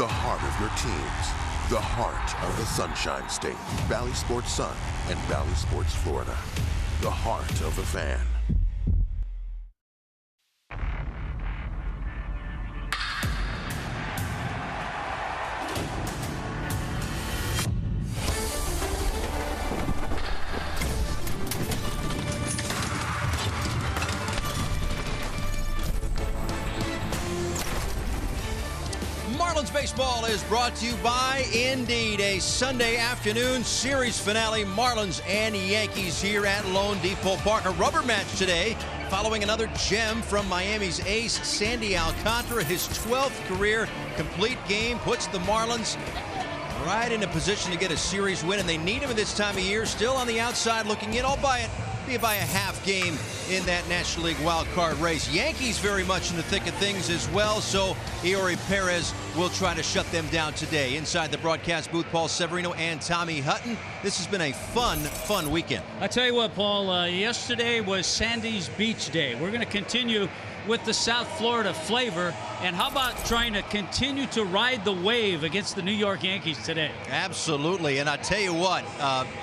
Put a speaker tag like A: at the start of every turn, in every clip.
A: The heart of your teams. The heart of the Sunshine State. Valley Sports Sun and Valley Sports Florida. The heart of the fan.
B: Marlins baseball is brought to you by Indeed. A Sunday afternoon series finale. Marlins and Yankees here at Lone Depot Park. A rubber match today following another gem from Miami's ace, Sandy Alcantara. His 12th career complete game puts the Marlins right in a position to get a series win, and they need him at this time of year. Still on the outside looking in, be by a half game in that National League wild card race. Yankees very much in the thick of things as well, so Eury Perez will try to shut them down today. Inside the broadcast booth, Paul Severino and Tommy Hutton. This has been a fun weekend.
C: I tell you what, Paul, yesterday was Sandy's Beach Day. We're going to continue with the South Florida flavor, and how about trying to continue to ride the wave against the New York Yankees today?
B: Absolutely, and I tell you what,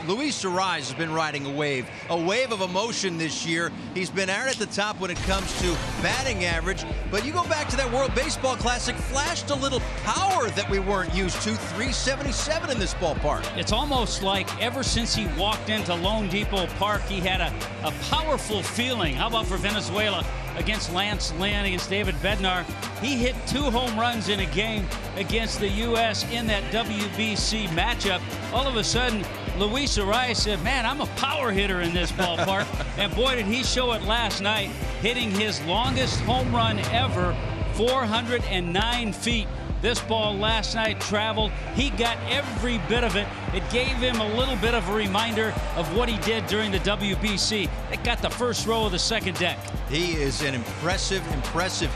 B: Luis Arraez has been riding a wave of emotion this year. He's been out at the top when it comes to batting average, but you go back to that World Baseball Classic, flashed a little power that we weren't used to. 377 in this ballpark.
C: It's almost like ever since he walked into Lone Depot Park, he had a powerful feeling. How about for Venezuela against Lance Lynn, against David Bednar? He hit 2 home runs in a game against the U.S. in that WBC matchup. All of a sudden, Luis Arraez said, man, I'm a power hitter in this ballpark. And boy, did he show it last night, hitting his longest home run ever, 409 feet. This ball last night traveled. He got every bit of it. It gave him a little bit of a reminder of what he did during the WBC. It got the first row of the second deck.
B: He is an impressive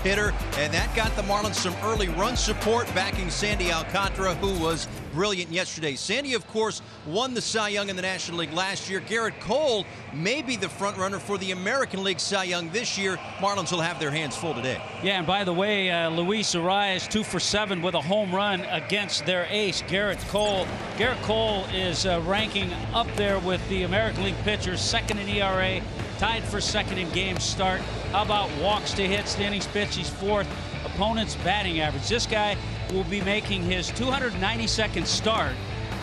B: hitter, and that got the Marlins some early run support, backing Sandy Alcantara, who was brilliant yesterday. Sandy, of course, won the Cy Young in the National League last year. Garrett Cole may be the front runner for the American League Cy Young this year. Marlins will have their hands full today.
C: Yeah, and by the way, Luis Arraez 2 for 7 with a home run against their ace, Garrett Cole. Garrett Cole is ranking up there with the American League pitchers, second in ERA, tied for second in game start. How about walks to hits, to innings pitched? He's 4th. Opponent's batting average. This guy will be making his 292nd start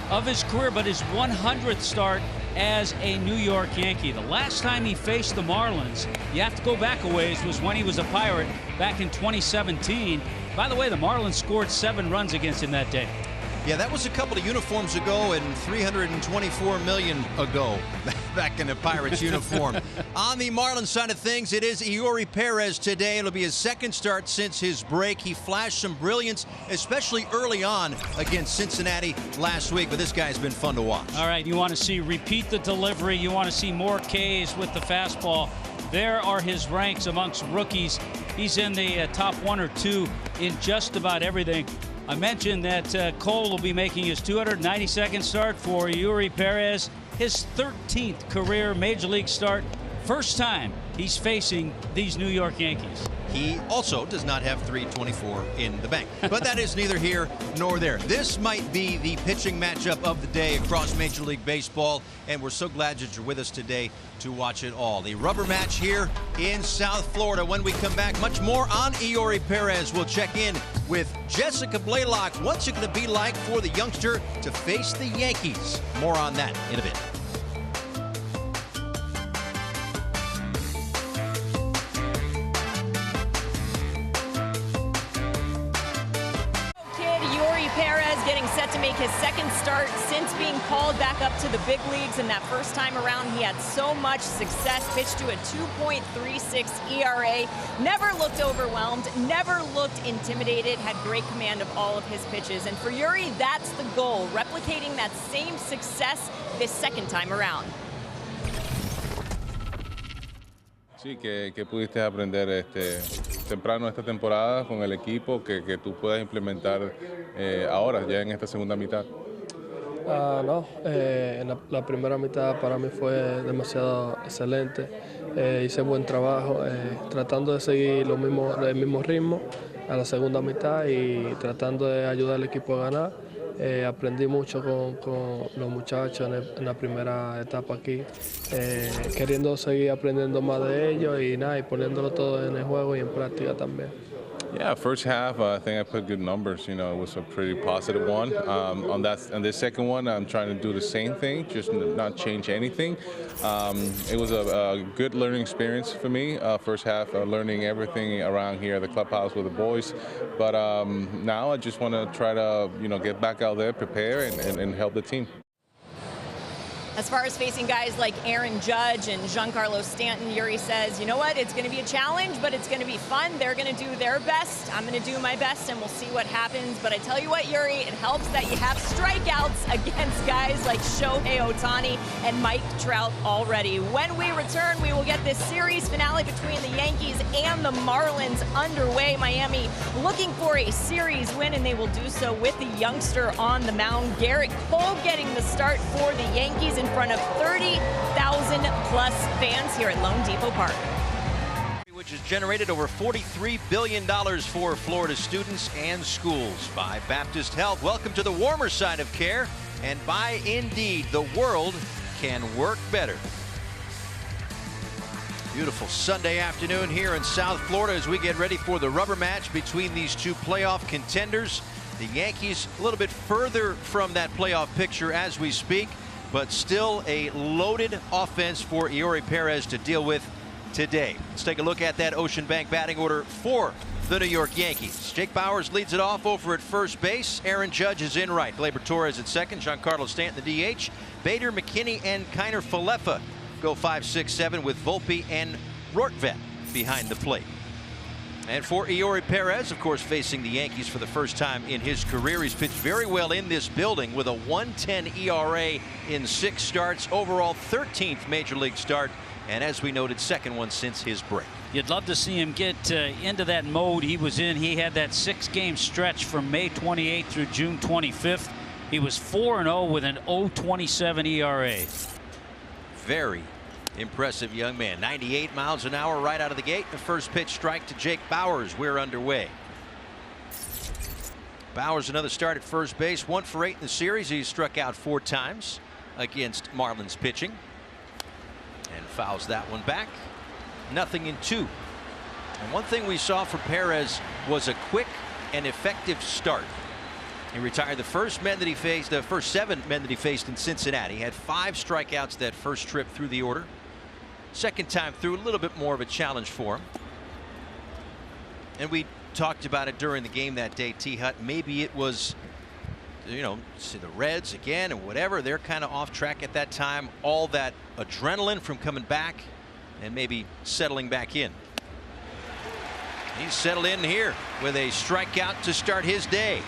C: of his career, but his 100th start as a New York Yankee. The last time he faced the Marlins, you have to go back a ways, was when he was a Pirate back in 2017. By the way, the Marlins scored 7 runs against him that day.
B: Yeah, that was a couple of uniforms ago and $324 million ago, back in the Pirates uniform. On the Marlins side of things, it is Eury Perez today. It'll be his 2nd start since his break. He flashed some brilliance, especially early on against Cincinnati last week, but this guy's been fun to watch.
C: All right, you want to see repeat the delivery. You want to see more Ks with the fastball. There are his ranks amongst rookies. He's in the top 1 or 2 in just about everything. I mentioned that Cole will be making his 292nd start for Eury Perez, his 13th career Major League start. First time he's facing these New York Yankees.
B: He also does not have 324 in the bank, but that is neither here nor there. This might be the pitching matchup of the day across Major League Baseball, and we're so glad that you're with us today to watch it all. The rubber match here in South Florida. When we come back, much more on Eury Perez. We'll check in with Jessica Blaylock. What's it going to be like for the youngster to face the Yankees? More on that in a bit.
D: Getting set to make his 2nd start since being called back up to the big leagues. And that first time around, he had so much success, pitched to a 2.36 ERA, never looked overwhelmed, never looked intimidated, had great command of all of his pitches. And for Eury, that's the goal, replicating that same success this 2nd time around.
E: Sí, que pudiste aprender temprano esta temporada con el equipo que tú puedas implementar ahora, ya en esta segunda mitad.
F: No, la primera mitad para mí fue demasiado excelente. Hice buen trabajo, tratando de seguir el mismo ritmo a la segunda mitad y tratando de ayudar al equipo a ganar. Aprendí mucho con los muchachos en la primera etapa aquí, queriendo seguir aprendiendo más de ellos y nada, y poniéndolo todo en el juego y en práctica también.
E: Yeah, first half, I think I put good numbers. You know, it was a pretty positive one. On this second one, I'm trying to do the same thing, just not change anything. It was a good learning experience for me. First half, learning everything around here at the clubhouse with the boys. But now I just want to try to, get back out there, prepare, and help the team.
D: As far as facing guys like Aaron Judge and Giancarlo Stanton, Yuri says, you know what, it's going to be a challenge, but it's going to be fun. They're going to do their best. I'm going to do my best, and we'll see what happens. But I tell you what, Yuri, it helps that you have strikeouts against guys like Shohei Ohtani and Mike Trout already. When we return, we will get this series finale between the Yankees and the Marlins underway. Miami looking for a series win, and they will do so with the youngster on the mound. Garrett Cole getting the start for the Yankees in front of 30,000 plus fans here at Lone Depot Park.
B: Which has generated over $43 billion for Florida students and schools. By Baptist Health, welcome to the warmer side of care. And by Indeed, the world can work better. Beautiful Sunday afternoon here in South Florida as we get ready for the rubber match between these two playoff contenders. The Yankees a little bit further from that playoff picture as we speak, but still a loaded offense for Eury Perez to deal with today. Let's take a look at that Ocean Bank batting order for the New York Yankees. Jake Bauers leads it off over at first base. Aaron Judge is in right. Gleyber Torres at second. Giancarlo Stanton the DH. Bader, McKinney, and Kiner Falefa go 5, 6, 7 with Volpe and Rortvedt behind the plate. And for Eury Perez, of course, facing the Yankees for the first time in his career. He's pitched very well in this building with a 1.10 ERA in 6 starts. Overall, 13th major league start. And as we noted, second one since his break.
C: You'd love to see him get into that mode he was in. He had that 6-game stretch from May 28th through June 25th. He was 4-0 with an 0.27 ERA.
B: Very impressive young man. 98 miles an hour right out of the gate. The first pitch strike to Jake Bauers. We're underway. Bauers another start at first base. 1 for 8 in the series. He's struck out 4 times against Marlins pitching. And fouls that one back. 0-2. And one thing we saw for Perez was a quick and effective start. He retired the first men that he faced, the first 7 men that he faced in Cincinnati. He had 5 strikeouts that first trip through the order. Second time through, a little bit more of a challenge for him. And we talked about it during the game that day, T-Hut. Maybe it was, the Reds again and whatever. They're kind of off track at that time. All that adrenaline from coming back and maybe settling back in. He's settled in here with a strikeout to start his day.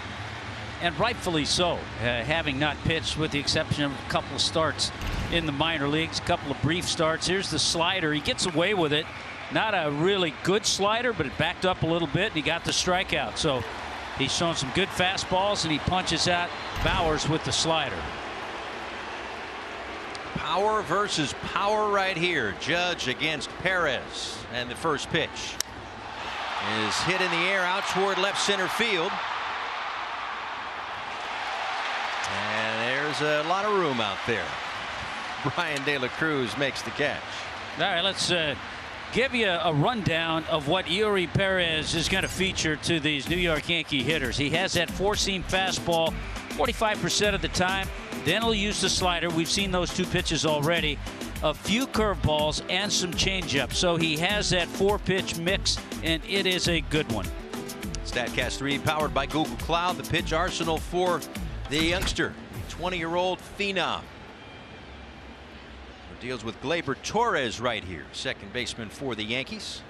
C: And rightfully so, having not pitched with the exception of a couple of starts in the minor leagues, a couple of brief starts. Here's the slider. He gets away with it. Not a really good slider, but it backed up a little bit and he got the strikeout. So he's shown some good fastballs and he punches out Bauers with the slider.
B: Power versus power right here. Judge against Perez, and the first pitch is hit in the air out toward left center field. And there's a lot of room out there. Brian De La Cruz makes the catch.
C: All right, let's give you a rundown of what Eury Perez is going to feature to these New York Yankee hitters. He has that 4-seam fastball 45% of the time. Then he'll use the slider. We've seen those 2 pitches already. A few curveballs and some changeup. So he has that 4-pitch mix, and it is a good one.
B: StatCast 3 powered by Google Cloud. The pitch arsenal for the youngster, 20-year-old phenom, who deals with Gleyber Torres right here, second baseman for the Yankees.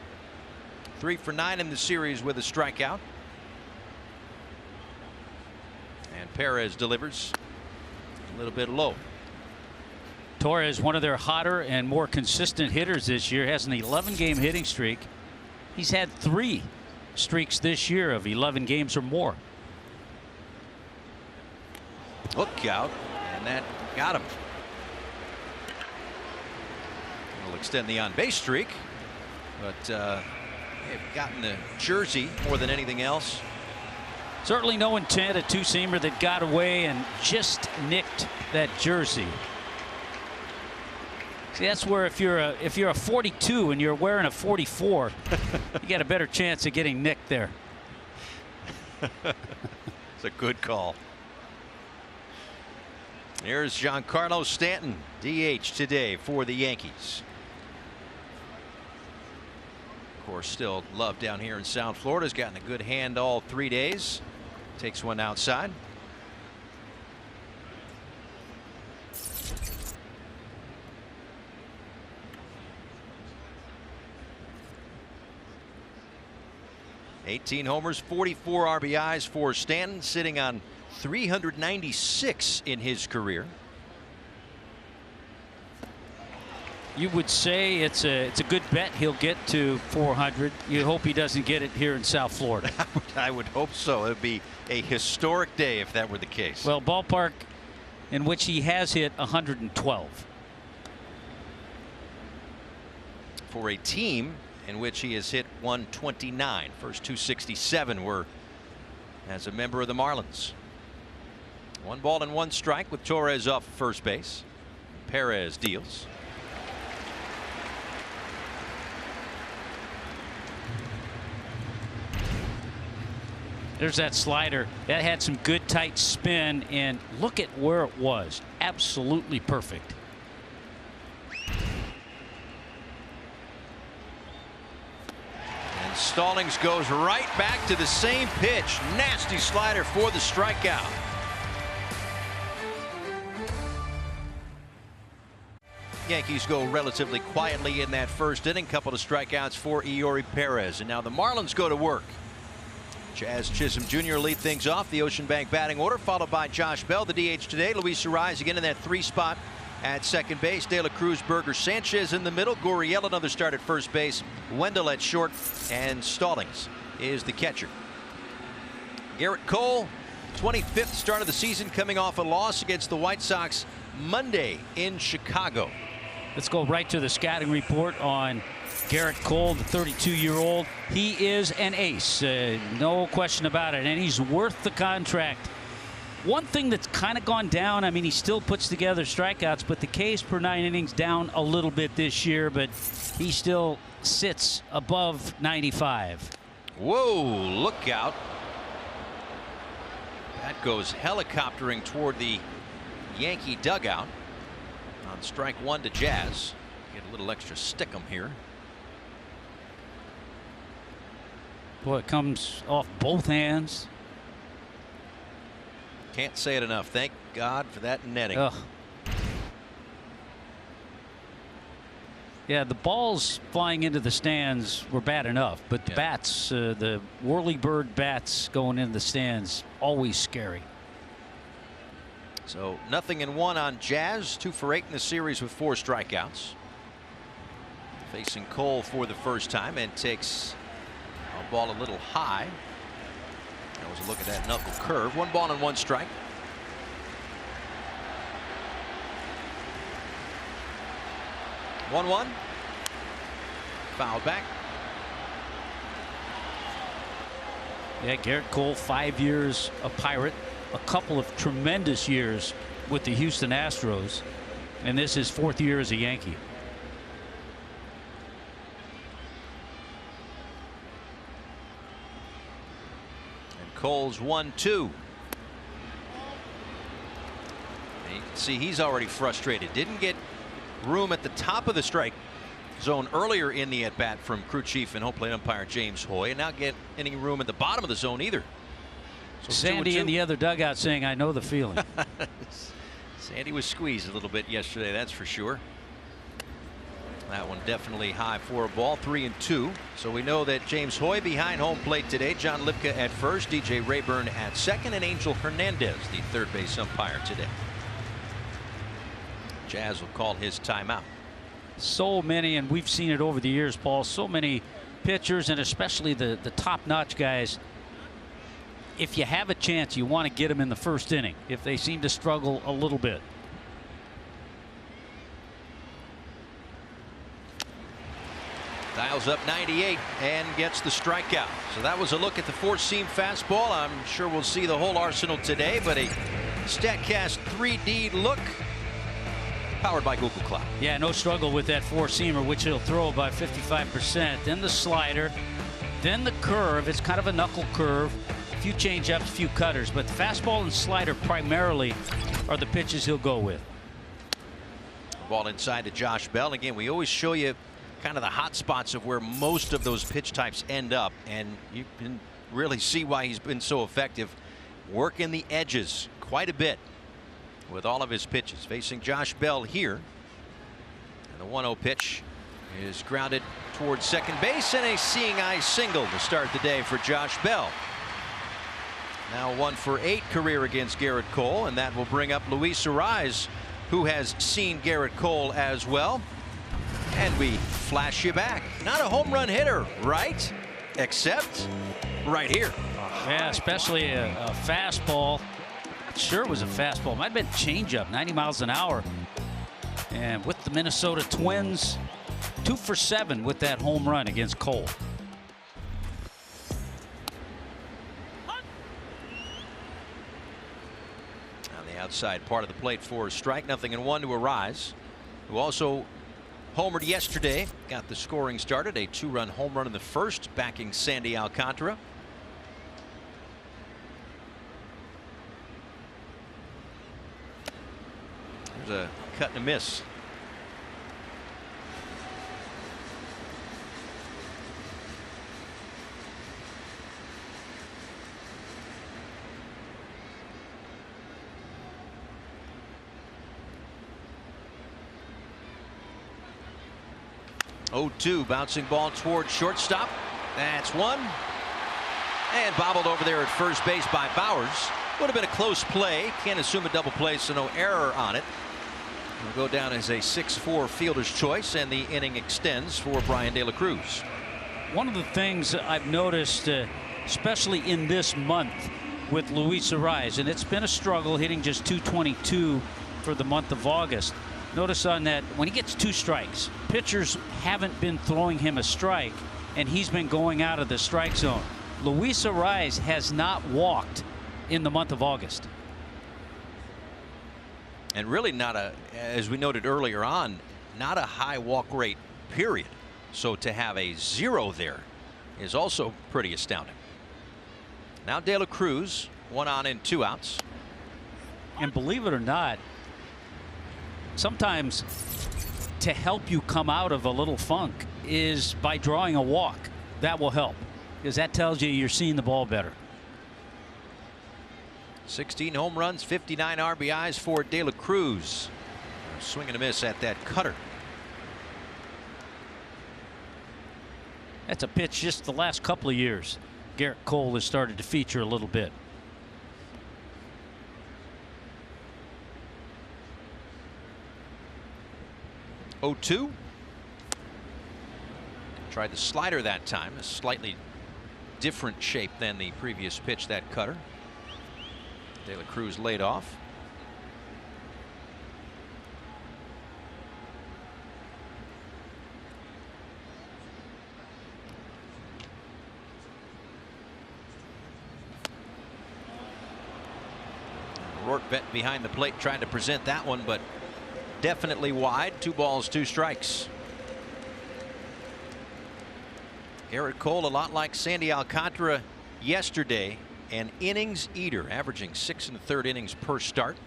B: 3 for 9 in the series with a strikeout. And Perez delivers a little bit low.
C: Torres, one of their hotter and more consistent hitters this year, has an 11-game hitting streak. He's had 3 streaks this year of 11 games or more.
B: Look out, and that got him. It'll extend the on-base streak, but They've gotten the jersey more than anything else.
C: Certainly no intent. A two-seamer that got away and just nicked that jersey. See, that's where if you're a 42 and you're wearing a 44, you got a better chance of getting nicked there.
B: It's a good call. Here's Giancarlo Stanton, DH today for the Yankees. Of course, still love down here in South Florida. Has gotten a good hand all 3 days. Takes one outside. $18 homers, 44 RBIs for Stanton, sitting on 396 in his career.
C: You would say it's a good bet he'll get to 400. You hope he doesn't get it here in South Florida.
B: I would hope so. It would be a historic day if that were the case.
C: Well, ballpark in which he has hit 112.
B: For a team in which he has hit 129. First 267 were as a member of the Marlins. 1 ball and 1 strike with Torres off first base. Perez deals.
C: There's that slider that had some good tight spin, and look at where it was. Absolutely perfect.
B: And Stallings goes right back to the same pitch. Nasty slider for the strikeout. Yankees go relatively quietly in that first inning. Couple of strikeouts for Eori Perez, and now the Marlins go to work. Jazz Chisholm Jr. lead things off the Ocean Bank batting order, followed by Josh Bell, the DH today. Luis Suarez again in that 3 spot at second base. De La Cruz, Berger, Sanchez in the middle. Gurriel another start at first base. Wendell at short, and Stallings is the catcher. Garrett Cole, 25th start of the season, coming off a loss against the White Sox Monday in Chicago.
C: Let's go right to the scouting report on Garrett Cole, the 32-year-old. He is an ace, no question about it, and he's worth the contract. One thing that's kind of gone down, I mean, he still puts together strikeouts, but the Ks per 9 innings down a little bit this year, but he still sits above 95.
B: Whoa, look out. That goes helicoptering toward the Yankee dugout. On strike 1 to Jazz. Get a little extra stickum here.
C: Boy, it comes off both hands.
B: Can't say it enough. Thank God for that netting.
C: Ugh. Yeah, the balls flying into the stands were bad enough, but the bats, the whirly-bird bats going into the stands, always scary.
B: So 0-1 on Jazz. 2 for 8 in the series with 4 strikeouts. Facing Cole for the first time, and takes a ball a little high. That was a look at that knuckle curve. 1 ball and 1 strike. One. Foul back.
C: Yeah, Garrett Cole, 5 years a Pirate, a couple of tremendous years with the Houston Astros, and this is 4th year as a Yankee.
B: And Cole's 1-2. And you can see he's already frustrated. Didn't get room at the top of the strike zone earlier in the at bat from crew chief and home plate umpire James Hoy, and not get any room at the bottom of the zone either. So
C: Sandy in the other dugout saying, I know the feeling.
B: Sandy was squeezed a little bit yesterday, that's for sure. That one definitely high for a ball. 3-2. So we know that James Hoy behind home plate today. John Lipka at first, DJ Rayburn at second, and Angel Hernandez the third base umpire today. Jazz will call his timeout.
C: So many, and we've seen it over the years, Paul, so many pitchers, and especially the top-notch guys, if you have a chance, you want to get them in the first inning if they seem to struggle a little bit.
B: Dials up 98 and gets the strikeout. So that was a look at the four-seam fastball. I'm sure we'll see the whole arsenal today, but a StatCast 3D look powered by Google Cloud.
C: Yeah, no struggle with that four-seamer, which he'll throw by 55%. Then the slider, then the curve. It's kind of a knuckle curve. A few change-ups, a few cutters, but the fastball and slider primarily are the pitches he'll go with.
B: Ball inside to Josh Bell. Again, we always show you kind of the hot spots of where most of those pitch types end up, and you can really see why he's been so effective working the edges quite a bit with all of his pitches. Facing Josh Bell here, and the 1-0 pitch is grounded towards second base, and a seeing eye single to start the day for Josh Bell. Now 1 for 8 career against Garrett Cole, and that will bring up Luis Arraez, who has seen Garrett Cole as well. And we flash you back. Not a home run hitter, right? Except right here.
C: Yeah, especially a fastball. Sure, it was a fastball. Might have been changeup, 90 miles an hour. And with the Minnesota Twins, 2 for 7 with that home run against Cole.
B: Outside part of the plate for a strike. 0-1 to Arraez, who also homered yesterday. Got the scoring started. A 2-run home run in the first, backing Sandy Alcantara. There's a cut and a miss. Oh-2, bouncing ball towards shortstop. That's one. And bobbled over there at first base by Bowers. Would have been a close play. Can't assume a double play, so no error on it. Will go down as a 6-4 fielder's choice, and the inning extends for Brian De La Cruz.
C: One of the things I've noticed, especially in this month with Luis Arraez, and it's been a struggle hitting just .222 for the month of August. Notice on that, when he gets 2 strikes, pitchers haven't been throwing him a strike, and he's been going out of the strike zone. Luis Arraez has not walked in the month of August.
B: And really not a, as we noted earlier on, not a high walk rate, period. So to have a 0 there is also pretty astounding. Now De La Cruz, 1 on and 2 outs.
C: And believe it or not, sometimes to help you come out of a little funk is by drawing a walk. That will help, because that tells you you're seeing the ball better.
B: 16 home runs, 59 RBIs for De La Cruz. Swing and a miss at that cutter.
C: That's a pitch just the last couple of years Garrett Cole has started to feature a little bit.
B: Oh-2. Tried the slider that time, a slightly different shape than the previous pitch, that cutter. De La Cruz laid off. Rourke bet behind the plate, trying to present that one, but definitely wide. 2 balls, 2 strikes. Garrett Cole, a lot like Sandy Alcantara yesterday, an innings eater, averaging 6 1/3 innings per start.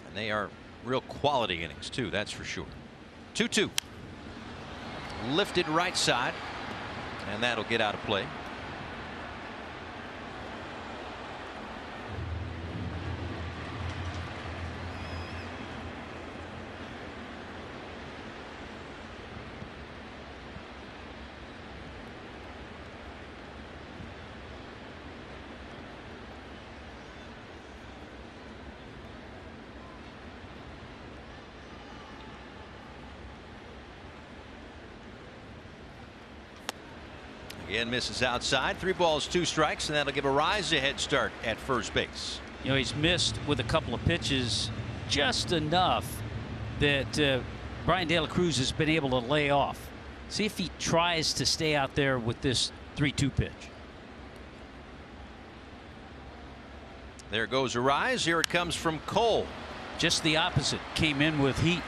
B: And they are real quality innings too, that's for sure. 2-2. Lifted right side, and that'll get out of play. Again, misses outside. 3 balls, 2 strikes, and that'll give Arraez a head start at first base.
C: You know, he's missed with a couple of pitches just enough that Brian De La Cruz has been able to lay off. See if he tries to stay out there with this 3-2 pitch.
B: There goes a rise. Here it comes from Cole.
C: Just the opposite. Came in with heat.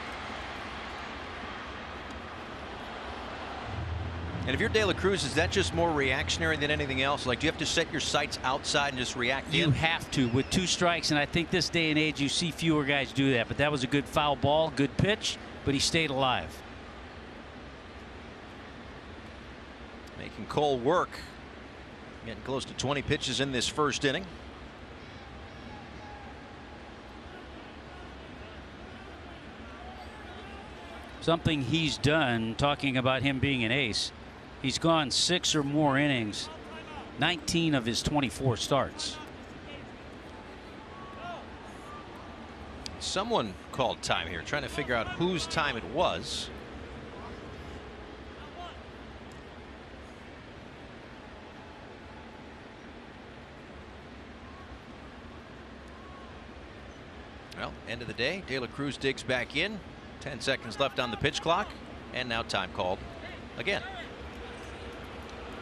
B: And if you're De La Cruz, is that just more reactionary than anything else? Like, do you have to set your sights outside and just react in?
C: You have to with 2 strikes, and I think this day and age you see fewer guys do that. But that was a good foul ball, good pitch, but he stayed alive.
B: Making Cole work. Getting close to 20 pitches in this first inning.
C: Something he's done, talking about him being an ace. He's gone 6 or more innings, 19 of his 24 starts.
B: Someone called time here, trying to figure out whose time it was. Well, end of the day, De La Cruz digs back in. 10 seconds left on the pitch clock, and now time called again.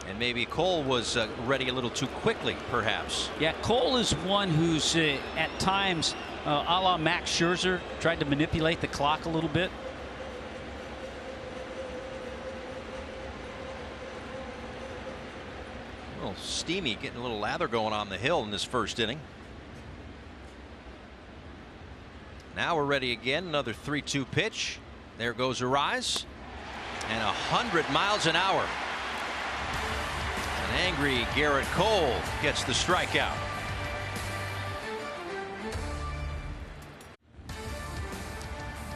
B: And maybe Cole was ready a little too quickly, perhaps.
C: Yeah, Cole is one who's at times, a la Max Scherzer, tried to manipulate the clock a little bit.
B: A little steamy, getting a little lather going on the hill in this first inning. Now we're ready again. Another 3-2 pitch. There goes a rise. And 100 miles an hour. An angry Garrett Cole gets the strikeout.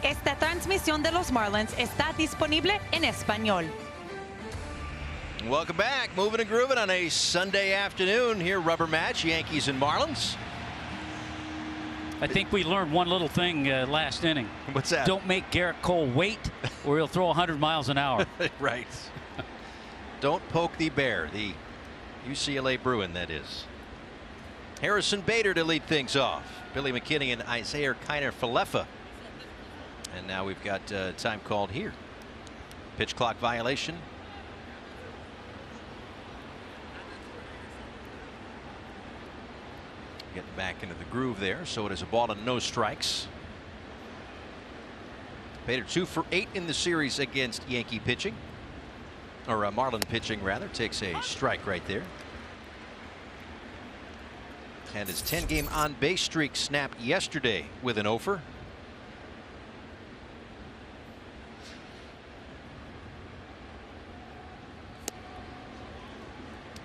G: Esta transmisión de los Marlins está disponible en español.
B: Welcome back. Moving and grooving on a Sunday afternoon here. Rubber match, Yankees and Marlins.
C: I think we learned one little thing last inning.
B: What's that?
C: Don't make Garrett Cole wait or he'll throw 100 miles an hour.
B: Right. Don't poke the bear. The UCLA Bruin, that is. Harrison Bader to lead things off. Billy McKinney and Isaiah Kiner-Falefa. And now we've got time called here. Pitch clock violation. Getting back into the groove there, so it is a ball and no strikes. Bader 2 for 8 in the series against Yankee pitching, or Marlin pitching rather. Takes a strike right there. And his 10-game on-base streak snapped yesterday with an offer.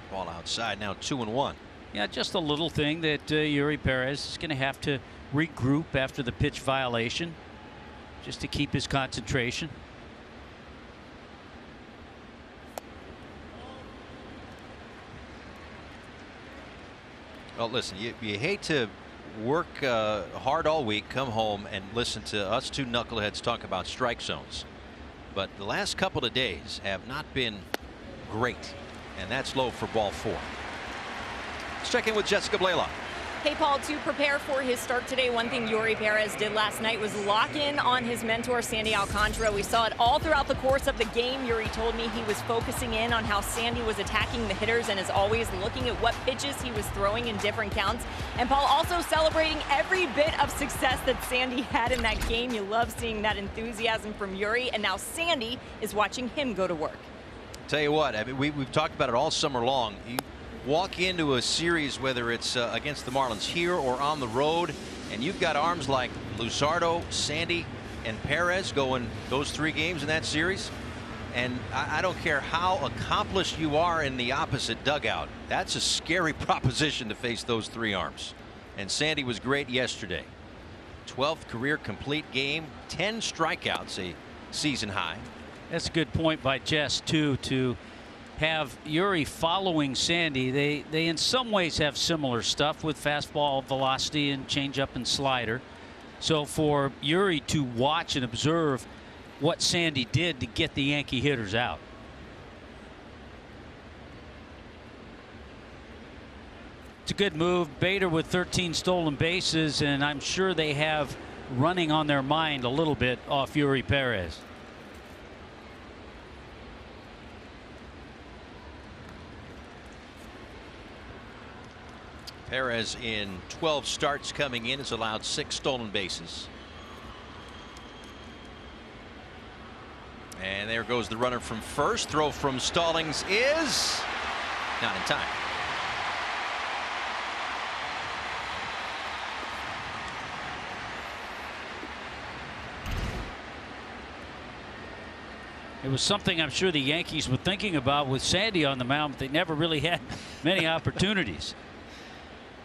B: Ball outside now, 2-1.
C: Yeah, just a little thing that Yuri Perez is going to have to regroup after the pitch violation just to keep his concentration.
B: Well, listen, you hate to work hard all week, come home and listen to us two knuckleheads talk about strike zones. But the last couple of days have not been great, and that's low for ball 4. Let's check in with Jessica Blaylock.
D: Hey, Paul, to prepare for his start today, one thing Yuri Perez did last night was lock in on his mentor, Sandy Alcantara. We saw it all throughout the course of the game. Yuri told me he was focusing in on how Sandy was attacking the hitters and, as always, looking at what pitches he was throwing in different counts. And, Paul, also celebrating every bit of success that Sandy had in that game. You love seeing that enthusiasm from Yuri, and now Sandy is watching him go to work.
B: Tell you what, I mean, we've talked about it all summer long. You walk into a series, whether it's against the Marlins here or on the road, and you've got arms like Luzardo, Sandy, and Perez going those 3 games in that series. And I don't care how accomplished you are in the opposite dugout. That's a scary proposition to face those 3 arms. And Sandy was great yesterday. 12th career complete game, 10 strikeouts, a season high.
C: That's a good point by Jess, too, to have Yuri following Sandy. They in some ways have similar stuff with fastball velocity and changeup and slider. So for Yuri to watch and observe what Sandy did to get the Yankee hitters out. It's a good move. Bader with 13 stolen bases, and I'm sure they have running on their mind a little bit off Yuri Perez.
B: Perez in 12 starts coming in has allowed 6 stolen bases. And there goes the runner from first. Throw from Stallings is not in time.
C: It was something I'm sure the Yankees were thinking about with Sandy on the mound, but they never really had many opportunities.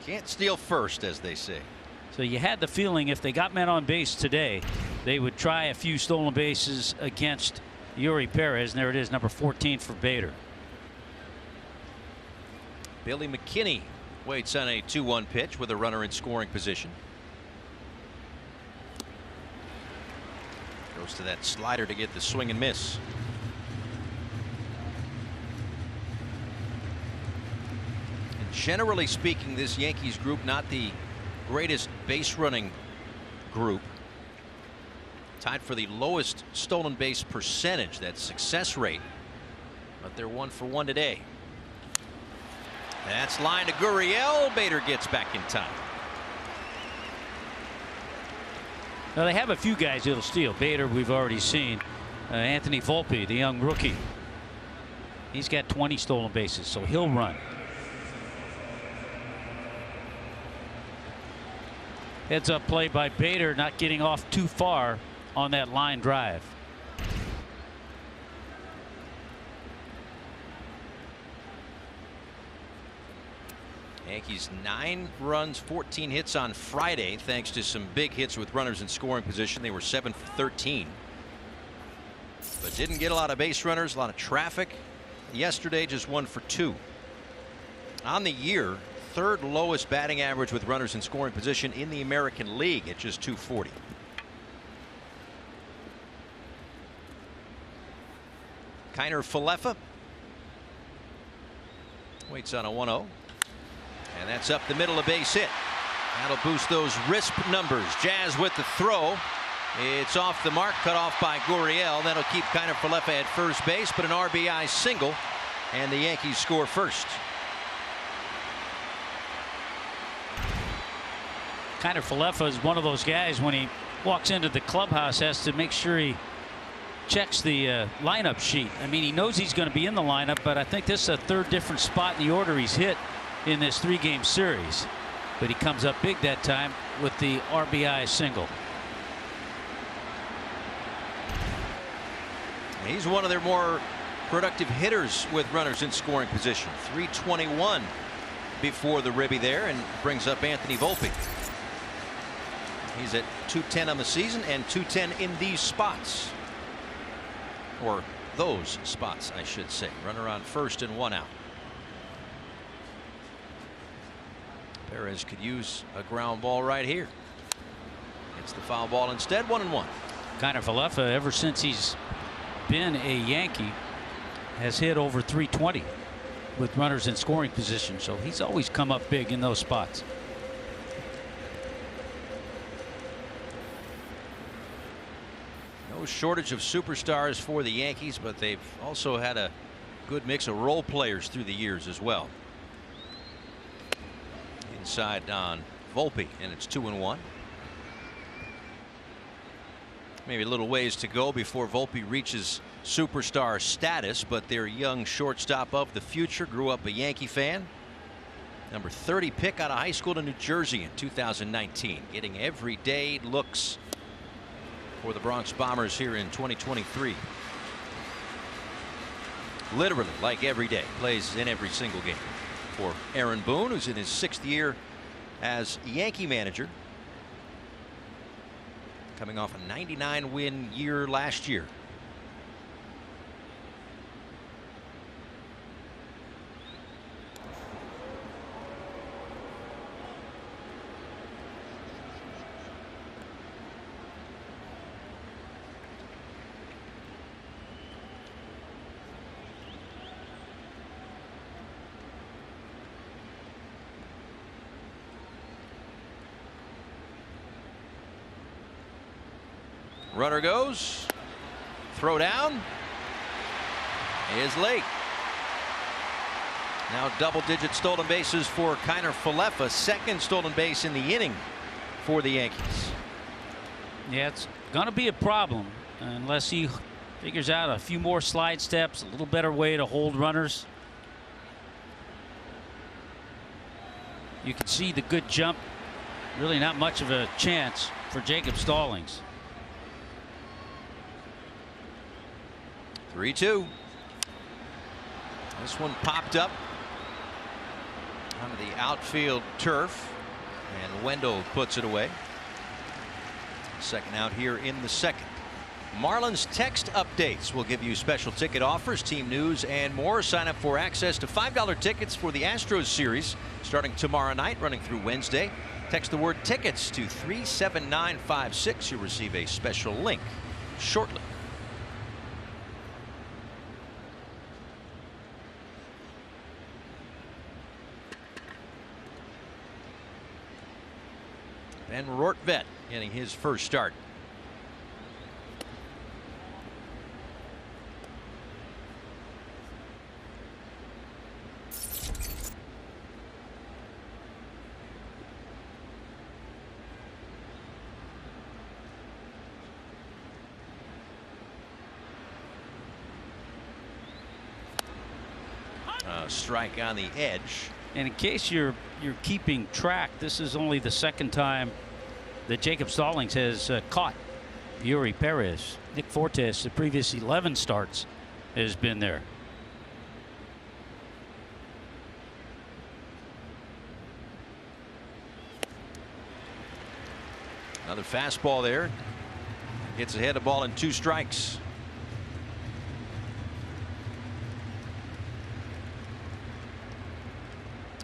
B: Can't steal first, as they say.
C: So you had the feeling if they got men on base today, they would try a few stolen bases against Yuri Perez. And there it is, number 14 for Bader.
B: Billy McKinney waits on a 2-1 pitch with a runner in scoring position. Goes to that slider to get the swing and miss. And generally speaking, this Yankees group not the greatest base running group. Tied for the lowest stolen base percentage, that success rate, but they're 1 for 1 today. That's line to Gurriel. Bader gets back in time.
C: Now they have a few guys that'll steal. Bader, we've already seen. Anthony Volpe, the young rookie. He's got 20 stolen bases, so he'll run. Heads up play by Bader, not getting off too far on that line drive.
B: Yankees 9 runs, 14 hits on Friday, thanks to some big hits with runners in scoring position. They were 7 for 13, but didn't get a lot of base runners, a lot of traffic. Yesterday, just 1 for 2. On the year, 3rd lowest batting average with runners in scoring position in the American League at just .240. Kiner Falefa waits on a 1-0. And that's up the middle, a base hit. That'll boost those RISP numbers. Jazz with the throw. It's off the mark, cut off by Gurriel. That'll keep Kiner Falefa at first base, but an RBI single, and the Yankees score first.
C: Kiner Falefa is one of those guys, when he walks into the clubhouse, has to make sure he checks the lineup sheet. I mean, he knows he's going to be in the lineup, but I think this is a 3rd different spot in the order he's hit in this 3-game series. But he comes up big that time with the RBI single.
B: He's one of their more productive hitters with runners in scoring position. 321 before the ribby there, and brings up Anthony Volpe. He's at 210 on the season and 210 in these spots, or those spots, I should say. Runner on first and 1 out. Perez could use a ground ball right here. It's the foul ball instead. 1-1.
C: Kiner Falefa, ever since he's been a Yankee, has hit over 320 with runners in scoring position, so he's always come up big in those spots. No shortage of superstars for the Yankees, but they've also had a good mix of role players through the years as well. Inside on Volpe, and it's 2-1. Maybe a little ways to go before Volpe reaches superstar status, but their young shortstop of the future grew up a Yankee fan. Number 30 pick out of high school to New Jersey in 2019, getting everyday looks for the Bronx Bombers here in 2023. Literally, like every day, plays in every single game. For Aaron Boone, who's in his 6th year as Yankee manager, coming off a 99-win year last year. Runner goes. Throw down is late.
B: Now double-digit stolen bases for Kiner Falefa, second stolen base in the inning for the Yankees.
C: Yeah, it's going to be a problem unless he figures out a few more slide steps, a little better way to hold runners. You can see the good jump. Really not much of a chance for Jacob Stallings.
B: 3-2. This one popped up onto the outfield turf, and Wendell puts it away. Second out here in the second. Marlins text updates will give you special ticket offers, team news, and more. Sign up for access to $5 tickets for the Astros series starting tomorrow night, running through Wednesday. Text the word tickets to 37956. You'll receive a special link shortly. Ben Rortvedt getting his first start. Strike on the edge.
C: And in case you're keeping track, this is only the second time that Jacob Stallings has caught Yuri Perez. Nick Fortes, the previous 11 starts, has been there.
B: Another fastball there. Gets ahead of ball in 2 strikes.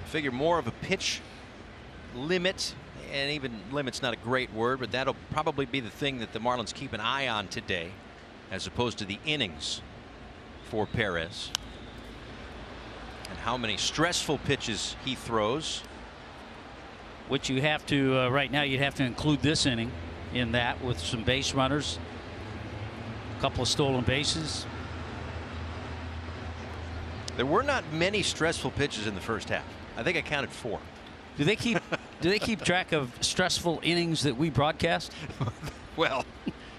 B: Figure more of a pitch limit, and even limit's not a great word, but that'll probably be the thing that the Marlins keep an eye on today, as opposed to the innings for Perez and how many stressful pitches he throws.
C: Which you have to right now, you'd have to include this inning in that, with some base runners, a couple of stolen bases.
B: There were not many stressful pitches in the first half. I think I counted 4.
C: Do they keep track of stressful innings that we broadcast?
B: Well,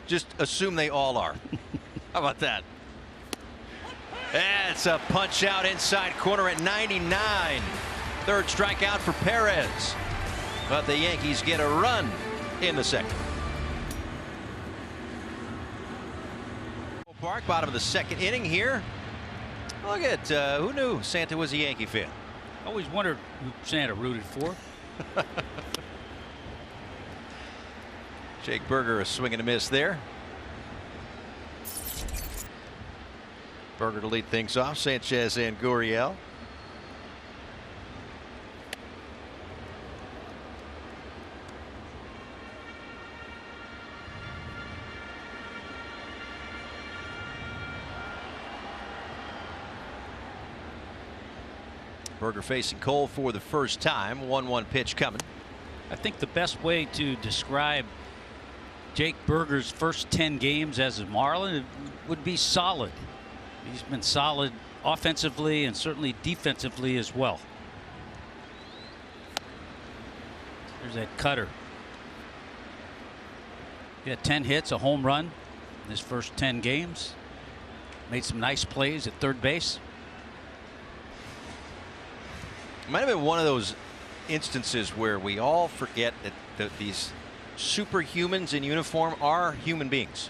B: just assume they all are. How about that? That's a punch out inside corner at 99. Third strikeout for Perez. But the Yankees get a run in the second. Park, bottom of the second inning here. Look at who knew Santa was a Yankee fan.
C: Always wondered who Santa rooted for.
B: Jake Berger a swing and a miss there. Berger to lead things off. Sanchez and Gurriel. Berger facing Cole for the first time. 1-1 pitch coming.
C: I think the best way to describe Jake Berger's first 10 games as a Marlin would be solid. He's been solid offensively and certainly defensively as well. There's that cutter. He had 10 hits, a home run in his first 10 games. Made some nice plays at third base.
B: It might have been one of those instances where we all forget that these superhumans in uniform are human beings.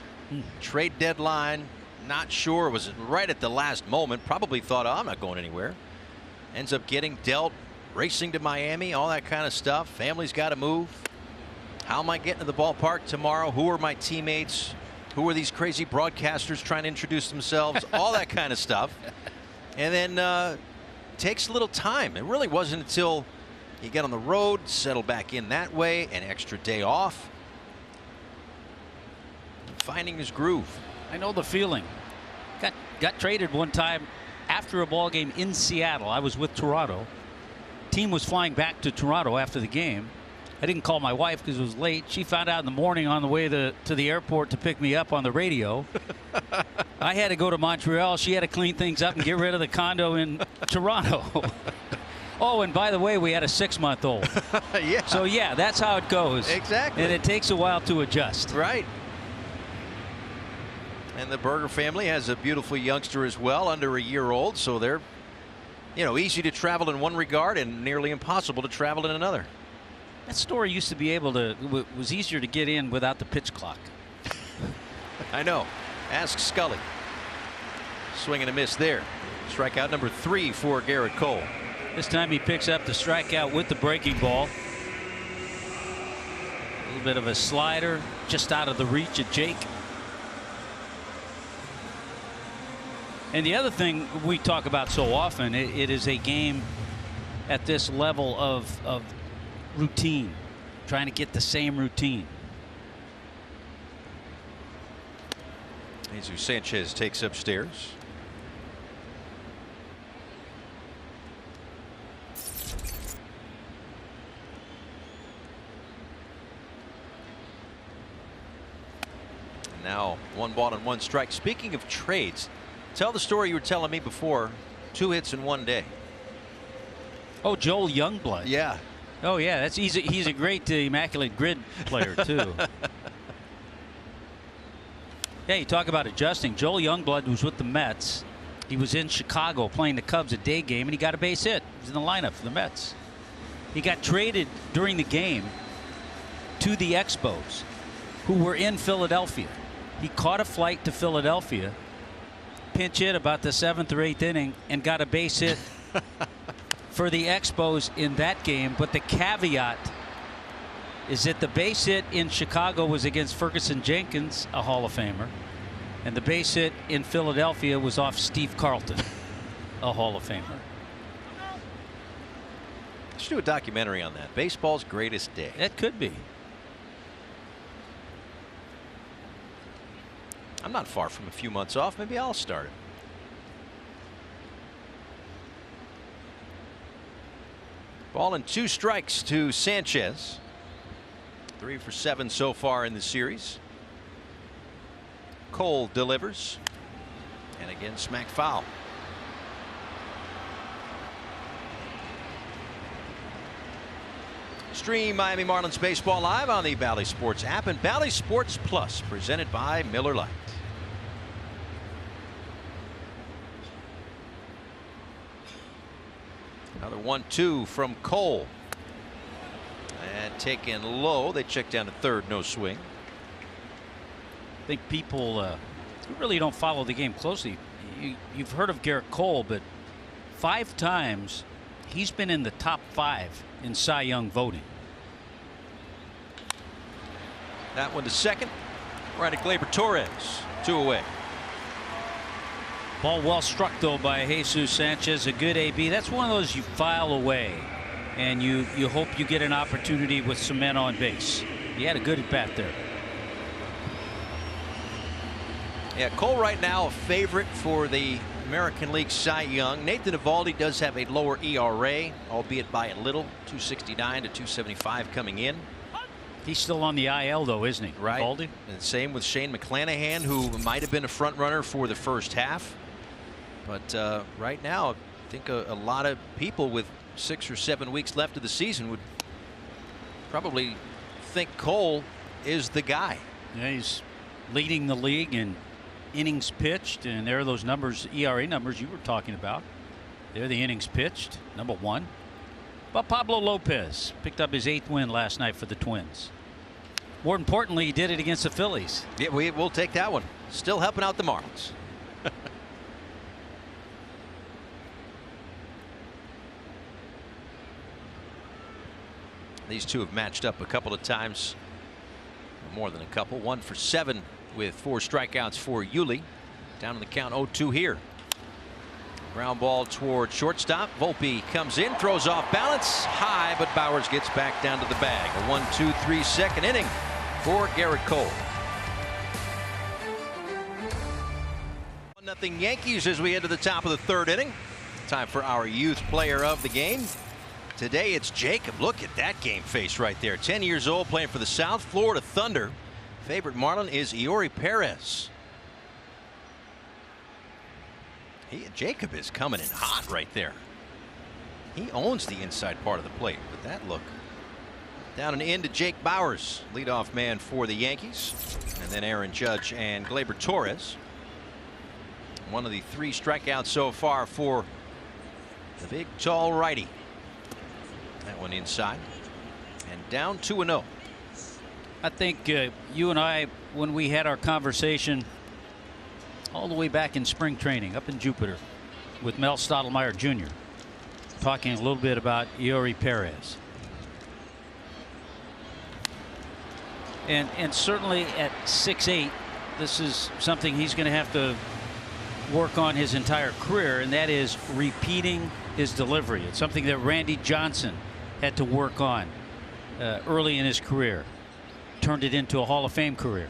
B: Trade deadline, not sure, was right at the last moment, probably thought, oh, I'm not going anywhere. Ends up getting dealt, racing to Miami, all that kind of stuff. Family's got to move. How am I getting to the ballpark tomorrow? Who are my teammates? Who are these crazy broadcasters trying to introduce themselves? All that kind of stuff. And then takes a little time. It really wasn't until he got on the road, settled back in that way, an extra day off, finding his groove.
C: I know the feeling. Got traded one time after a ball game in Seattle. I was with Toronto. Team was flying back to Toronto after the game. I didn't call my wife because it was late. She found out in the morning on the way to the airport to pick me up on the radio. I had to go to Montreal. She had to clean things up and get rid of the condo in Toronto. Oh, and by the way, we had a 6-month-old.
B: Yeah.
C: So, yeah, that's how it goes.
B: Exactly.
C: And it takes a while to adjust.
B: Right. And the Berger family has a beautiful youngster as well, under a year old. So they're, easy to travel in one regard and nearly impossible to travel in another.
C: That store used to be able to, was easier to get in without the pitch clock.
B: I know. Ask Scully. Swing and a miss there. Strikeout number 3 for Garrett Cole.
C: This time he picks up the strikeout with the breaking ball. A little bit of a slider just out of the reach of Jake. And the other thing we talk about so often, it is a game at this level of routine, trying to get the same routine.
B: Jesus Sanchez takes upstairs. Now 1 ball and 1 strike. Speaking of trades, tell the story you were telling me before. 2 hits in 1 day.
C: Oh, Joel Youngblood.
B: Yeah.
C: Oh yeah, that's easy. He's a great immaculate grid player too. Yeah, you talk about adjusting. Joel Youngblood was with the Mets. He was in Chicago playing the Cubs a day game, and he got a base hit. He was in the lineup for the Mets. He got traded during the game to the Expos, who were in Philadelphia. He caught a flight to Philadelphia, pinch hit about the 7th or 8th inning, and got a base hit for the Expos in that game. But the caveat is that the base hit in Chicago was against Ferguson Jenkins, a Hall of Famer, and the base hit in Philadelphia was off Steve Carlton, a Hall of Famer.
B: Let's do a documentary on that. Baseball's greatest day.
C: That could be.
B: I'm not far from a few months off. Maybe I'll start it. Ball and 2 strikes to Sanchez. 3 for 7 so far in the series. Cole delivers. And again, smack foul. Stream Miami Marlins baseball live on the Bally Sports app and Bally Sports Plus, presented by Miller Lite. Another 1-2 from Cole. And taken low. They check down to third. No swing.
C: I think people who really don't follow the game closely, you've heard of Garrett Cole, but 5 times he's been in the top 5 in Cy Young voting.
B: That one to second. Right at Gleyber Torres. 2 away.
C: Ball well struck though by Jesus Sanchez. A good AB. That's one of those you file away and you hope you get an opportunity with some men on base. He had a good at bat there.
B: Yeah, Cole right now a favorite for the American League Cy Young. Nathan Eovaldi does have a lower ERA, albeit by a little. 269 to 275 coming in.
C: He's still on the IL though, isn't he?
B: Right.
C: Eovaldi?
B: And same with Shane McClanahan, who might have been a front runner for the first half. But right now, I think a lot of people with 6 or 7 weeks left of the season would probably think Cole is the guy.
C: Yeah, he's leading the league in innings pitched, and there are those numbers, ERA numbers you were talking about. They're the innings pitched, number 1. But Pablo Lopez picked up his 8th win last night for the Twins. More importantly, he did it against the Phillies.
B: Yeah, we'll take that one. Still helping out the Marlins. These two have matched up a couple of times, more than a couple. 1 for 7 with 4 strikeouts for Yuli. Down in the count 0-2 here. Ground ball toward shortstop. Volpe comes in, throws off balance high, but Bowers gets back down to the bag. A 1-2-3 second inning for Garrett Cole. 1-0 Yankees as we head to the top of the 3rd inning. Time for our youth player of the game. Today it's Jacob. Look at that game face right there. 10 years old, playing for the South Florida Thunder. Favorite Marlin is Eori Perez. Jacob is coming in hot right there. He owns the inside part of the plate with that look. Down and in to Jake Bauers, leadoff man for the Yankees. And then Aaron Judge and Gleyber Torres. One of the 3 strikeouts so far for the big tall righty. That one inside. And down 2-0.
C: I think you and I, when we had our conversation all the way back in spring training up in Jupiter with Mel Stottlemyre Jr., talking a little bit about Eury Perez. And certainly at 6'8", this is something he's going to have to work on his entire career, and that is repeating his delivery. It's something that Randy Johnson had to work on early in his career. Turned it into a Hall of Fame career.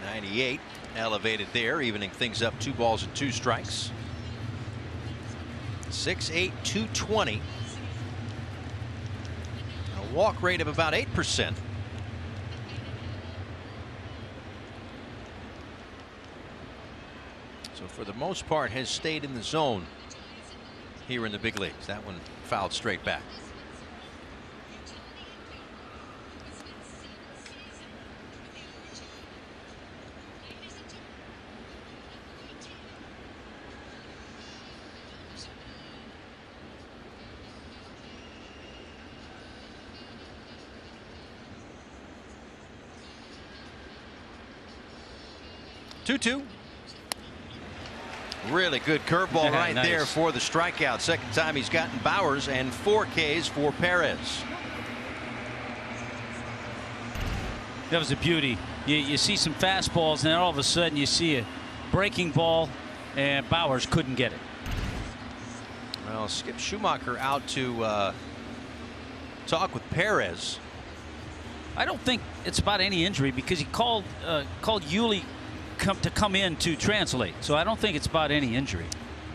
B: 98 elevated there, evening things up. 2 balls and 2 strikes. 6'8", 220. A walk rate of about 8%. So for the most part has stayed in the zone here in the big leagues. That one fouled straight back. Two. Really good curveball right
C: nice.
B: there for the strikeout. Second time he's gotten Bauers, and 4 Ks for Perez.
C: That was a beauty. You see some fastballs, and then all of a sudden you see a breaking ball, and Bauers couldn't get it.
B: Well, Skip Schumacher out to talk with Perez.
C: I don't think it's about any injury because he called Yuli to come in to translate. So I don't think it's about any injury.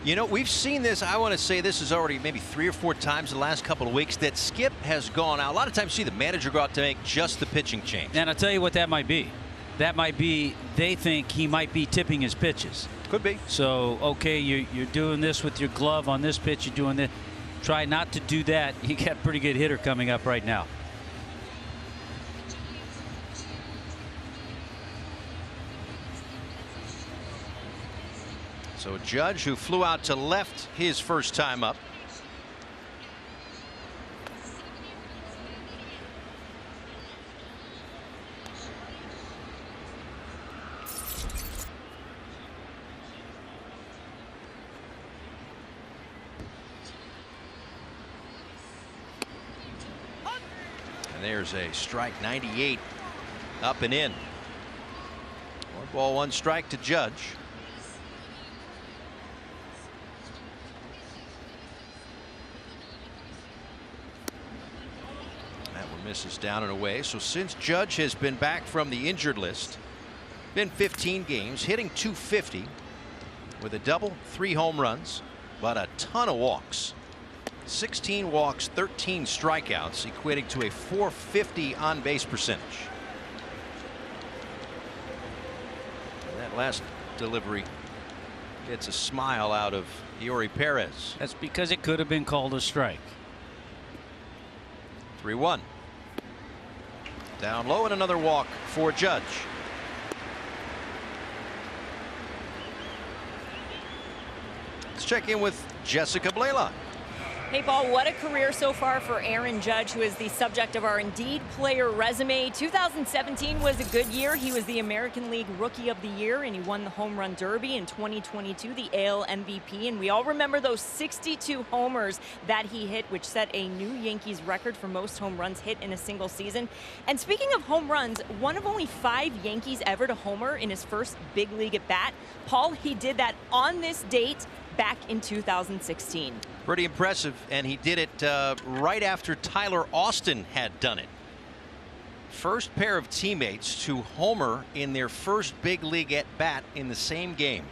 B: You know, we've seen this. I want to say this is already maybe 3 or 4 times in the last couple of weeks that Skip has gone out. A lot of times you see the manager go out to make just the pitching change.
C: And I'll tell you what that might be. That might be they think he might be tipping his pitches.
B: Could be.
C: So, okay, you're doing this with your glove on this pitch. You're doing this. Try not to do that. You got a pretty good hitter coming up right now.
B: So Judge, who flew out to left his first time up. And there's a strike. 98 up and in. 1 ball 1 strike to Judge. Misses down and away. So since Judge has been back from the injured list, been 15 games, hitting .250 with a double, 3 home runs, but a ton of walks. 16 walks, 13 strikeouts, equating to a .450 on base percentage. And that last delivery gets a smile out of Eury Perez.
C: That's because it could have been called a strike.
B: 3-1. Down low and another walk for Judge. Let's check in with Jessica Blaylock.
D: Hey, Paul, what a career so far for Aaron Judge, who is the subject of our Indeed player resume. 2017 was a good year. He was the American League Rookie of the Year, and he won the Home Run Derby. In 2022, the AL MVP. And we all remember those 62 homers that he hit, which set a new Yankees record for most home runs hit in a single season. And speaking of home runs, one of only 5 Yankees ever to homer in his first big league at bat. Paul, he did that on this date back in 2016.
B: Pretty impressive, and he did it right after Tyler Austin had done it. First pair of teammates to homer in their first big league at bat in the same game.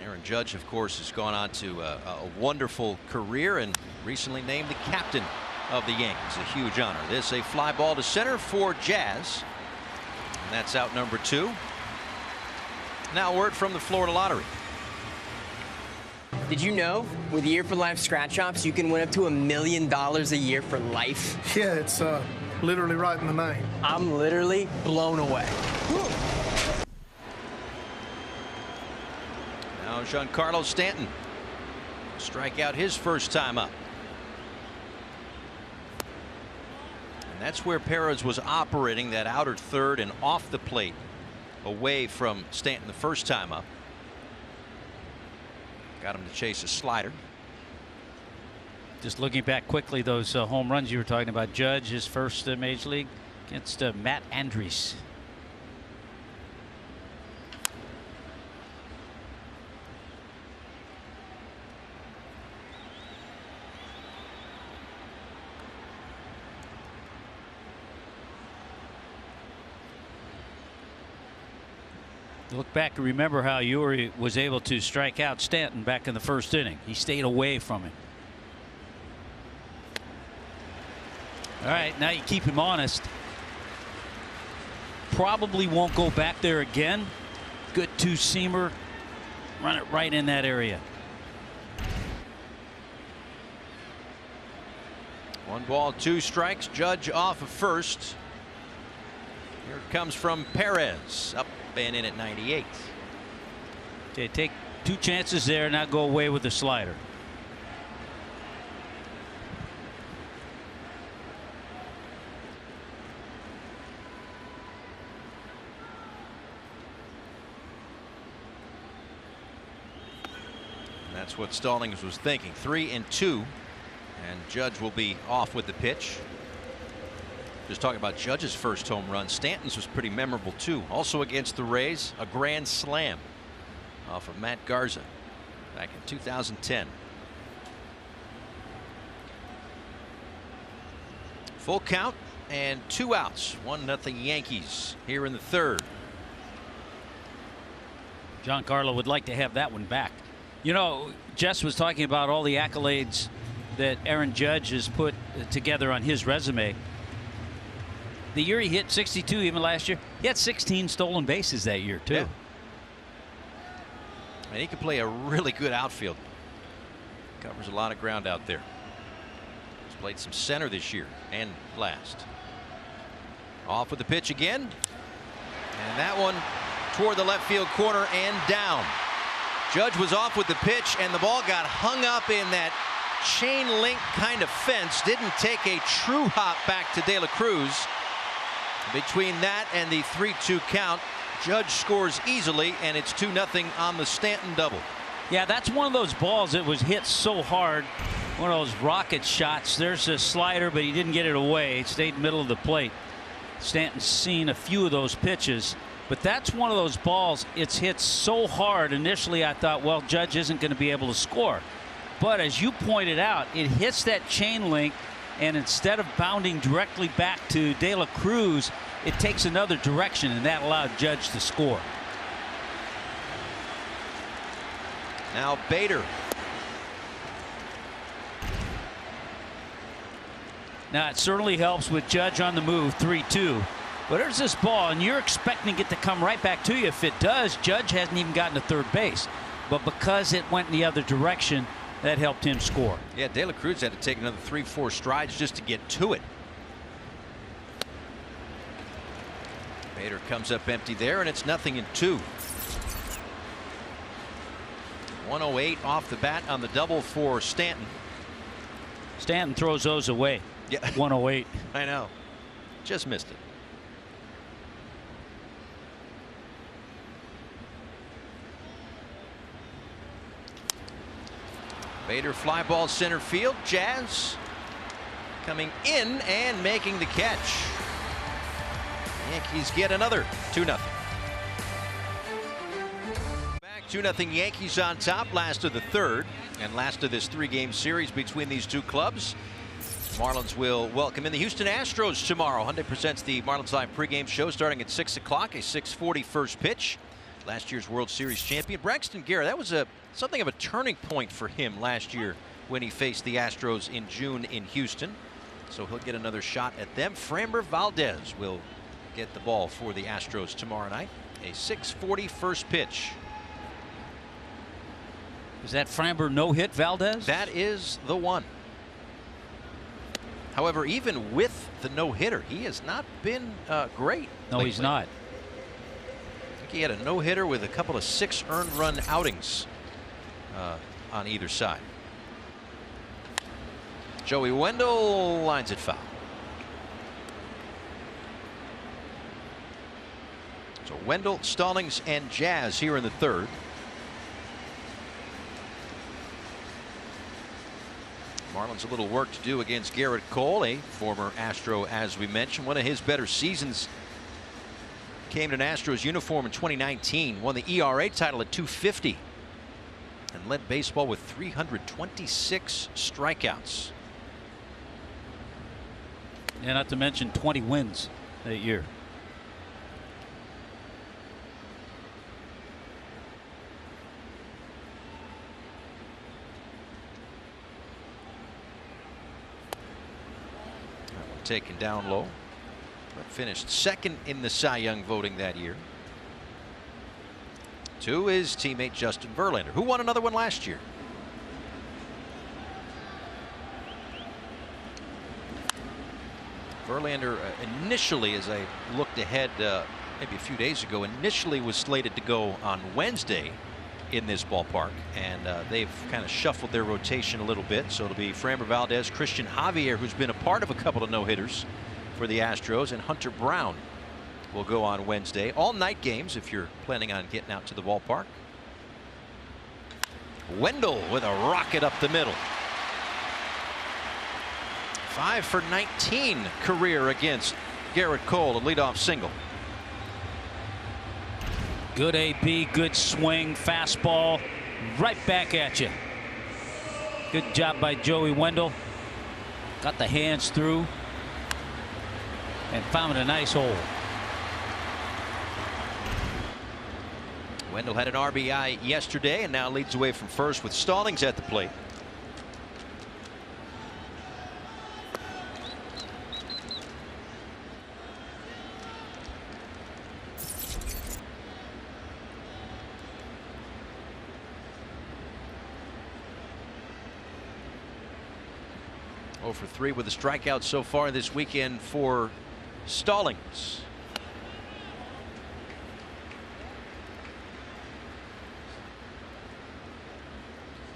B: Aaron Judge, of course, has gone on to a wonderful career and recently named the captain of the Yankees. A huge honor. This a fly ball to center for Jazz, and that's out number 2. Now word from the Florida Lottery.
H: Did you know with Year for Life scratch offs, you can win up to $1 million a year for life?
I: Yeah, it's literally right in the name.
H: I'm literally blown away.
B: Now Giancarlo Stanton strike out his first time up. And that's where Perez was operating, that outer third and off the plate, away from Stanton the first time up. Got him to chase a slider.
C: Just looking back quickly, those home runs you were talking about. Judge, his first Major League against Matt Andriese. Look back and remember how Uri was able to strike out Stanton back in the first inning. He stayed away from him. All right, now you keep him honest. Probably won't go back there again. Good two-seamer. Run it right in that area.
B: 1 ball, 2 strikes. Judge off of first. Here it comes from Perez, up and in at 98.
C: Okay, take 2 chances there, not go away with the slider.
B: And that's what Stallings was thinking. 3-2, and Judge will be off with the pitch. Just talking about Judge's first home run. Stanton's was pretty memorable too. Also against the Rays, a grand slam off of Matt Garza back in 2010. Full count and 2 outs. 1-0 Yankees here in the third.
C: Giancarlo would like to have that one back. You know, Jess was talking about all the accolades that Aaron Judge has put together on his resume. The year he hit 62, even last year, he had 16 stolen bases that year too.
B: Yeah. And he can play a really good outfield. Covers a lot of ground out there. He's played some center this year and last. Off with the pitch again. And that one toward the left field corner and down. Judge was off with the pitch, and the ball got hung up in that chain link kind of fence. Didn't take a true hop back to De La Cruz. Between that and the 3-2 count, Judge scores easily, and it's 2-0 on the Stanton double.
C: Yeah, that's one of those balls that was hit so hard. One of those rocket shots. There's a slider, but he didn't get it away. It stayed middle of the plate. Stanton's seen a few of those pitches, but that's one of those balls. It's hit so hard. Initially, I thought, well, Judge isn't going to be able to score. But as you pointed out, it hits that chain link, and instead of bounding directly back to De La Cruz, it takes another direction, and that allowed Judge to score.
B: Now Bader.
C: Now it certainly helps with Judge on the move, 3-2. But there's this ball, and you're expecting it to come right back to you. If it does, Judge hasn't even gotten to third base. But because it went in the other direction, that helped him score.
B: Yeah, De La Cruz had to take another 3-4 strides just to get to it. Bader comes up empty there, and it's 0-2. 108 off the bat on the double for Stanton.
C: Stanton throws those away.
B: Yeah.
C: 108.
B: I know. Just missed it. Bader fly ball center field. Jazz coming in and making the catch. Yankees get another 2-0. Back 2-0 Yankees on top. Last of the third and last of this 3-game series between these two clubs. Marlins will welcome in the Houston Astros tomorrow. Hyundai presents the Marlins Live pregame show starting at 6 o'clock. A 6:40 first pitch. Last year's World Series champion Braxton Garrett. That was something of a turning point for him last year when he faced the Astros in June in Houston. So he'll get another shot at them. Framber Valdez will get the ball for the Astros tomorrow night. A 6:40 first pitch.
C: Is that Framber no-hit Valdez?
B: That is the one. However, even with the no-hitter, he has not been great.
C: No,
B: lately.
C: he's not.
B: I think he had a no-hitter with a couple of 6 earned run outings on either side. Joey Wendell lines it foul. So Wendell, Stallings, and Jazz here in the third. Marlins a little work to do against Garrett Cole, a former Astro, as we mentioned. One of his better seasons came in an Astros uniform in 2019. Won the ERA title at 250 and led baseball with 326 strikeouts.
C: And not to mention 20 wins that year.
B: Taken down low, but finished second in the Cy Young voting that year to his teammate Justin Verlander, who won another one last year. Verlander initially, as I looked ahead maybe a few days ago, initially was slated to go on Wednesday in this ballpark, and they've kind of shuffled their rotation a little bit. So it'll be Framber Valdez, Christian Javier, who's been a part of a couple of no-hitters for the Astros, and Hunter Brown will go on Wednesday. All night games if you're planning on getting out to the ballpark. Wendell with a rocket up the middle. 5 for 19 career against Garrett Cole, a leadoff single.
C: Good AB, good swing, fastball, right back at you. Good job by Joey Wendell. Got the hands through and found a nice hole.
B: Wendell had an RBI yesterday and now leads away from first with Stallings at the plate. For 3 with a strikeout so far this weekend for Stallings.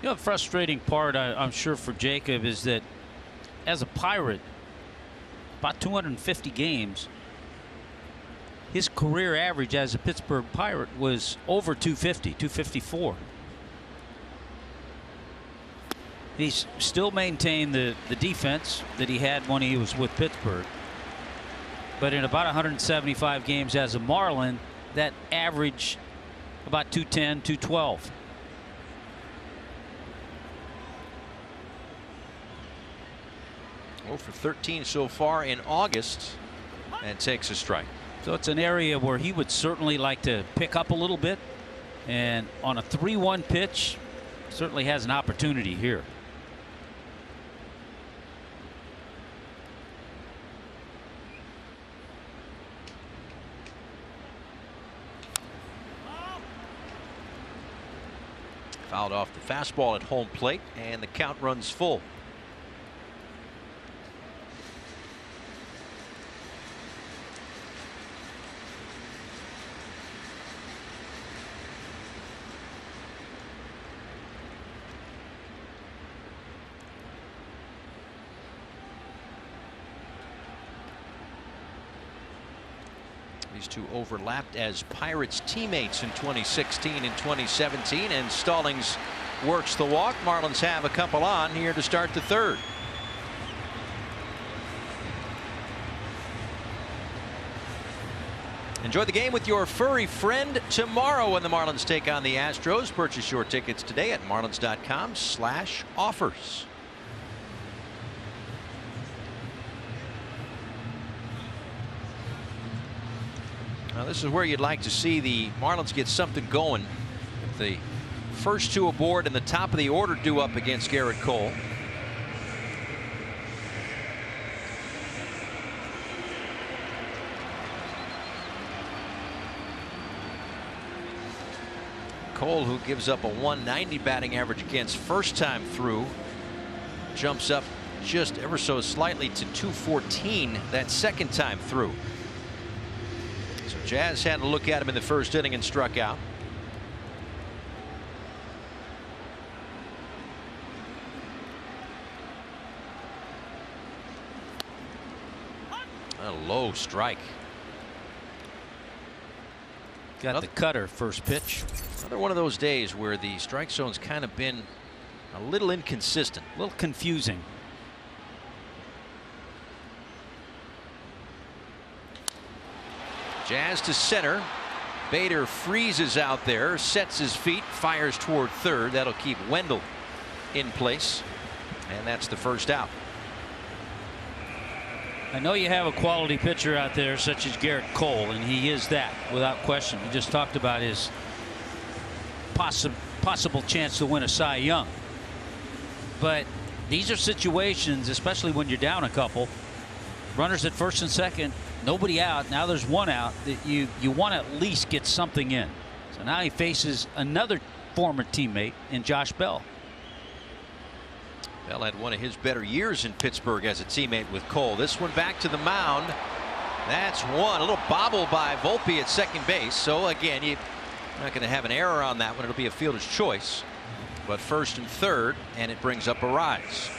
C: You know, the frustrating part, I'm sure, for Jacob is that as a Pirate, about 250 games, his career average as a Pittsburgh Pirate was over 250, 254. He's still maintained the defense that he had when he was with Pittsburgh. But in about 175 games as a Marlin, that average about 210, 212.
B: For 13 so far in August, and takes a strike.
C: So it's an area where he would certainly like to pick up a little bit, and on a 3-1 pitch certainly has an opportunity here.
B: Fouled off the fastball at home plate, and the count runs full. These two overlapped as Pirates teammates in 2016 and 2017, and Stallings works the walk. Marlins have a couple on here to start the third. Enjoy the game with your furry friend tomorrow when the Marlins take on the Astros. Purchase your tickets today at marlins.com/offers. Now this is where you'd like to see the Marlins get something going. With the first 2 aboard and the top of the order due up against Garrett Cole. Cole, who gives up a 190 batting average against first time through, jumps up just ever so slightly to 214 that second time through. So Jazz had to look at him in the first inning and struck out. A low strike.
C: Got the cutter first pitch.
B: Another one of those days where the strike zone's kind of been a little inconsistent,
C: a little confusing.
B: Jazz to center. Bader freezes out there, sets his feet, fires toward third. That'll keep Wendell in place, and that's the first out.
C: I know you have a quality pitcher out there such as Garrett Cole, and he is that without question. We just talked about his possible chance to win a Cy Young. But these are situations, especially when you're down a couple, runners at first and second, nobody out, now there's one out, that you want to at least get something in. So now he faces another former teammate in Josh Bell.
B: Bell had one of his better years in Pittsburgh as a teammate with Cole. This one back to the mound. That's one. A little bobble by Volpe at second base. So again, you're not going to have an error on that one. It'll be a fielder's choice. But first and third, and it brings up a rise.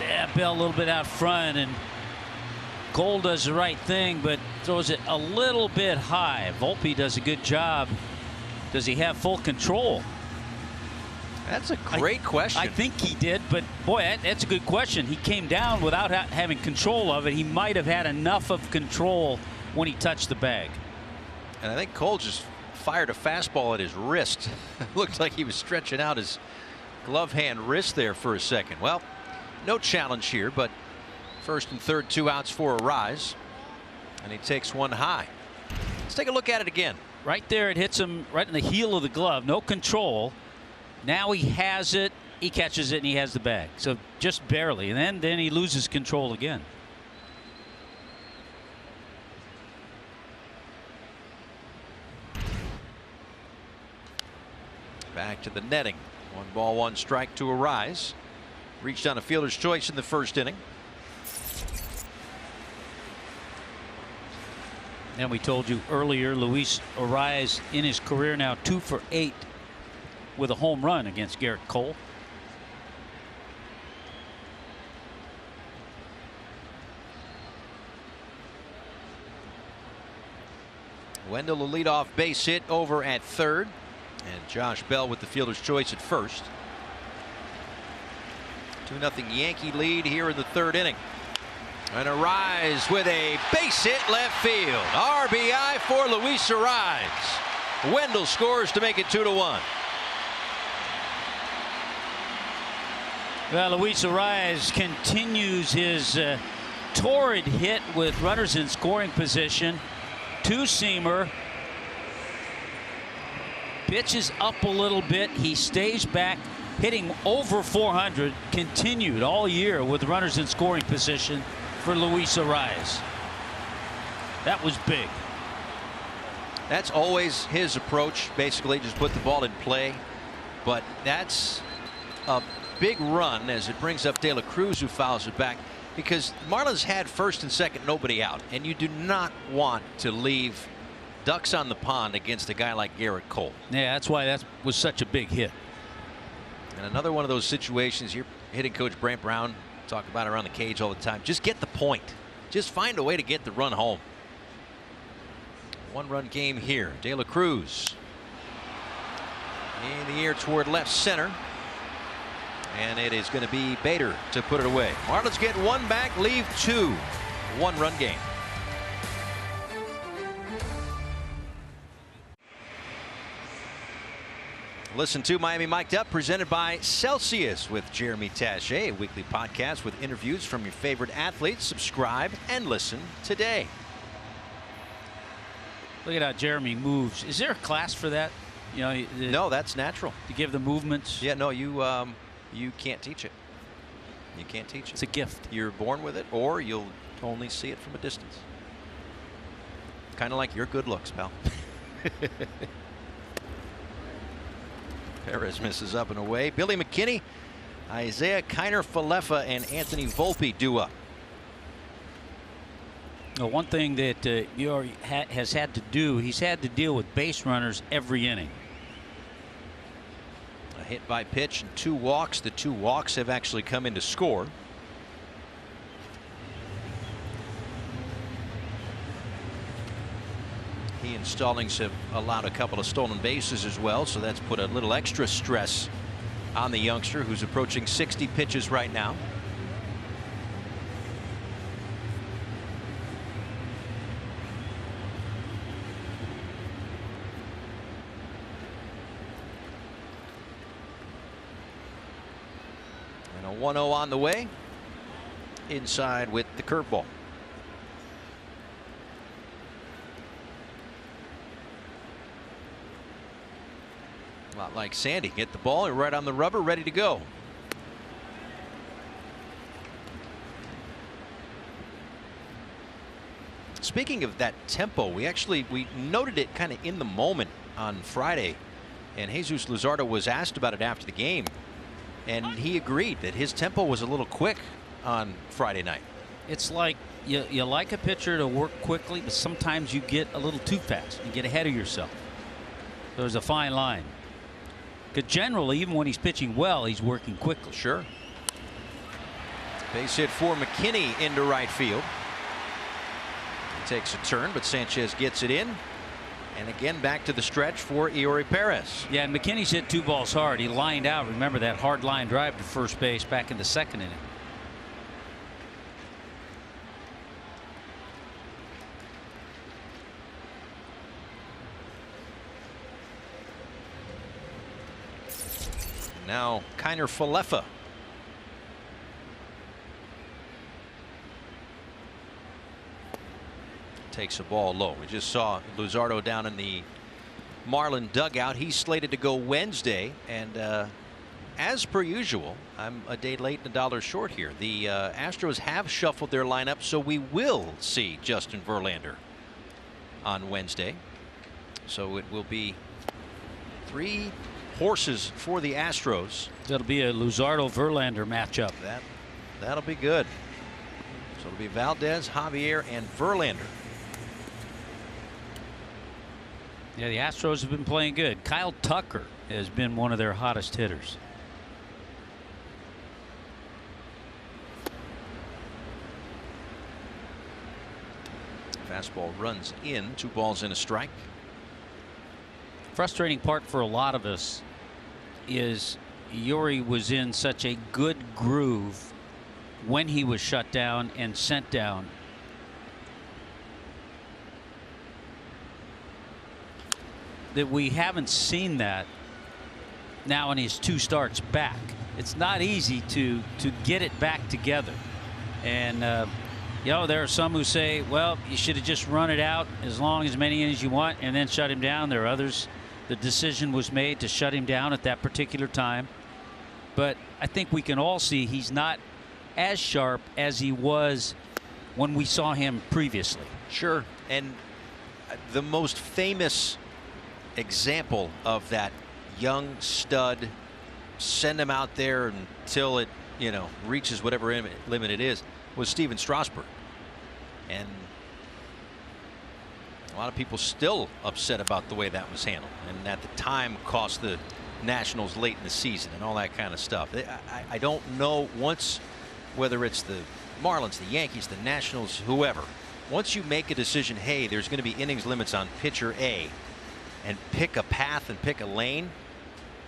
C: Yeah, Bell a little bit out front, and Cole does the right thing, but throws it a little bit high. Volpe does a good job. Does he have full control?
B: That's a great question.
C: I think he did, but boy, that's a good question. He came down without having control of it. He might have had enough of control when he touched the bag.
B: And I think Cole just fired a fastball at his wrist. Looked like he was stretching out his glove hand wrist there for a second. Well, no challenge here, but first and third, 2 outs for a rise, and he takes one high. Let's take a look at it again.
C: Right there, it hits him right in the heel of the glove. No control. Now he has it, he catches it, and he has the bag. So just barely, and then he loses control again.
B: Back to the netting. 1 ball, 1 strike to a rise. Reached on a fielder's choice in the first inning.
C: And we told you earlier, Luis Arraez in his career now 2 for 8 with a home run against Garrett Cole.
B: Wendell, a leadoff base hit over at third, and Josh Bell with the fielder's choice at first. 2-0 Yankee lead here in the third inning. And Arraez with a base hit left field. RBI for Luis Arraez. Wendell scores to make it 2-1.
C: Well, Luis Arraez continues his torrid hit with runners in scoring position. Two-seamer. Pitches up a little bit. He stays back, hitting over 400. Continued all year with runners in scoring position for Luis Arraez. That was big.
B: That's always his approach, basically just put the ball in play. But that's a big run as it brings up De La Cruz, who fouls it back, because Marlins had first and second, nobody out, and you do not want to leave ducks on the pond against a guy like Garrett Cole.
C: Yeah, that's why that was such a big hit.
B: And another one of those situations, you're hitting coach Brant Brown, talk about it around the cage all the time. Just get the point. Just find a way to get the run home. 1-run game here. De La Cruz in the air toward left center. And it is going to be Bader to put it away. Marlins get 1 back, leave 2. 1-run game. Listen to Miami Mic'd Up, presented by Celsius with Jeremy Taché, a weekly podcast with interviews from your favorite athletes. Subscribe and listen today.
C: Look at how Jeremy moves. Is there a class for that? You know,
B: no, that's natural.
C: To give the movements.
B: Yeah, no, you can't teach it. You can't teach it.
C: It's a gift.
B: You're born with it, or you'll only see it from a distance. Kind of like your good looks, pal. Perez misses up and away. Billy McKinney, Isaiah Kiner-Falefa, and Anthony Volpe do up.
C: Well, one thing that Eury has had to do, he's had to deal with base runners every inning.
B: A hit by pitch and 2 walks. The 2 walks have actually come in to score. He and Stallings have allowed a couple of stolen bases as well, so that's put a little extra stress on the youngster, who's approaching 60 pitches right now. And a 1-0 on the way. Inside with the curveball. A lot like Sandy. Get the ball right on the rubber, ready to go. Speaking of that tempo, we noted it kind of in the moment on Friday, and Jesus Luzardo was asked about it after the game, and he agreed that his tempo was a little quick on Friday night.
C: It's like you like a pitcher to work quickly, but sometimes you get a little too fast. You get ahead of yourself. There's a fine line. Because generally, even when he's pitching well, he's working quickly.
B: Sure. Base hit for McKinney into right field. He takes a turn, but Sanchez gets it in. And again, back to the stretch for Eury Perez.
C: Yeah, and McKinney's hit 2 balls hard. He lined out. Remember that hard line drive to first base back in the 2nd inning.
B: Now Kiner-Falefa. Takes a ball low. We just saw Luzardo down in the Marlin dugout. He's slated to go Wednesday, and as per usual, I'm a day late and $1 short here. The Astros have shuffled their lineup, so we will see Justin Verlander on Wednesday. So it will be 3 horses for the Astros.
C: That'll be a Luzardo-Verlander matchup.
B: That'll be good. So it'll be Valdez, Javier, and Verlander.
C: Yeah, the Astros have been playing good. Kyle Tucker has been one of their hottest hitters.
B: Fastball runs in, 2 balls and a strike.
C: Frustrating part for a lot of us is Eury was in such a good groove when he was shut down and sent down. That we haven't seen that now in his 2 starts back. It's not easy to get it back together. And you know, there are some who say, well, you should have just run it out as many innings you want and then shut him down. There are others, the decision was made to shut him down at that particular time. But I think we can all see he's not as sharp as he was when we saw him previously.
B: Sure. And the most famous example of that young stud, send him out there until it, you know, reaches whatever limit it is, was Steven Strasburg. And a lot of people still upset about the way that was handled, and at the time cost the Nationals late in the season and all that kind of stuff. I don't know, whether it's the Marlins, the Yankees, the Nationals, whoever, once you make a decision, hey, there's going to be innings limits on pitcher A, and pick a path and pick a lane,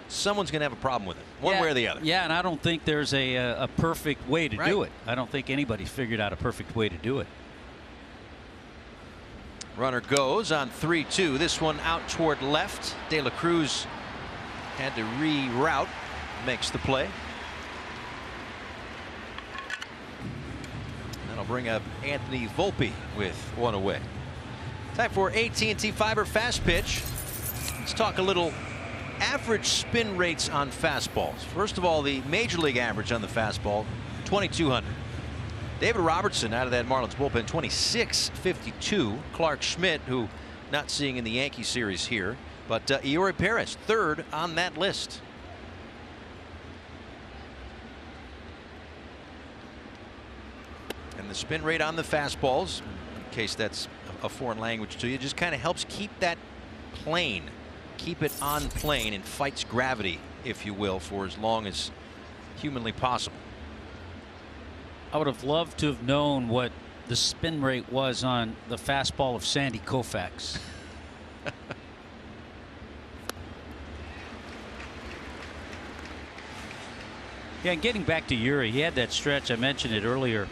B: someone's going to have a problem with it, one way or the other.
C: Yeah, and I don't think there's a perfect way to do it. I don't think anybody's figured out a perfect way to do it.
B: Runner goes on 3-2. This one out toward left. De La Cruz had to reroute. Makes the play. That'll bring up Anthony Volpe with 1 away. Time for AT&T Fiber Fast Pitch. Let's talk a little average spin rates on fastballs. First of all, the major league average on the fastball, 2,200. David Robertson out of that Marlins bullpen, 26-52. Clark Schmidt, who not seeing in the Yankee series here, but Eori Perez, third on that list. And the spin rate on the fastballs, in case that's a foreign language to you, just kind of helps keep that plane, keep it on plane, and fights gravity, if you will, for as long as humanly possible.
C: I would have loved to have known what the spin rate was on the fastball of Sandy Koufax. Yeah, and getting back to Uri, he had that stretch, I mentioned it earlier,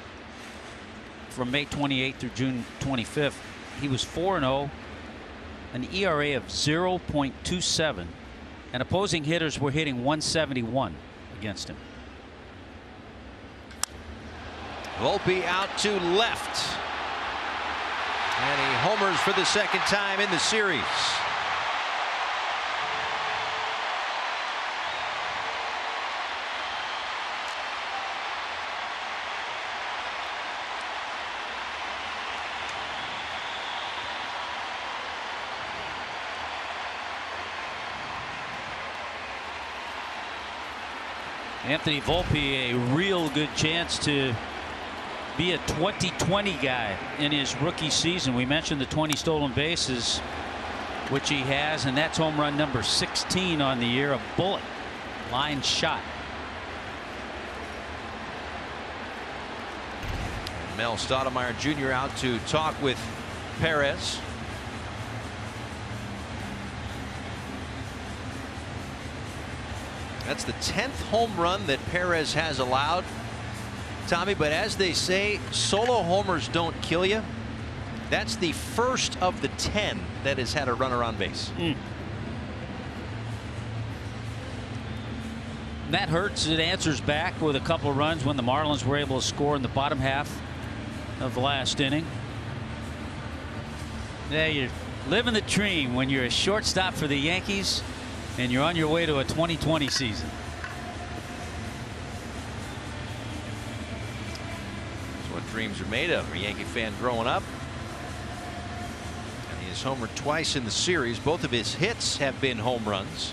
C: from May 28th through June 25th. He was 4-0, an ERA of 0.27, and opposing hitters were hitting 171 against him.
B: Volpe out to left, and he homers for the second time in the series.
C: Anthony Volpe, a real good chance to be a 2020 guy in his rookie season. We mentioned the 20 stolen bases, which he has, and that's home run number 16 on the year. A bullet line shot.
B: Mel Stoudemire Jr. out to talk with Perez. That's the 10th home run that Perez has allowed, Tommy, but as they say, solo homers don't kill you. That's the first of the 10 that has had a runner on base.
C: That hurts. It answers back with a couple of runs when the Marlins were able to score in the bottom half of the last inning. Yeah, you're living the dream when you're a shortstop for the Yankees and you're on your way to a 2020 season.
B: That's what dreams are made of. A Yankee fan growing up. And he has homered twice in the series. Both of his hits have been home runs.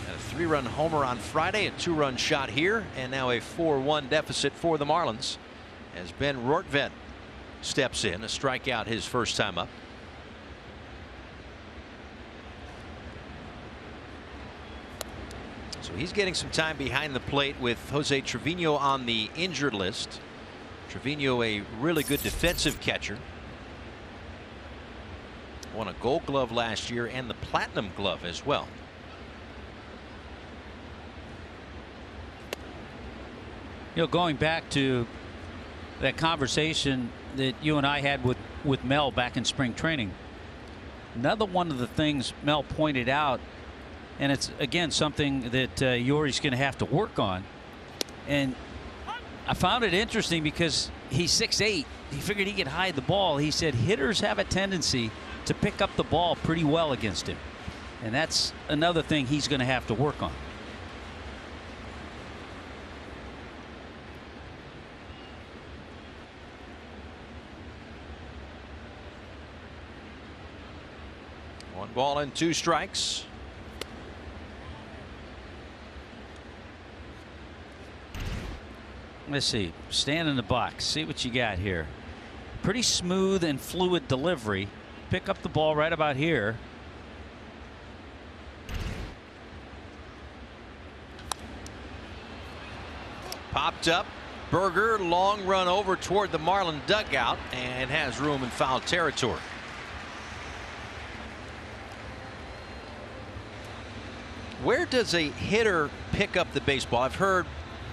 B: A 3-run homer on Friday, a 2-run shot here, and now a 4-1 deficit for the Marlins as Ben Rortvedt steps in. A strikeout his first time up. So he's getting some time behind the plate with Jose Trevino on the injured list. Trevino, a really good defensive catcher. Won a Gold Glove last year and the Platinum Glove as well.
C: You know, going back to that conversation that you and I had with Mel back in spring training, another one of the things Mel pointed out, and it's again something that Yuri's going to have to work on, and I found it interesting because he's 6'8". He figured he could hide the ball. He said hitters have a tendency to pick up the ball pretty well against him, and that's another thing he's going to have to work on.
B: One ball and 2 strikes.
C: Let's see. Stand in the box. See what you got here. Pretty smooth and fluid delivery. Pick up the ball right about here.
B: Popped up. Berger, long run over toward the Marlin dugout and has room in foul territory. Where does a hitter pick up the baseball? I've heard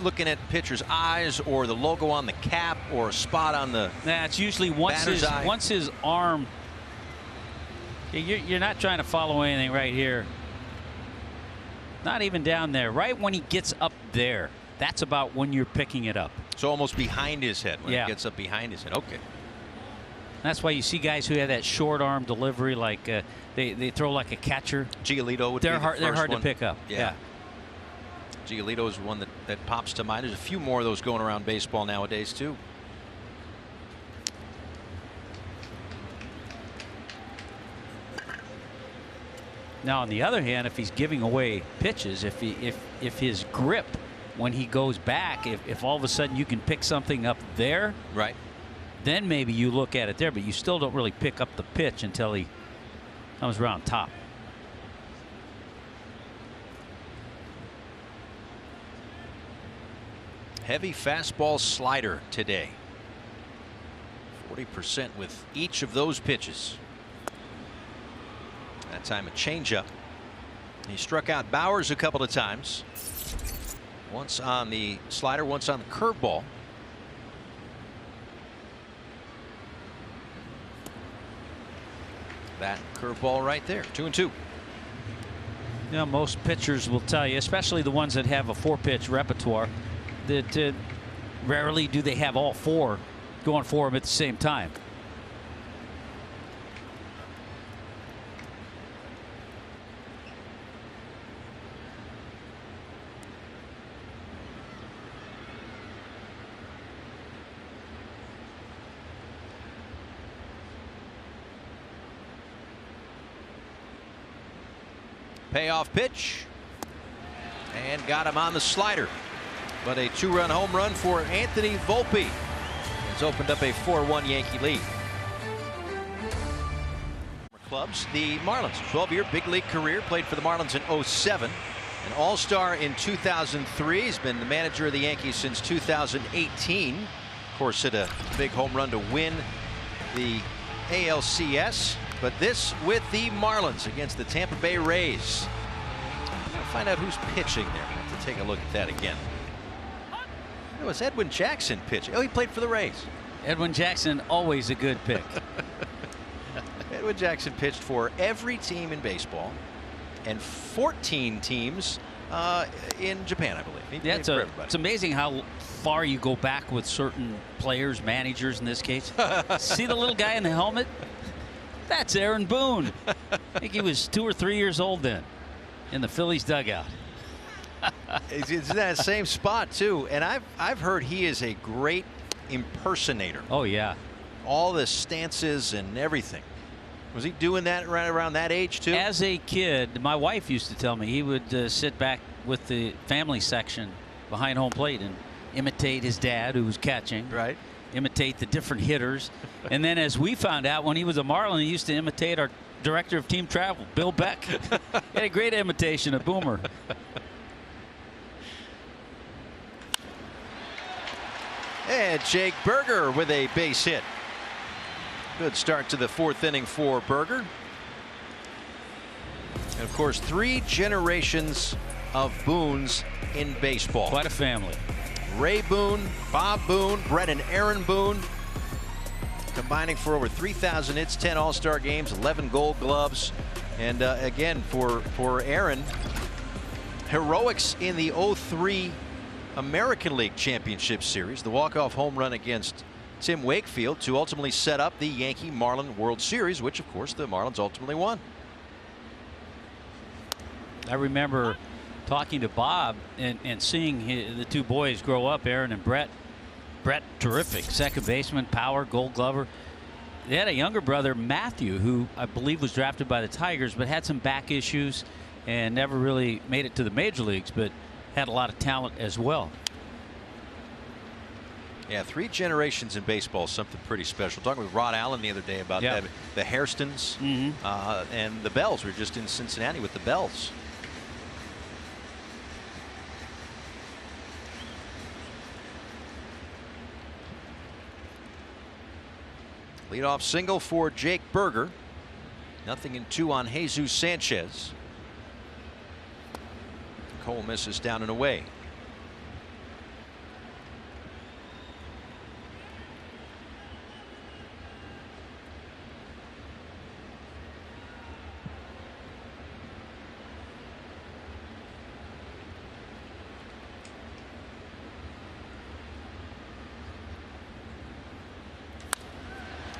B: looking at pitcher's eyes or the logo on the cap or a spot on the
C: it's usually once his arm. You're not trying to follow anything right here. Not even down there. Right when he gets up there, that's about when you're picking it up.
B: So almost behind his head when it gets up behind his head. Okay.
C: That's why you see guys who have that short arm delivery, like they throw like a catcher.
B: Giolito would
C: they're
B: be the
C: hard. They're
B: first
C: hard
B: one
C: to pick up. Yeah.
B: Giolito is one that pops to mind. There's a few more of those going around baseball nowadays too.
C: Now, on the other hand, if he's giving away pitches, if his grip when he goes back, if all of a sudden you can pick something up there,
B: right,
C: then maybe you look at it there, but you still don't really pick up the pitch until he comes around top.
B: Heavy fastball slider today. 40% with each of those pitches. That time a changeup. He struck out Bowers a couple of times. Once on the slider, once on the curveball. That curveball right there. 2-2.
C: You know, most pitchers will tell you, especially the ones that have a 4-pitch repertoire, that rarely do they have all 4 going for them at the same time.
B: Payoff pitch, and got him on the slider. But a 2-run home run for Anthony Volpe has opened up a 4-1 Yankee lead. Clubs, the Marlins, 12-year big league career, played for the Marlins in 07, an all-star in 2003. He's been the manager of the Yankees since 2018. Of course, hit a big home run to win the ALCS. But this with the Marlins against the Tampa Bay Rays. I'll find out who's pitching there. I'll have to take a look at that again. It was Edwin Jackson pitching. Oh, he played for the Rays.
C: Edwin Jackson, always a good pick.
B: Edwin Jackson pitched for every team in baseball and 14 teams in Japan, I believe.
C: Yeah, it's amazing how far you go back with certain players, managers in this case. See the little guy in the helmet? That's Aaron Boone. I think he was 2 or 3 years old then in the Phillies dugout.
B: He's in that same spot too, and I've heard he is a great impersonator.
C: Oh yeah,
B: all the stances and everything. Was he doing that right around that age too?
C: As a kid, my wife used to tell me he would sit back with the family section behind home plate and imitate his dad, who was catching.
B: Right.
C: Imitate the different hitters. And then, as we found out, when he was a Marlin, he used to imitate our director of team travel, Bill Beck. He had a great imitation of Boomer.
B: And Jake Berger with a base hit. Good start to the 4th inning for Berger. And of course, 3 generations of Boones in baseball.
C: Quite a family.
B: Ray Boone, Bob Boone, Brett and Aaron Boone, combining for over 3,000 hits, 10 All-Star games, 11 Gold Gloves, and again for Aaron, heroics in the 03 American League Championship Series, the walk-off home run against Tim Wakefield to ultimately set up the Yankee Marlin World Series, which of course the Marlins ultimately won.
C: I remember talking to Bob and seeing the 2 boys grow up, Aaron and Brett. Brett, terrific second baseman, power, Gold Glover. They had a younger brother, Matthew, who I believe was drafted by the Tigers, but had some back issues and never really made it to the major leagues, but had a lot of talent as well.
B: Yeah, 3 generations in baseball is something pretty special. Talking with Rod Allen the other day about the Hairstons and the Bells. We were just in Cincinnati with the Bells. Leadoff single for Jake Berger. 0-2 on Jesus Sanchez. Cole misses down and away.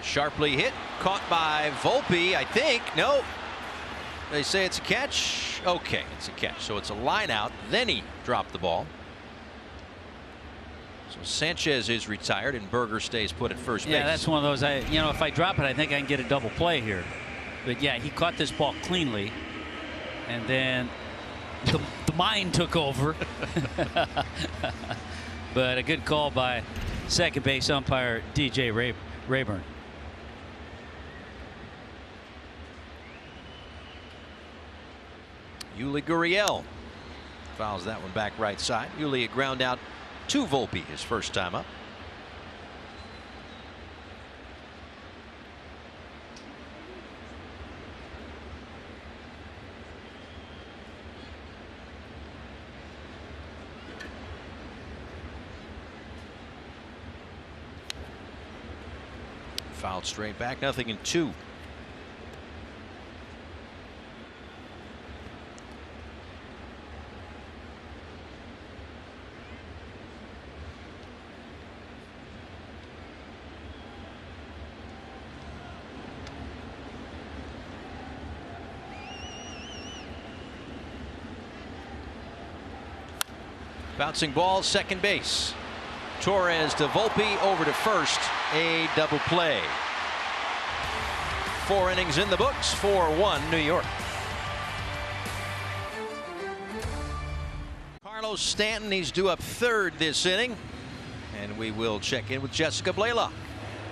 B: Sharply hit, caught by Volpe, I think. No, they say it's a catch. Okay, it's a catch. So it's a line out. Then he dropped the ball. So Sanchez is retired and Berger stays put at first base.
C: Yeah, that's one of those. If I drop it, I think I can get a double play here. But yeah, he caught this ball cleanly, and then the mind took over. But a good call by second base umpire DJ Rayburn.
B: Yuli Gurriel fouls that one back right side. Yuli a ground out to Volpe his first time up. Fouled straight back, 0-2. Bouncing ball, second base. Torres to Volpe, over to first. A double play. 4 innings in the books, 4-1 New York. Carlos Stanton, he's due up third this inning. And we will check in with Jessica Blaylock.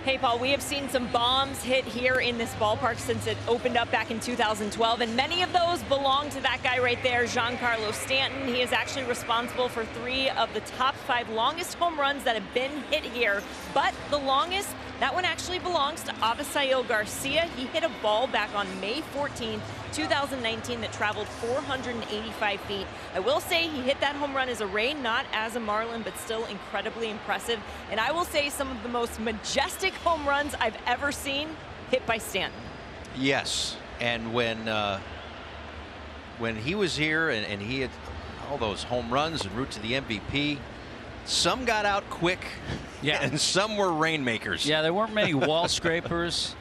D: Hey, Paul, we have seen some bombs hit here in this ballpark since it opened up back in 2012, and many of those belong to that guy right there, Giancarlo Stanton. He is actually responsible for 3 of the top 5 longest home runs that have been hit here, but the longest, that one actually belongs to Avisail Garcia. He hit a ball back on May 14, 2019 that traveled 485 feet. I will say he hit that home run as a Ray, not as a Marlin, but still incredibly impressive. And I will say some of the most majestic home runs I've ever seen hit by Stanton.
B: Yes, and when he was here and he had all those home runs en route to the MVP, some got out quick,
C: yeah,
B: and some were rainmakers.
C: Yeah, there weren't many wall scrapers.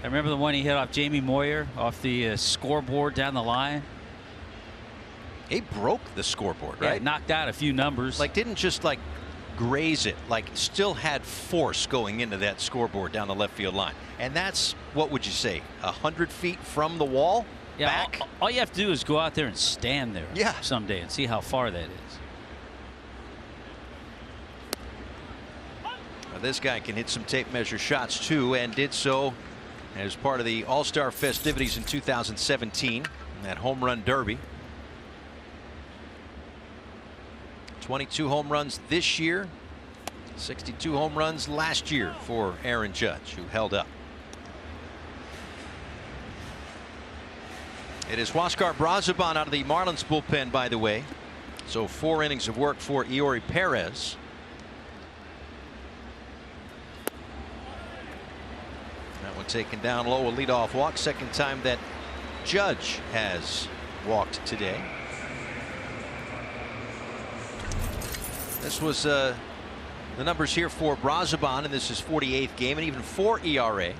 C: I remember the one he hit off Jamie Moyer off the scoreboard down the line.
B: He broke the scoreboard, right?
C: Yeah, knocked out a few numbers.
B: Like, didn't just like graze it, like still had force going into that scoreboard down the left field line. And that's, what would you say, 100 feet from the wall?
C: Yeah,
B: back?
C: all you have to do is go out there and stand there,
B: yeah,
C: someday and see how far that is.
B: Now, this guy can hit some tape measure shots too, and did so as part of the All-Star festivities in 2017 in that home run derby. 22 home runs this year, 62 home runs last year for Aaron Judge, who held up. It is Huáscar Brazoban out of the Marlins bullpen, by the way. So 4 innings of work for Eori Perez. That one taken down low, a leadoff walk. Second time that Judge has walked today. This was the numbers here for Brazoban, and this is 48th game, and even 4 ERA.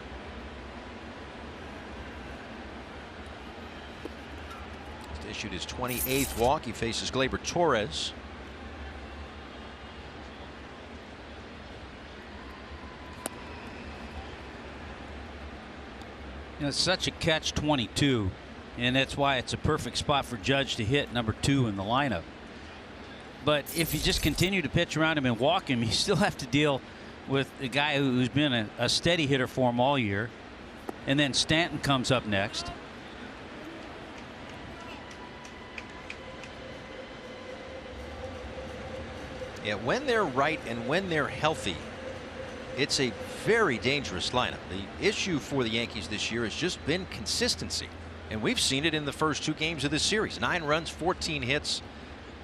B: Just issued his 28th walk. He faces Gleyber Torres.
C: You know, it's such a catch-22, and that's why it's a perfect spot for Judge to hit number 2 in the lineup. But if you just continue to pitch around him and walk him, you still have to deal with a guy who's been a steady hitter for him all year. And then Stanton comes up next.
B: Yeah, when they're right and when they're healthy, it's a very dangerous lineup. The issue for the Yankees this year has just been consistency. And we've seen it in the first 2 games of this series. 9 runs, 14 hits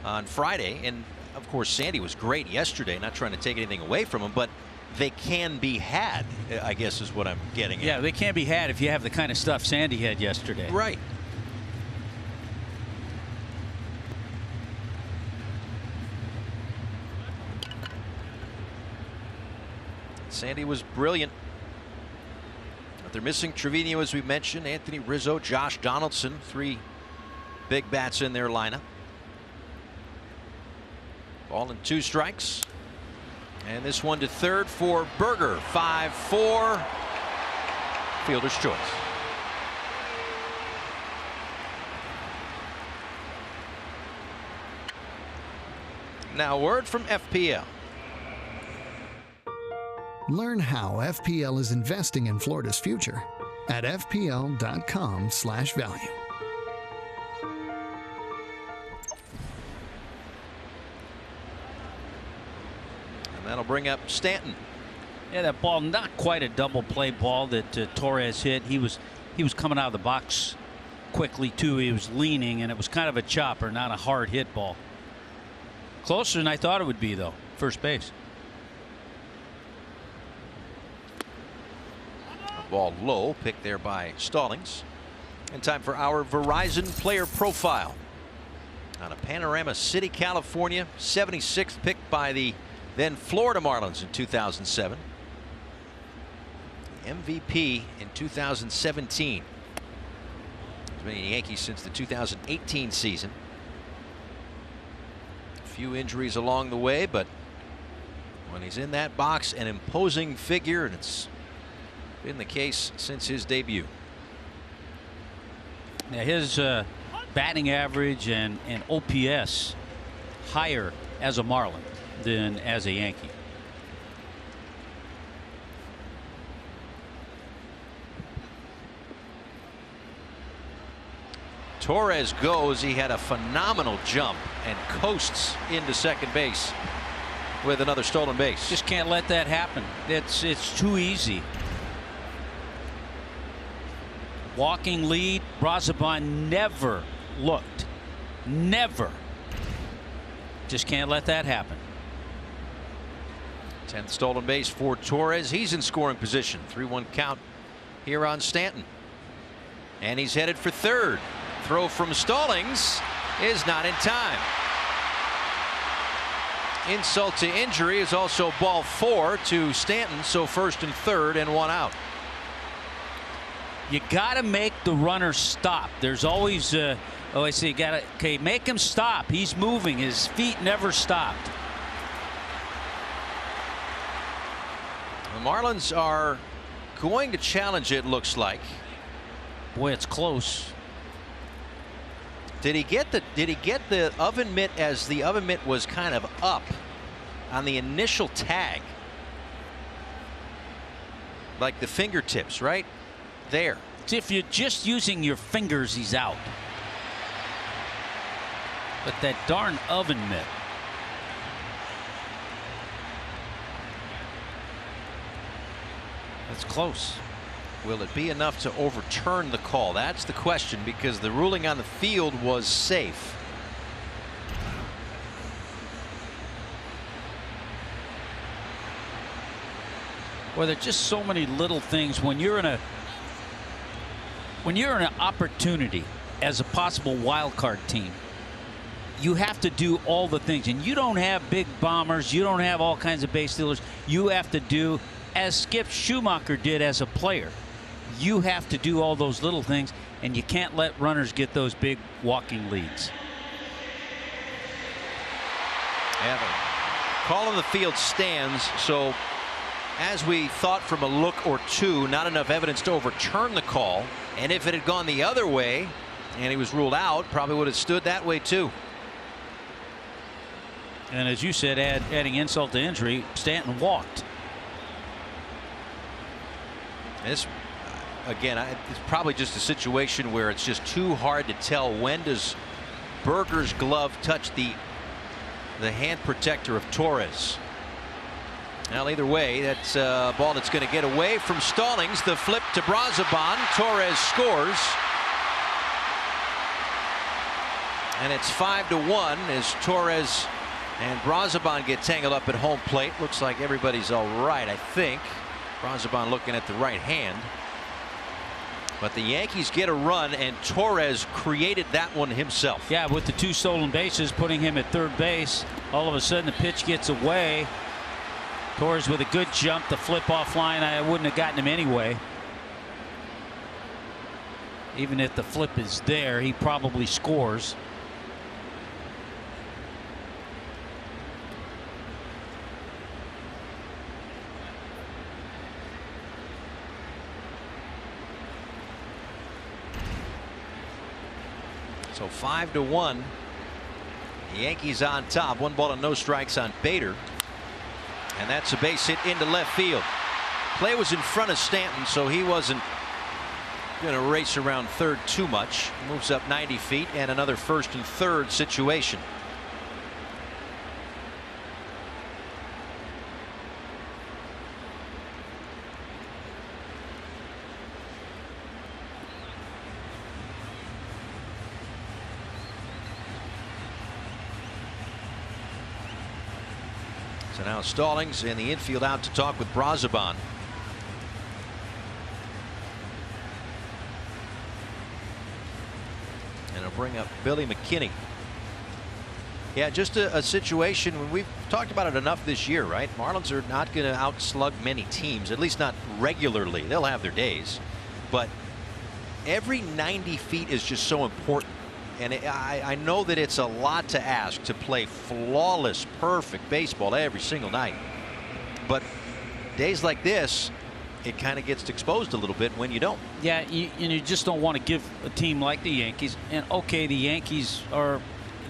B: on Friday, and of course Sandy was great yesterday, not trying to take anything away from him, but they can be had, I guess is what I'm getting at.
C: Yeah, they can be had if you have the kind of stuff Sandy had yesterday.
B: Right. Sandy was brilliant. But they're missing Trevino, as we mentioned, Anthony Rizzo, Josh Donaldson, 3 big bats in their lineup. Ball and 2 strikes. And this one to third for Berger. 5-4. Fielder's choice. Now, word from FPL.
J: Learn how FPL is investing in Florida's future at fpl.com/value.
B: And that'll bring up Stanton.
C: Yeah, that ball, not quite a double play ball that Torres hit. He was coming out of the box quickly too. He was leaning, and it was kind of a chopper, not a hard hit ball. Closer than I thought it would be, though. First base.
B: Ball low, picked there by Stallings. And time for our Verizon player profile. On a Panorama City, California, 76th pick by the then Florida Marlins in 2007. MVP in 2017. He's been in the Yankees since the 2018 season. A few injuries along the way, but when he's in that box, an imposing figure, and it's been the case since his debut.
C: Now his batting average and OPS higher as a Marlin than as a Yankee.
B: Torres goes. He had a phenomenal jump and coasts into second base with another stolen base.
C: Just can't let that happen. It's too easy. Walking lead. Brazoban never looked. Never. Just can't let that happen.
B: 10th stolen base for Torres. He's in scoring position. 3-1 count here on Stanton. And he's headed for third. Throw from Stallings is not in time. Insult to injury is also ball 4 to Stanton. So first and third and one out.
C: You got to make the runner stop. There's always I see, you got to, okay, make him stop. He's moving. His feet never stopped.
B: The Marlins are going to challenge it, looks like.
C: Boy, it's close.
B: Did he get the oven mitt as the oven mitt was kind of up on the initial tag? Like the fingertips, right? There.
C: If you're just using your fingers, he's out. But that darn oven mitt. That's close.
B: Will it be enough to overturn the call? That's the question, because the ruling on the field was safe.
C: Well, there are just so many little things when you're in an opportunity as a possible wild card team. You have to do all the things, and you don't have big bombers. You don't have all kinds of base stealers. You have to do as Skip Schumacher did as a player. You have to do all those little things, and you can't let runners get those big walking leads.
B: Yeah, the call on the field stands. So as we thought from a look or two, not enough evidence to overturn the call. And if it had gone the other way and he was ruled out, probably would have stood that way too.
C: And as you said, adding insult to injury, Stanton walked.
B: This, again, it's probably just a situation where it's just too hard to tell when does Berger's glove touch the hand protector of Torres. Well, either way, that's a ball that's going to get away from Stallings. The flip to Brazoban. Torres scores. And it's 5-1 as Torres and Brazoban get tangled up at home plate. Looks like everybody's all right, I think. Brazoban looking at the right hand. But the Yankees get a run, and Torres created that one himself.
C: Yeah, with the 2 stolen bases, putting him at third base. All of a sudden, the pitch gets away. Torres with a good jump. The flip off line, I wouldn't have gotten him anyway. Even if the flip is there, he probably scores.
B: So 5-1. The Yankees on top. 1 ball and no strikes on Bader. And that's a base hit into left field. Play was in front of Stanton, so he wasn't going to race around third too much. Moves up 90 feet, and another first and third situation. So now Stallings in the infield out to talk with Brazoban. And it'll bring up Billy McKinney. Yeah, just a situation when we've talked about it enough this year, right? Marlins are not going to outslug many teams, at least not regularly. They'll have their days, but every 90 feet is just so important. And I know that it's a lot to ask to play flawless, perfect baseball every single night. But days like this, it kind of gets exposed a little bit when you don't.
C: Yeah, you just don't want to give a team like the Yankees. And okay, the Yankees are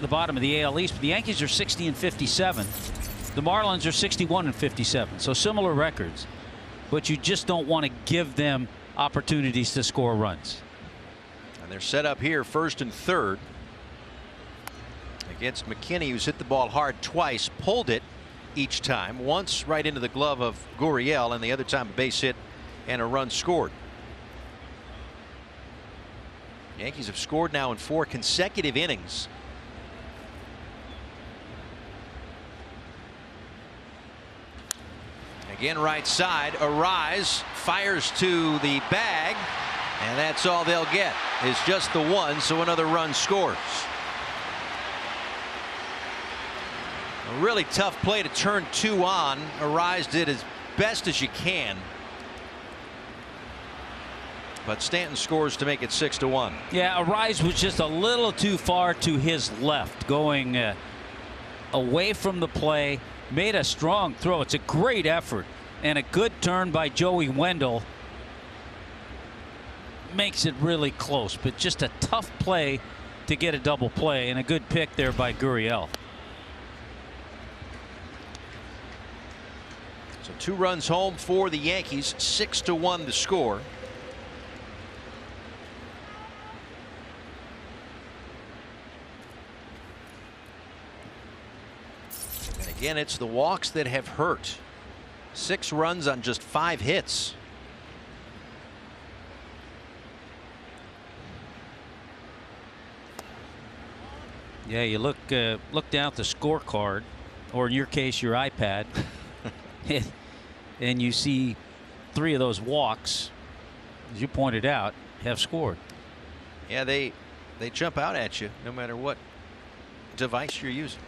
C: the bottom of the AL East, but the Yankees are 60-57. The Marlins are 61-57. So similar records. But you just don't want to give them opportunities to score runs.
B: They're set up here first and third against McKinney, who's hit the ball hard twice, pulled it each time, once right into the glove of Gurriel, and the other time a base hit and a run scored. Yankees have scored now in 4 consecutive innings. Again, right side, Arise fires to the bag. And that's all they'll get is just the one, so another run scores. A really tough play to turn 2 on. Arise did as best as you can. But Stanton scores to make it 6-1.
C: Yeah, Arise was just a little too far to his left, going away from the play. Made a strong throw. It's a great effort and a good turn by Joey Wendell. Makes it really close, but just a tough play to get a double play, and a good pick there by Gurriel.
B: So 2 runs home for the Yankees, 6-1 the score. And again, it's the walks that have hurt. 6 runs on just 5 hits.
C: Yeah, you look down at the scorecard, or in your case, your iPad, and you see 3 of those walks, as you pointed out, have scored.
B: Yeah, they jump out at you no matter what device you're using.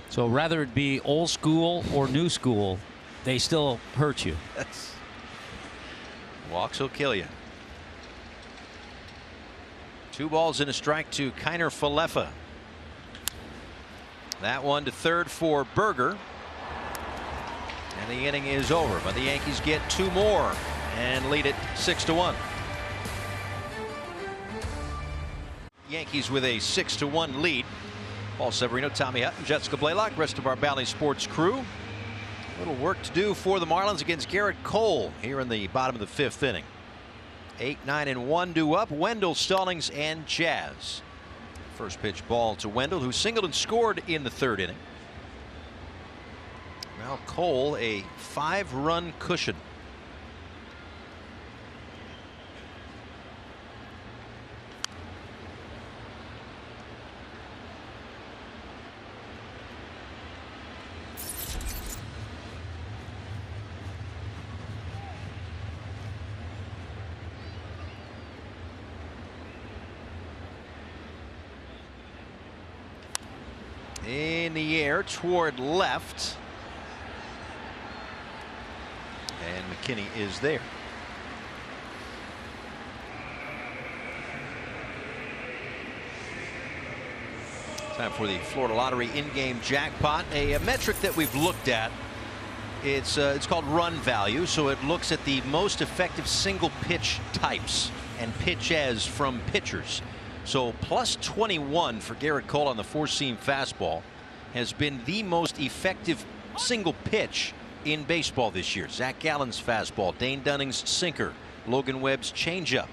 C: So rather it be old school or new school, they still hurt you.
B: Walks will kill you. 2 balls and a strike to Kiner Falefa. That one to third for Berger. And the inning is over, but the Yankees get 2 more and lead it 6-1. Yankees with a 6-1 lead. Paul Severino, Tommy Hutton, Jessica Blaylock, rest of our Bally Sports crew. A little work to do for the Marlins against Garrett Cole here in the bottom of the 5th inning. 8, 9, and 1 due up. Wendell, Stallings, and Jazz. First pitch ball to Wendell, who singled and scored in the 3rd inning. Now Cole, a 5-run cushion. In the air toward left. And McKinney is there. Time for the Florida Lottery in-game jackpot, a metric that we've looked at. It's called run value, so it looks at the most effective single pitch types and pitches from pitchers. So plus 21 for Garrett Cole on the four-seam fastball has been the most effective single pitch in baseball this year. Zach Gallen's fastball, Dane Dunning's sinker, Logan Webb's changeup.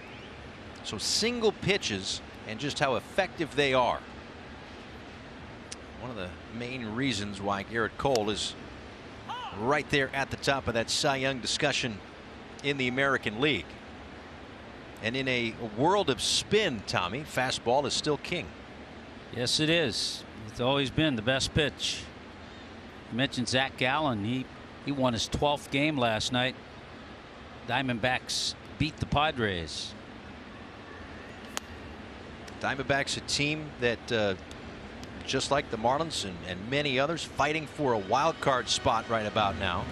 B: So single pitches and just how effective they are. One of the main reasons why Garrett Cole is right there at the top of that Cy Young discussion in the American League. And in a world of spin, Tommy, fastball is still king.
C: Yes, it is. It's always been the best pitch. You mentioned Zach Gallen. He won his 12th game last night. Diamondbacks beat the Padres.
B: Diamondbacks, a team that just like the Marlins and many others, fighting for a wild card spot right about now.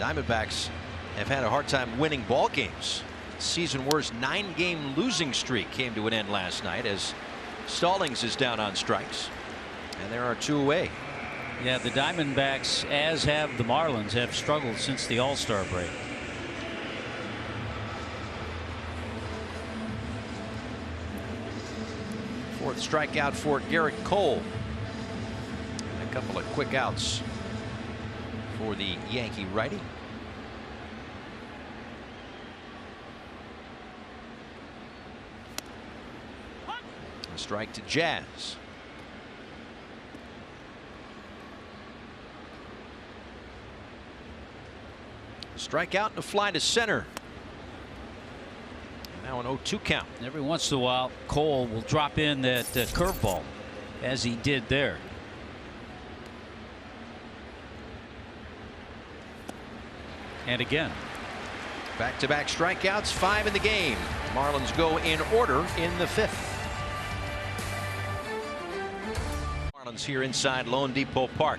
B: Diamondbacks have had a hard time winning ball games. Season worst 9-game losing streak came to an end last night as Stallings is down on strikes, and there are 2 away.
C: Yeah, the Diamondbacks, as have the Marlins, have struggled since the All-Star break.
B: Fourth strikeout for Garrett Cole. And a couple of quick outs for the Yankee righty. A strike to Jazz. A strikeout and a fly to center. Now an 0-2 count.
C: Every once in a while, Cole will drop in that curveball, as he did there. And again.
B: Back-to-back strikeouts, 5 in the game. Marlins go in order in the 5th. Marlins here inside Lone Depot Park.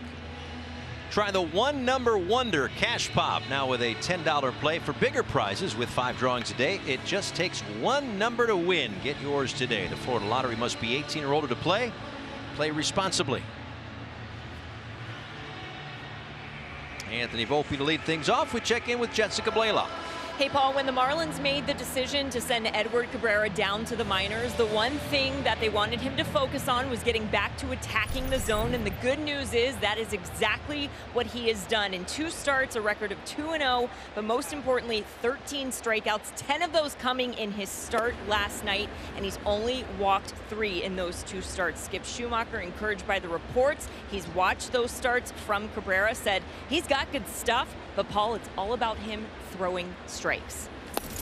B: Try the one number wonder cash pop now with a $10 play for bigger prizes with 5 drawings a day. It just takes one number to win. Get yours today. The Florida Lottery must be 18 or older to play. Play responsibly. Anthony Volpe to lead things off. We check in with Jessica Blaylock.
D: Hey, Paul, when the Marlins made the decision to send Edward Cabrera down to the minors, the one thing that they wanted him to focus on was getting back to attacking the zone. And the good news is that is exactly what he has done. In 2 starts, a record of 2-0, but most importantly, 13 strikeouts, 10 of those coming in his start last night. And he's only walked 3 in those 2 starts. Skip Schumacher, encouraged by the reports, he's watched those starts from Cabrera, said he's got good stuff. But, Paul, it's all about him throwing strikes.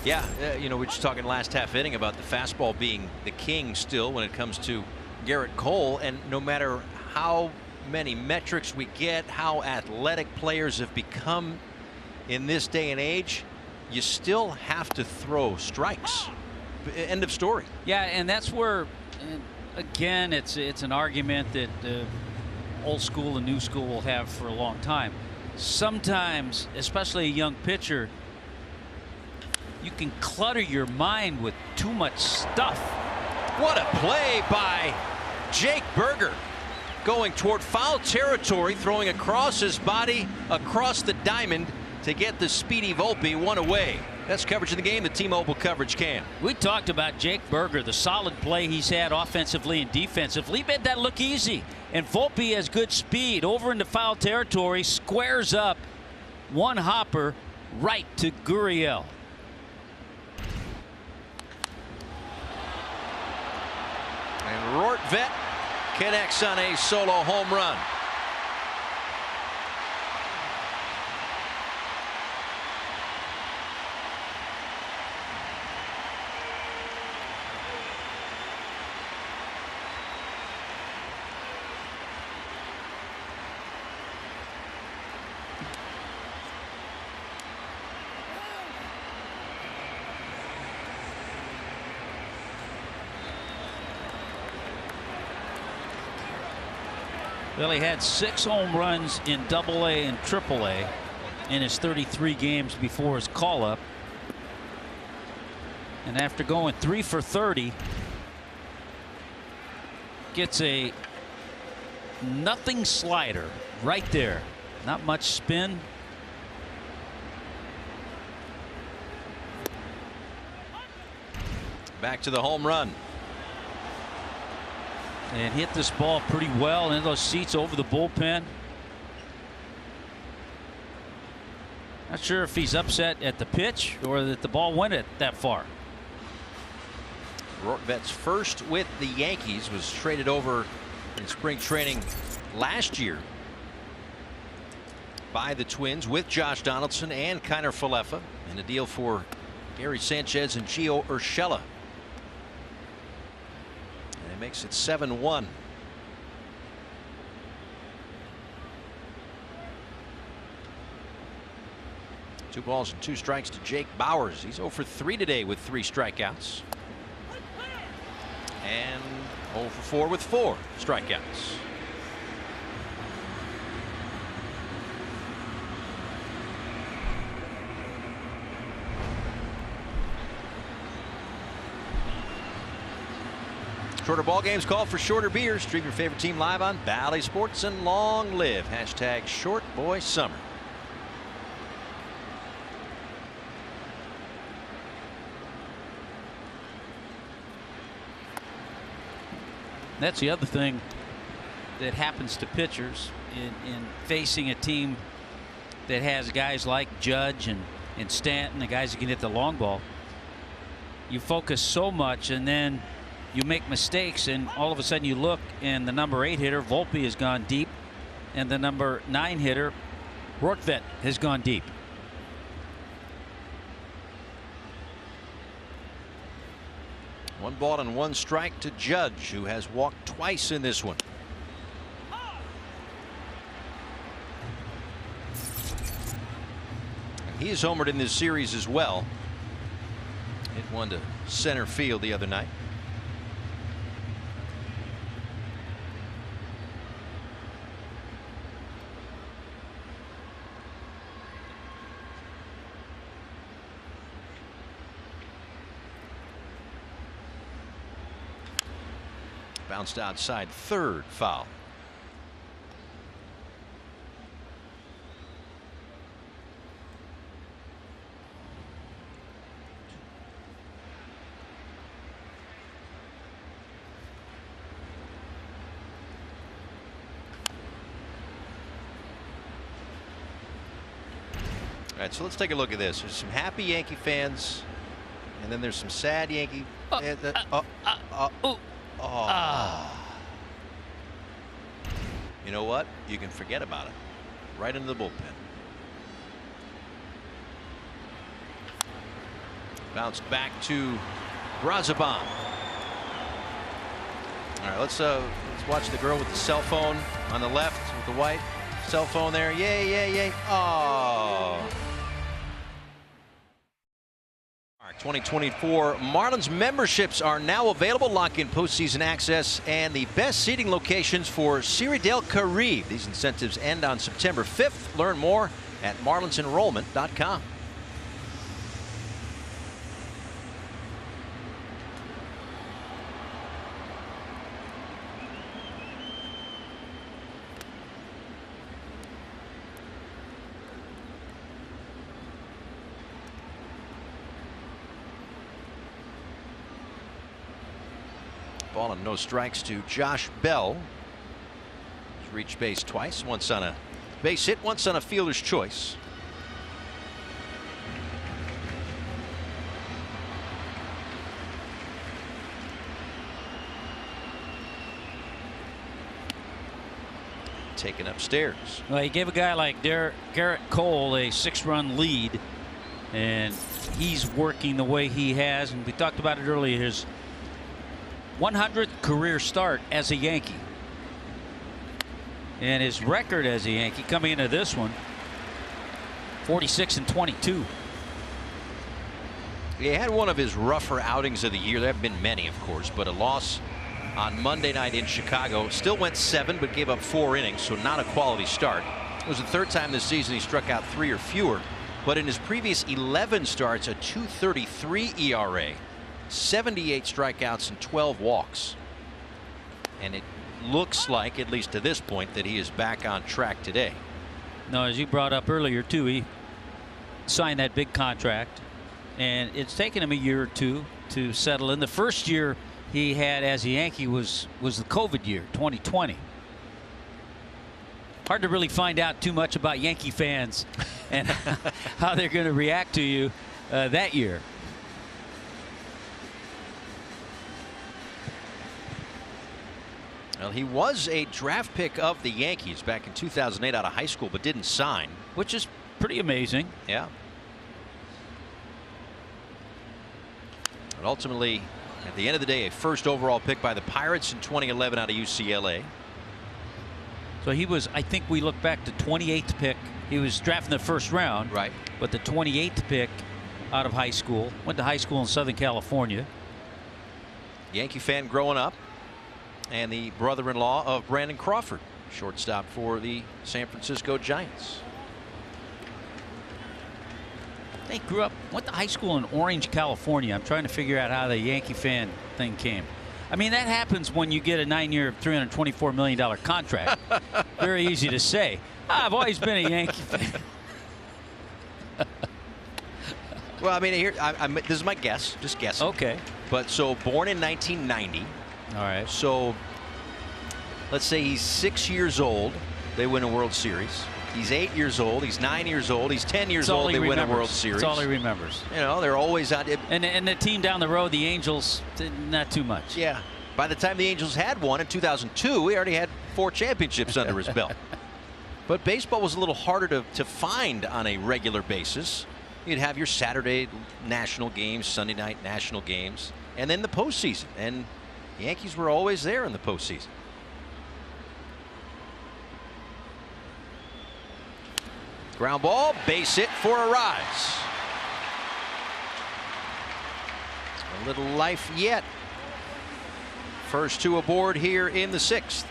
B: Yeah, you know, we're just talking last half inning about the fastball being the king still when it comes to Garrett Cole. And no matter how many metrics we get, how athletic players have become in this day and age, you still have to throw strikes. End of story.
C: Yeah, and that's where, again, it's an argument that old school and new school will have for a long time. Sometimes, especially a young pitcher, you can clutter your mind with too much stuff.
B: What a play by Jake Burger, going toward foul territory, throwing across his body, across the diamond to get the speedy Volpe one away. That's coverage of the game, the T-Mobile coverage cam.
C: We talked about Jake Burger, the solid play he's had offensively and defensively. He made that look easy. And Volpe has good speed over into foul territory, squares up one hopper right to Gurriel.
B: And Rortvedt connects on a solo home run.
C: Well, he had 6 home runs in AA and AAA in his 33 games before his call-up. And after going 3 for 30, gets a nothing slider right there. Not much spin.
B: back to the home run.
C: And hit this ball pretty well in those seats over the bullpen. Not sure if he's upset at the pitch or that the ball went it that far.
B: Rortvet's first with the Yankees was traded over in spring training last year by the Twins with Josh Donaldson and Kiner Falefa in a deal for Gary Sanchez and Gio Urshela. And it makes it 7-1. Two balls and 2 strikes to Jake Bauers. He's 0 for 3 today with 3 strikeouts. And 0 for 4 with 4 strikeouts. Shorter ball games call for shorter beers. Stream your favorite team live on Bally Sports and long live. Hashtag Short Boy Summer.
C: That's the other thing that happens to pitchers in facing a team that has guys like Judge and Stanton, the guys who can hit the long ball. You focus so much and then you make mistakes, and all of a sudden you look and the number 8 hitter Volpe has gone deep, and the number 9 hitter Rortvet has gone deep.
B: One ball and 1 strike to Judge, who has walked twice in this one. He is homered in this series as well. Hit one to center field the other night. Bounced outside third, foul. All right, so let's take a look at this. There's some happy Yankee fans, and then there's some sad Yankee. You know what? You can forget about it. Right into the bullpen. Bounced back to Brazaban. All right, let's watch the girl with the cell phone on the left with the white cell phone there. Yay, yay, yay. Oh. 2024 Marlins memberships are now available. Lock in postseason access and the best seating locations for Serie del Caribe. These incentives end on September 5th. Learn more at marlinsenrollment.com. Ball and no strikes to Josh Bell. He's reached base twice, once on a base hit, once on a fielder's choice. Taken upstairs.
C: Well, he gave a guy like Garrett Cole a 6-run lead, and he's working the way he has, and we talked about it earlier, his 100th career start as a Yankee, and his record as a Yankee coming into this one 46-22.
B: He had one of his rougher outings of the year. There have been many, of course, but a loss on Monday night in Chicago. Still went 7 but gave up 4 innings, so not a quality start. It was the 3rd time this season he struck out 3 or fewer, but in his previous 11 starts, a .233 ERA, 78 strikeouts and 12 walks. And it looks like, at least to this point, that he is back on track today.
C: No, as you brought up earlier too, he signed that big contract, and it's taken him a year or two to settle in. The first year he had as a Yankee was the COVID year, 2020. Hard to really find out too much about Yankee fans and how they're going to react to you that year.
B: Well, he was a draft pick of the Yankees back in 2008 out of high school, but didn't sign,
C: which is pretty amazing.
B: Yeah. But ultimately, at the end of the day, a first overall pick by the Pirates in 2011 out of UCLA.
C: So he was, I think we look back to 28th pick. He was drafted in the first round.
B: Right.
C: But the 28th pick out of high school. Went to high school in Southern California.
B: Yankee fan growing up. And the brother-in-law of Brandon Crawford, shortstop for the San Francisco Giants.
C: They grew up, went to high school in Orange, California. I'm trying to figure out how the Yankee fan thing came. I mean, that happens when you get a 9-year, $324 million contract. Very easy to say. I've always been a Yankee fan.
B: Well, I mean, here, this is my guess, just guessing.
C: Okay.
B: But so born in 1990.
C: All right.
B: So let's say he's 6 years old. They win a World Series. He's 8 years old. He's 9 years old. He's 10 years old. They win a World Series.
C: That's all he remembers.
B: You know, they're always out.
C: And the team down the road, the Angels, not too much.
B: Yeah. By the time the Angels had one in 2002, he already had 4 championships under his belt. But baseball was a little harder to find on a regular basis. You'd have your Saturday national games, Sunday night national games, and then the postseason. And the Yankees were always there in the postseason. Ground ball, base hit for a rise. A little life yet. First 2 aboard here in the 6th.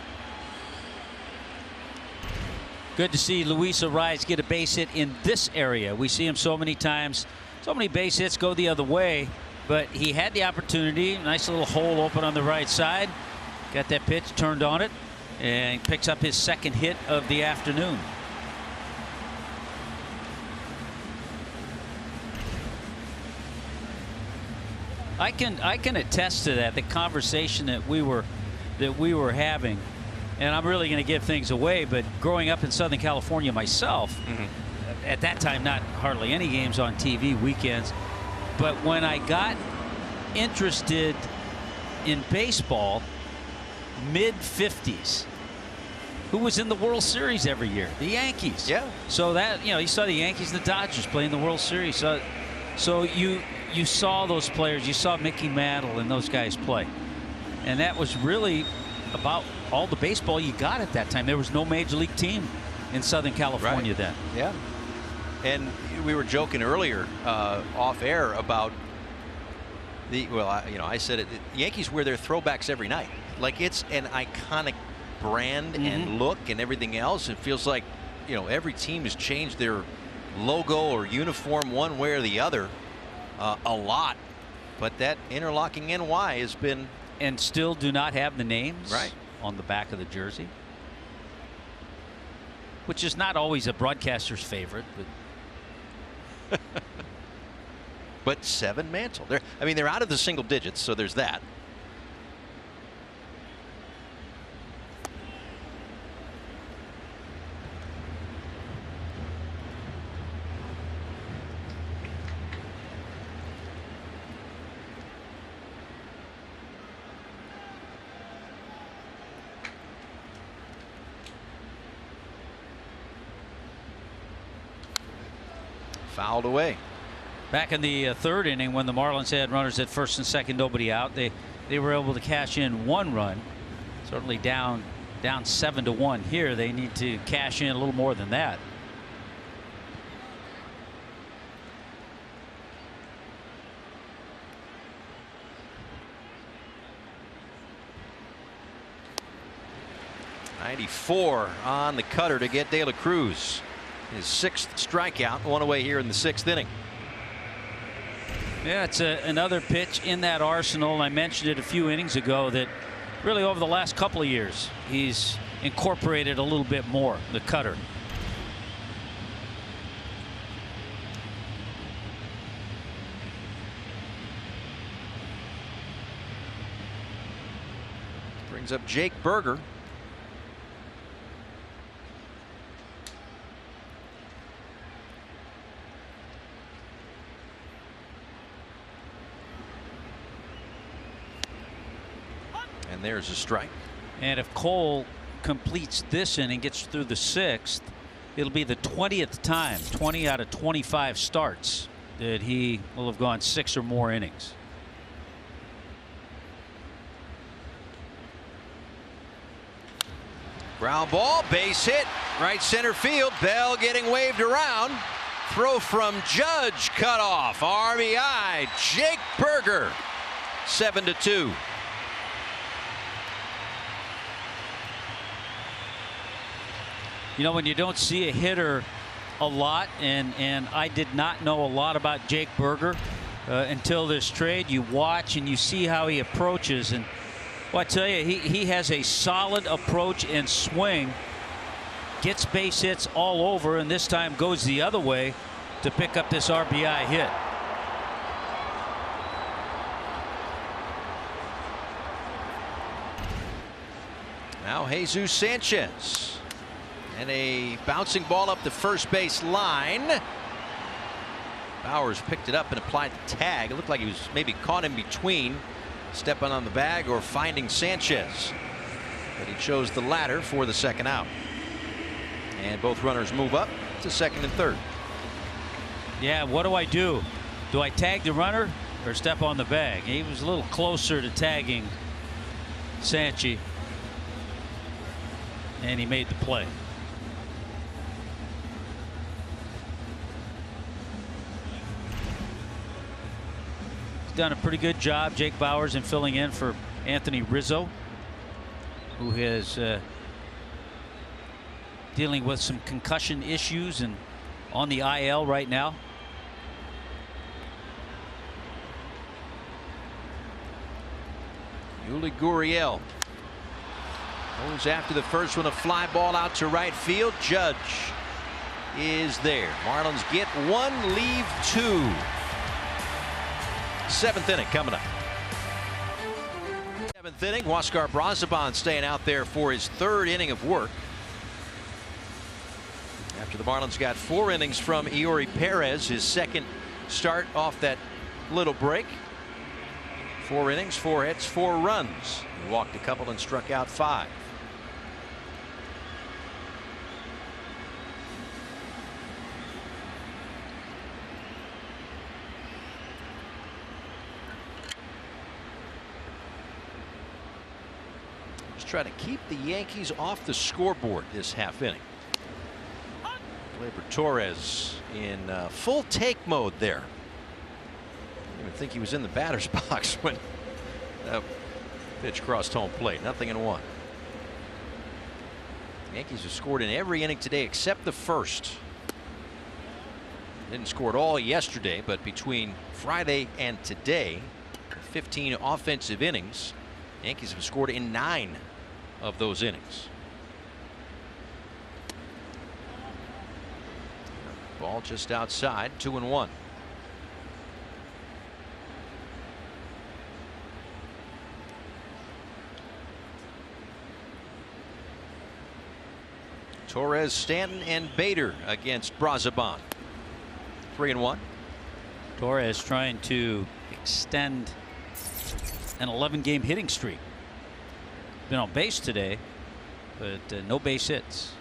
C: Good to see Luis Arraez get a base hit in this area. We see him so many times. So many base hits go the other way. But he had the opportunity. Nice little hole open on the right side. Got that pitch, turned on it, and picks up his second hit of the afternoon. I can attest to that. The conversation that we were having, and I'm really going to give things away. But growing up in Southern California myself, at that time, not hardly any games on TV weekends. But when I got interested in baseball, mid-50s, who was in the World Series every year? The Yankees.
B: Yeah.
C: So that, you saw the Yankees and the Dodgers play in the World Series. So you saw those players. You saw Mickey Mantle and those guys play. And that was really about all the baseball you got at that time. There was no major league team in Southern California then.
B: Yeah. And we were joking earlier off air about I said it. The Yankees wear their throwbacks every night. Like, it's an iconic brand and look and everything else. It feels like, every team has changed their logo or uniform one way or the other a lot. But that interlocking NY has been.
C: And still do not have the names
B: right
C: on the back of the jersey, which is not always a broadcaster's favorite. But
B: but 7 Mantle. They're out of the single digits, so there's that. Fouled away.
C: Back in the 3rd inning, when the Marlins had runners at first and second, nobody out, they were able to cash in 1 run. Certainly down 7-1 here. They need to cash in a little more than that.
B: .94 on the cutter to get De La Cruz. His 6th strikeout, 1 away here in the 6th inning.
C: Yeah, it's another pitch in that arsenal. I mentioned it a few innings ago that really over the last couple of years he's incorporated a little bit more, the cutter.
B: Brings up Jake Berger. And there's a strike.
C: And if Cole completes this inning, gets through the 6th, it'll be the 20th time, 20 out of 25 starts, that he will have gone 6 or more innings.
B: Ground ball, base hit, right center field. Bell getting waved around. Throw from Judge, cut off. RBI, Jake Berger, 7-2.
C: You know, when you don't see a hitter a lot, and I did not know a lot about Jake Berger until this trade, you watch and you see how he approaches, and well, I tell you, he has a solid approach and swing, gets base hits all over, and this time goes the other way to pick up this RBI hit.
B: Now Jesus Sanchez. And a bouncing ball up the first base line. Bowers picked it up and applied the tag. It looked like he was maybe caught in between, stepping on the bag or finding Sanchez. But he chose the latter for the second out. And both runners move up to second and third.
C: Yeah, what do I do? Do I tag the runner or step on the bag? He was a little closer to tagging Sanchez, and he made the play. Done a pretty good job, Jake Bowers, in filling in for Anthony Rizzo, who is dealing with some concussion issues and on the IL right now.
B: Yuli Gurriel goes after the first one, a fly ball out to right field. Judge is there. Marlins get one, leave two. 7th inning coming up. 7th inning, Huáscar Brazoban staying out there for his 3rd inning of work. After the Marlins got 4 innings from Eori Perez, his 2nd start off that little break. 4 innings, 4 hits, 4 runs. He walked a couple and struck out 5. Try to keep the Yankees off the scoreboard this half inning. Gleyber Torres in full take mode there. I didn't even think he was in the batter's box when that pitch crossed home plate. Nothing in 1. The Yankees have scored in every inning today except the first. Didn't score at all yesterday, but between Friday and today, 15 offensive innings, the Yankees have scored in 9 of those innings. Ball just outside, 2-1. Torres, Stanton, and Bader against Brazoban. 3-1.
C: Torres trying to extend an 11-game hitting streak. Been on base today, but no base hits.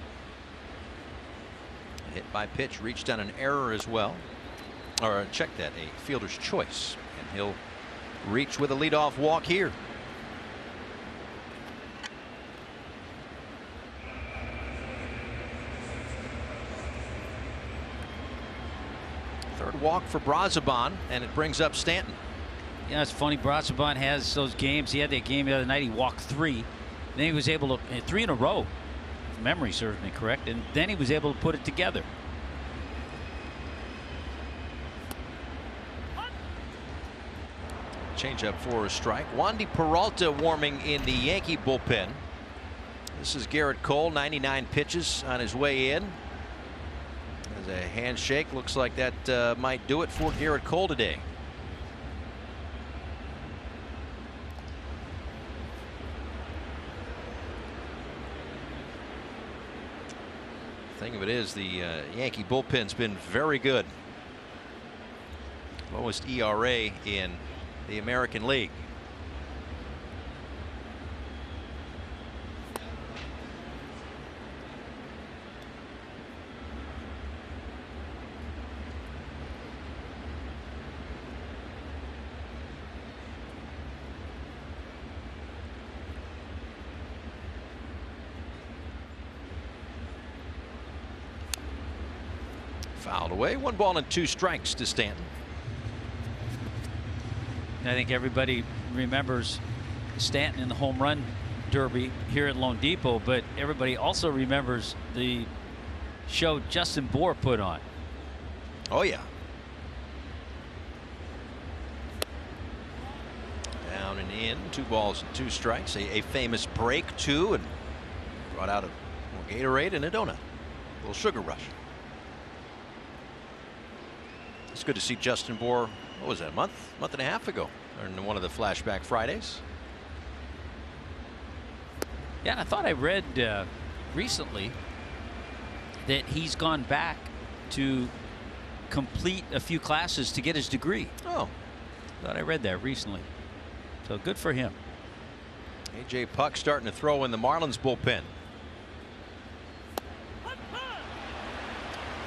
B: Hit by pitch, reached on an error as well. Or check that, a fielder's choice. And he'll reach with a leadoff walk here. Third walk for Brazoban, and it brings up Stanton.
C: Yeah, it's funny. Brazoban has those games. He had that game the other night. He walked 3. Then he was able to 3 in a row, if memory serves me correct. And then he was able to put it together.
B: Change up for a strike. Wandy Peralta warming in the Yankee bullpen. This is Garrett Cole, 99 pitches on his way in. As a handshake, looks like that might do it for Garrett Cole today. Thing of it is, the Yankee bullpen's been very good. Lowest ERA in the American League. Fouled away. 1 ball and 2 strikes to Stanton.
C: I think everybody remembers Stanton in the home run derby here at Lone Depot, but everybody also remembers the show Justin Bohr put on.
B: Oh yeah. Down and in. 2 balls and 2 strikes. A famous break too, and brought out a little Gatorade and a donut. A little sugar rush. It's good to see Justin Bohr. What was that, a month and a half ago, or in one of the flashback Fridays?
C: Yeah, and I thought I read recently that he's gone back to complete a few classes to get his degree.
B: Oh,
C: thought I read that recently. So good for him.
B: A.J. Puck starting to throw in the Marlins bullpen.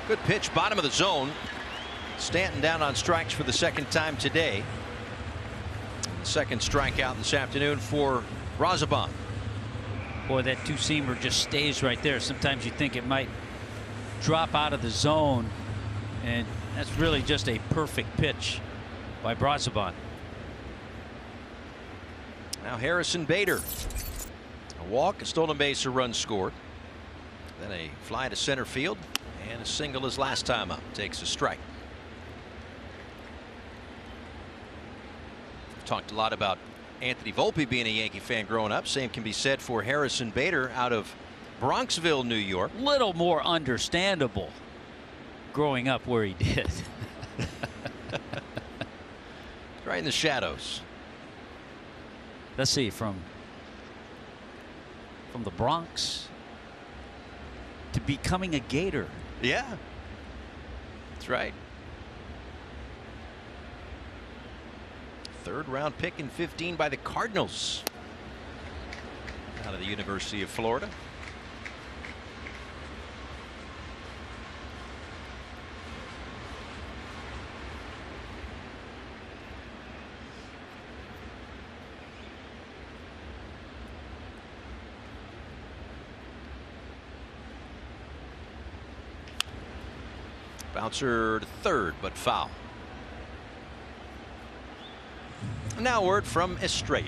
B: Good pitch, bottom of the zone. Stanton down on strikes for the 2nd time today. Second strikeout this afternoon for Brazoban.
C: Boy, that 2-seamer just stays right there. Sometimes you think it might drop out of the zone, and that's really just a perfect pitch by Brazoban.
B: Now Harrison Bader. A walk, a stolen base, a run scored. Then a fly to center field, and a single his last time up. Takes a strike. Talked a lot about Anthony Volpe being a Yankee fan growing up. Same can be said for Harrison Bader out of Bronxville, New York.
C: Little more understandable growing up where he did.
B: Right in the shadows.
C: Let's see, from the Bronx to becoming a Gator.
B: Yeah, that's right. 3rd round pick in 15 by the Cardinals out of the University of Florida. Bouncer to 3rd, but foul. Now word from Estrella.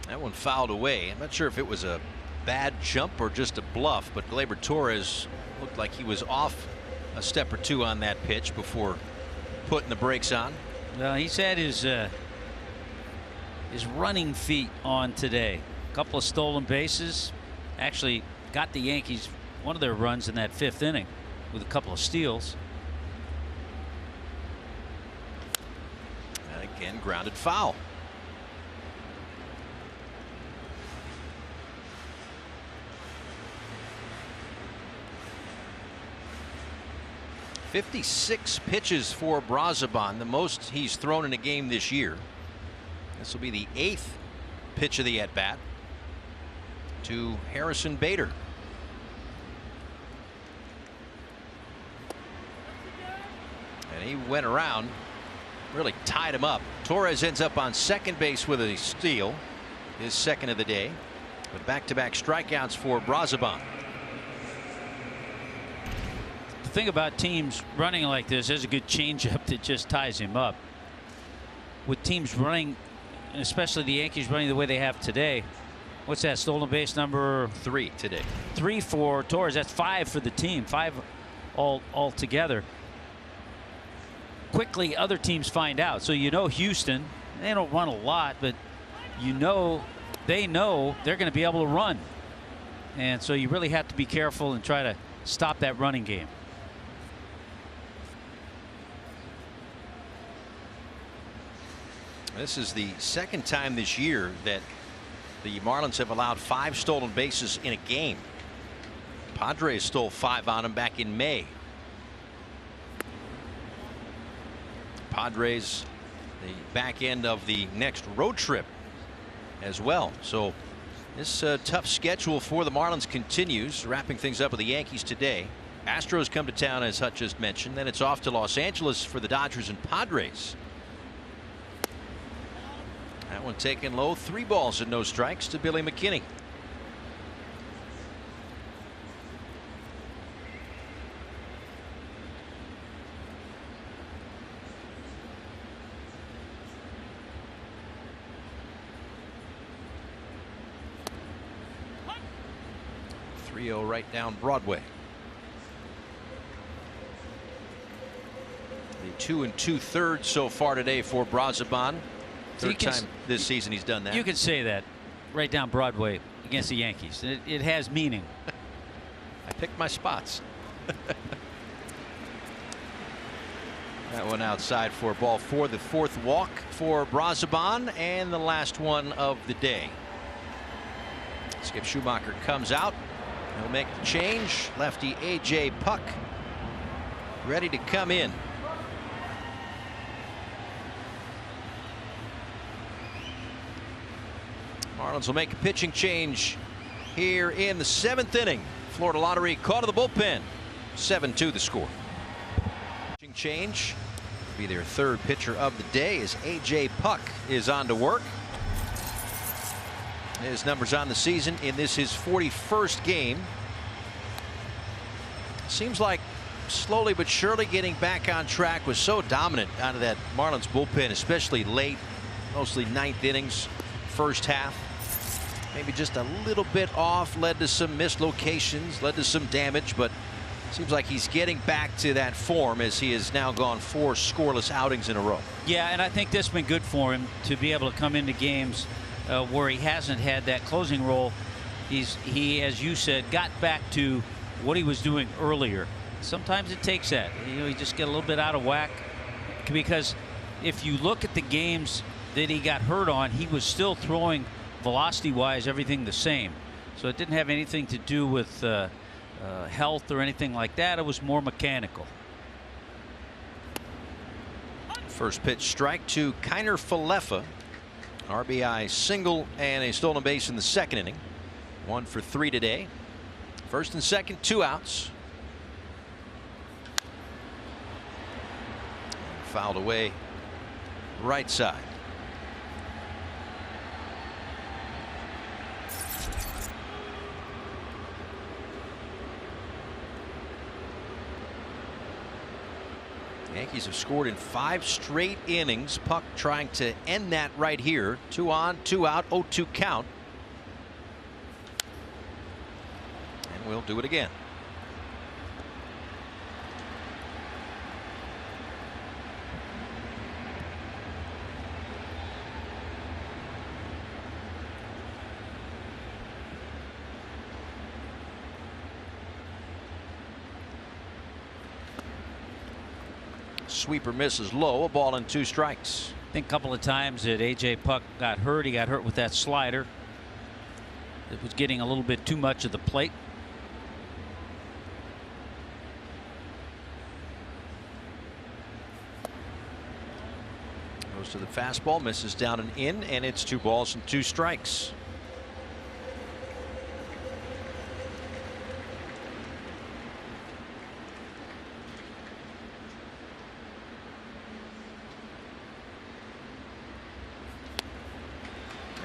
B: That one fouled away. I'm not sure if it was a bad jump or just a bluff, but Gleyber Torres looked like he was off a step or 2 on that pitch before putting the brakes on.
C: Well, he's had his running feet on today. A couple of stolen bases. Actually got the Yankees one of their runs in that 5th inning with a couple of steals.
B: And again, grounded foul. .56 pitches for Brazoban, the most he's thrown in a game this year. This will be the 8th pitch of the at-bat to Harrison Bader. And he went around, really tied him up. Torres ends up on second base with a steal, his 2nd of the day. But back-to-back strikeouts for Brazoban.
C: The thing about teams running like this, there's a good changeup that just ties him up. With teams running, especially the Yankees running the way they have today, what's that, stolen base number
B: 3 today?
C: 3 for Torres. That's 5 for the team, 5 all together. Quickly other teams find out. So you know Houston, they don't run a lot, but you know they know they're going to be able to run. And so you really have to be careful and try to stop that running game.
B: This is the second time this year that the Marlins have allowed 5 stolen bases in a game. Padres stole 5 on them back in May. Padres the back end of the next road trip as well. So this tough schedule for the Marlins continues, wrapping things up with the Yankees today. Astros come to town, as Hutch just mentioned. Then it's off to Los Angeles for the Dodgers and Padres. That one taken low. 3 balls and no strikes to Billy McKinney. Right down Broadway. The 2 2/3 so far today for Brazaban. Third time this season he's done that.
C: You can say that right down Broadway against the Yankees. It has meaning.
B: I picked my spots. That one outside for ball 4, the 4th walk for Brazaban, and the last one of the day. Skip Schumacher comes out. He'll make the change. Lefty A.J. Puck ready to come in. Marlins will make a pitching change here in the 7th inning. Florida Lottery caught to the bullpen. 7-2 the score. Pitching change. Be their 3rd pitcher of the day as A.J. Puck is on to work. His numbers on the season in this his 41st game. Seems like slowly but surely getting back on track. Was so dominant out of that Marlins bullpen, especially late, mostly 9th innings, first half. Maybe just a little bit off, led to some missed locations, led to some damage, but seems like he's getting back to that form as he has now gone 4 scoreless outings in a row.
C: Yeah, and I think this has been good for him to be able to come into games where he hasn't had that closing role. He, as you said, got back to what he was doing earlier. Sometimes it takes that. You just get a little bit out of whack, because if you look at the games that he got hurt on, he was still throwing velocity-wise everything the same. So it didn't have anything to do with health or anything like that. It was more mechanical.
B: First pitch strike to Kiner Falefa. RBI single and a stolen base in the 2nd inning. 1 for 3 today. 1st and 2nd, 2 outs. Fouled away right side. Yankees have scored in 5 straight innings. Puck trying to end that right here. 2 on, 2 out, 0-2 count. And we'll do it again. Sweeper misses low, a ball and 2 strikes.
C: I think a couple of times that A.J. Puck got hurt. He got hurt with that slider. It was getting a little bit too much of the plate.
B: Goes to the fastball, misses down and in, and it's 2 balls and 2 strikes.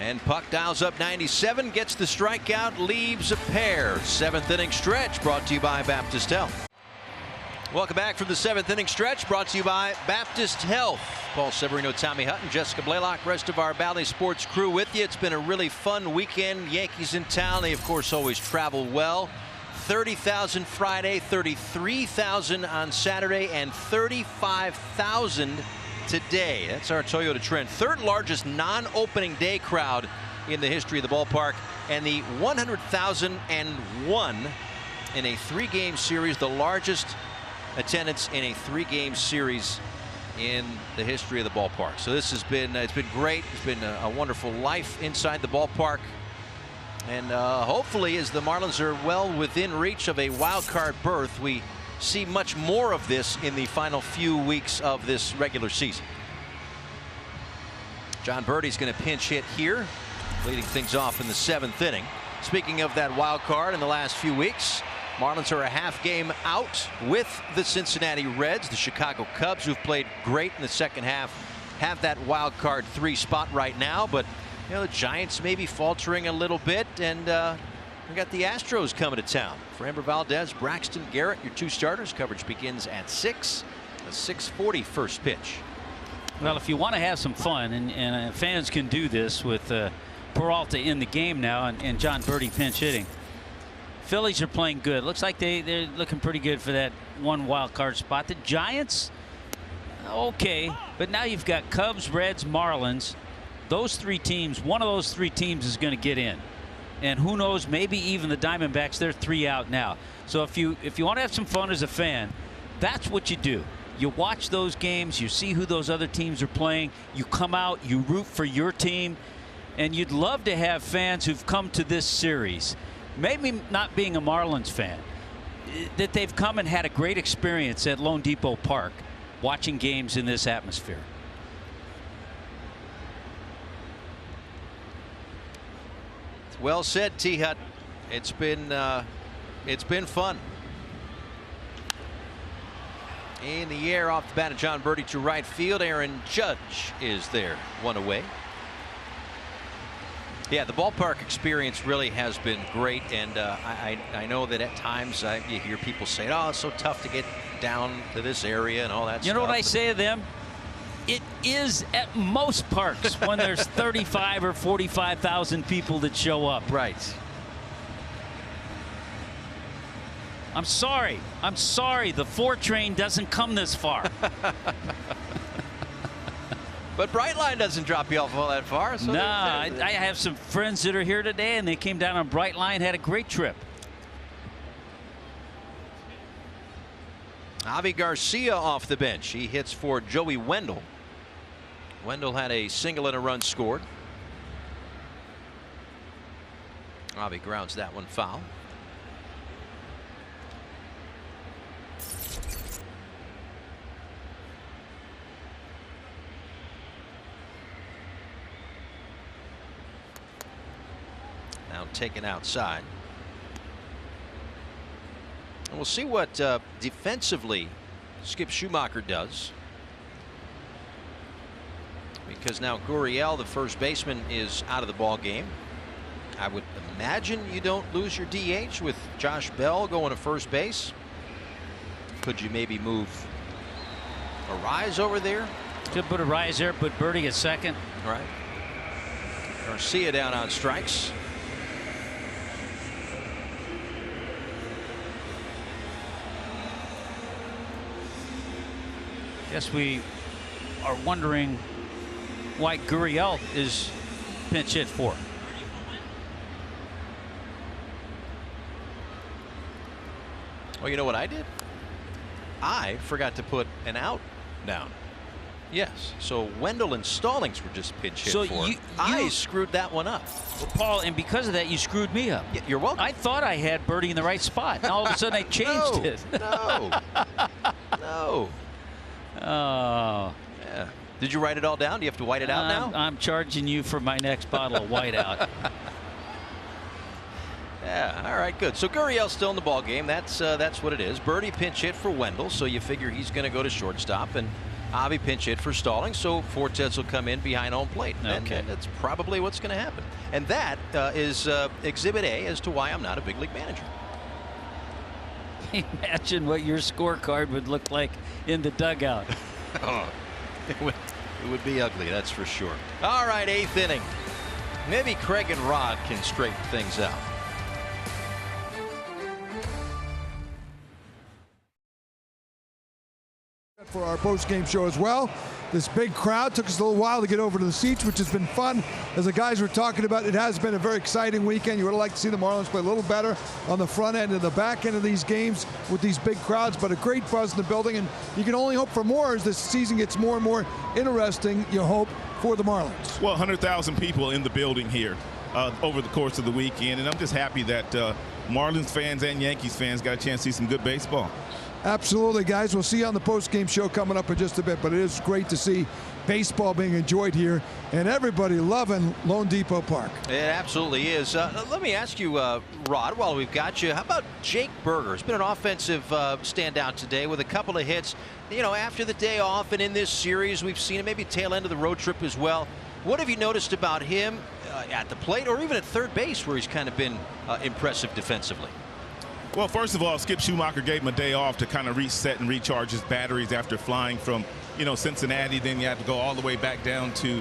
B: And Puck dials up 97, gets the strikeout, leaves a pair. 7th inning stretch brought to you by Baptist Health. Welcome back from the 7th inning stretch, brought to you by Baptist Health. Paul Severino, Tommy Hutton, Jessica Blaylock, rest of our Bally Sports crew with you. It's been a really fun weekend. Yankees in town. They, of course, always travel well. 30,000 Friday, 33,000 on Saturday, and 35,000 today. That's our Toyota Trend. Third largest non-opening day crowd in the history of the ballpark, and the 100,001 in a 3-game series, the largest attendance in a 3-game series in the history of the ballpark. So this has been it's been great. It's been a wonderful life inside the ballpark, and hopefully, as the Marlins are well within reach of a wild card berth, we see much more of this in the final few weeks of this regular season. John Birdie's going to pinch hit here, leading things off in the 7th inning. Speaking of that wild card in the last few weeks, Marlins are a half game out with the Cincinnati Reds. The Chicago Cubs, who've played great in the second half, have that wild card 3 spot right now. But you know, the Giants may be faltering a little bit, and we got the Astros coming to town. Framber Valdez, Braxton Garrett, your 2 starters. Coverage begins at 6. A 6:40 first pitch.
C: Well, if you want to have some fun, and fans can do this with Peralta in the game now and John Birdie pinch hitting. Phillies are playing good. Looks like they're looking pretty good for that 1 wild card spot. The Giants, okay, but now you've got Cubs, Reds, Marlins. Those 3 teams, one of those 3 teams is going to get in, and who knows, maybe even the Diamondbacks. They're 3 out now. So if you want to have some fun as a fan, that's what you do. You watch those games, you see who those other teams are playing, you come out, you root for your team, and you'd love to have fans who've come to this series, maybe not being a Marlins fan, that they've come and had a great experience at Lone Depot Park watching games in this atmosphere.
B: Well said, T-Hut. It's been fun. In the air off the bat of John Birdie to right field. Aaron Judge is there, 1 away. Yeah, the ballpark experience really has been great, and I know that at times you hear people say, "Oh, it's so tough to get down to this area and all that."
C: You know what I say to them? It is at most parks when there's 35 or 45,000 people that show up.
B: Right.
C: I'm sorry. The 4 train doesn't come this far.
B: But Brightline doesn't drop you off all that far. So
C: nah, I have some friends that are here today, and they came down on Brightline, had a great trip.
B: Avi Garcia off the bench. He hits for Joey Wendell. Wendell had a single and a run scored. Avi grounds that one foul. Now taken outside. And we'll see what defensively Skip Schumacher does, because now Gurriel, the first baseman, is out of the ball game. I would imagine you don't lose your DH with Josh Bell going to first base. Could you maybe move Arise over there?
C: Could put Arise there, put Birdie at second.
B: Right. Garcia down on strikes.
C: Guess we are wondering why Gurriel is pinch hit for.
B: Well, you know what I did? I forgot to put an out down. Yes. So Wendell and Stallings were just pinch hit for. I screwed that one up.
C: Well, Paul, and because of that, you screwed me up.
B: You're welcome.
C: I thought I had Birdie in the right spot. And all of a sudden, I changed it.
B: No. No.
C: Oh.
B: Yeah. Did you write it all down? Do you have to white it out now?
C: I'm charging you for my next bottle of whiteout.
B: Yeah. All right. Good. So Gurriel's still in the ball game. That's what it is. Birdie pinch hit for Wendell, so you figure he's going to go to shortstop, and Avi pinch hit for Stallings, so Fortes will come in behind home plate.
C: Okay.
B: And that's probably what's going to happen. And that is Exhibit A as to why I'm not a big league manager.
C: Imagine what your scorecard would look like in the dugout.
B: Oh, it would be ugly, that's for sure. All right, 8th inning. Maybe Craig and Rod can straighten things out.
K: For our post-game show as well. This big crowd took us a little while to get over to the seats, which has been fun. As the guys were talking about, it has been a very exciting weekend. You would have liked to see the Marlins play a little better on the front end and the back end of these games with these big crowds, but a great buzz in the building, and you can only hope for more as this season gets more and more interesting, you hope, for the Marlins.
L: Well, 100,000 people in the building here over the course of the weekend, and I'm just happy that Marlins fans and Yankees fans got a chance to see some good baseball.
K: Absolutely, guys. We'll see you on the post-game show coming up in just a bit, but it is great to see baseball being enjoyed here and everybody loving Lone Depot Park.
B: It absolutely is. Let me ask you, Rod, while we've got you, how about Jake Berger? It's been an offensive standout today with a couple of hits. You know, after the day off and in this series, we've seen him maybe tail end of the road trip as well. What have you noticed about him at the plate or even at third base where he's kind of been impressive defensively?
L: Well, first of all, Skip Schumacher gave him a day off to kind of reset and recharge his batteries after flying from, Cincinnati. Then you have to go all the way back down to,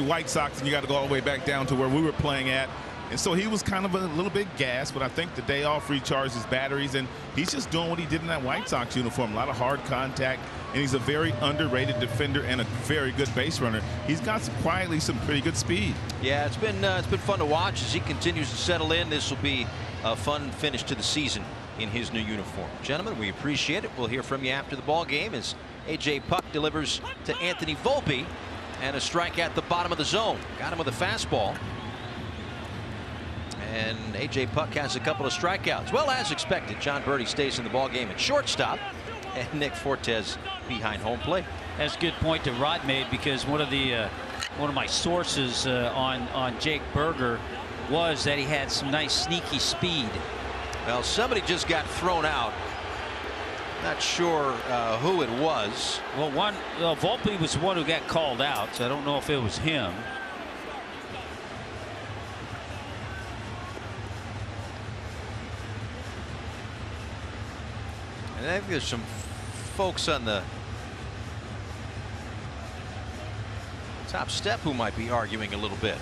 L: White Sox, and you got to go all the way back down to where we were playing at. And so he was kind of a little bit gassed, but I think the day off recharged his batteries, and he's just doing what he did in that White Sox uniform. A lot of hard contact, and he's a very underrated defender and a very good base runner. He's got quietly some pretty good speed. Yeah, it's been fun to watch as he continues to settle in. This will be a fun finish to the season in his new uniform. Gentlemen, we appreciate it. We'll hear from you after the ball game as A.J. Puck delivers to Anthony Volpe, and a strike at the bottom of the zone. Got him with a fastball. And A.J. Puck has a couple of strikeouts. Well, as expected, John Birdie stays in the ball game at shortstop, and Nick Fortes behind home plate.
C: That's a good point that Rod made, because one of my sources on Jake Berger was that he had some nice sneaky speed.
B: Well, somebody just got thrown out. Not sure who it was.
C: Well, Volpe was the one who got called out, so I don't know if it was him.
B: And I think there's some folks on the top step who might be arguing a little bit.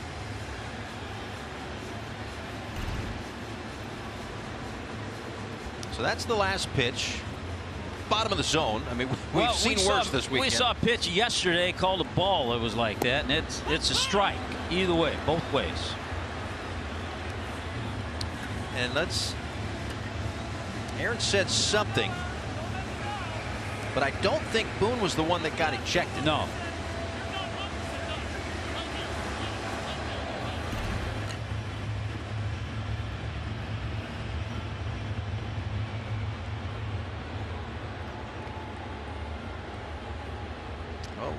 B: So that's the last pitch. Bottom of the zone. I mean, we've seen worse this weekend.
C: We saw a pitch yesterday called a ball. It was like that, and it's a strike either way, both ways.
B: And Aaron said something, but I don't think Boone was the one that got ejected.
C: No.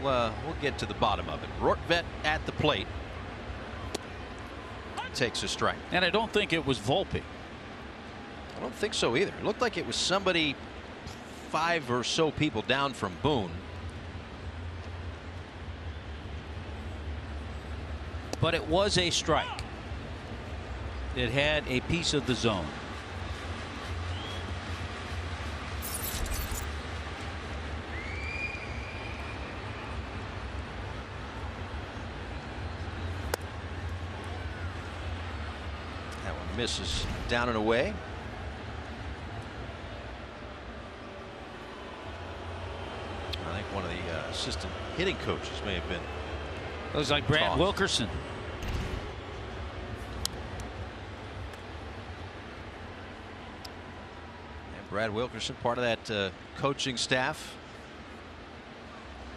B: Well, we'll get to the bottom of it. Rortvedt at the plate takes a strike.
C: And I don't think it was Volpe.
B: I don't think so either. It looked like it was somebody 5 or so people down from Boone.
C: But it was a strike. It had a piece of the zone.
B: Misses down and away. I think one of the assistant hitting coaches may have been.
C: It was like Brad Wilkerson.
B: And Brad Wilkerson, part of that coaching staff.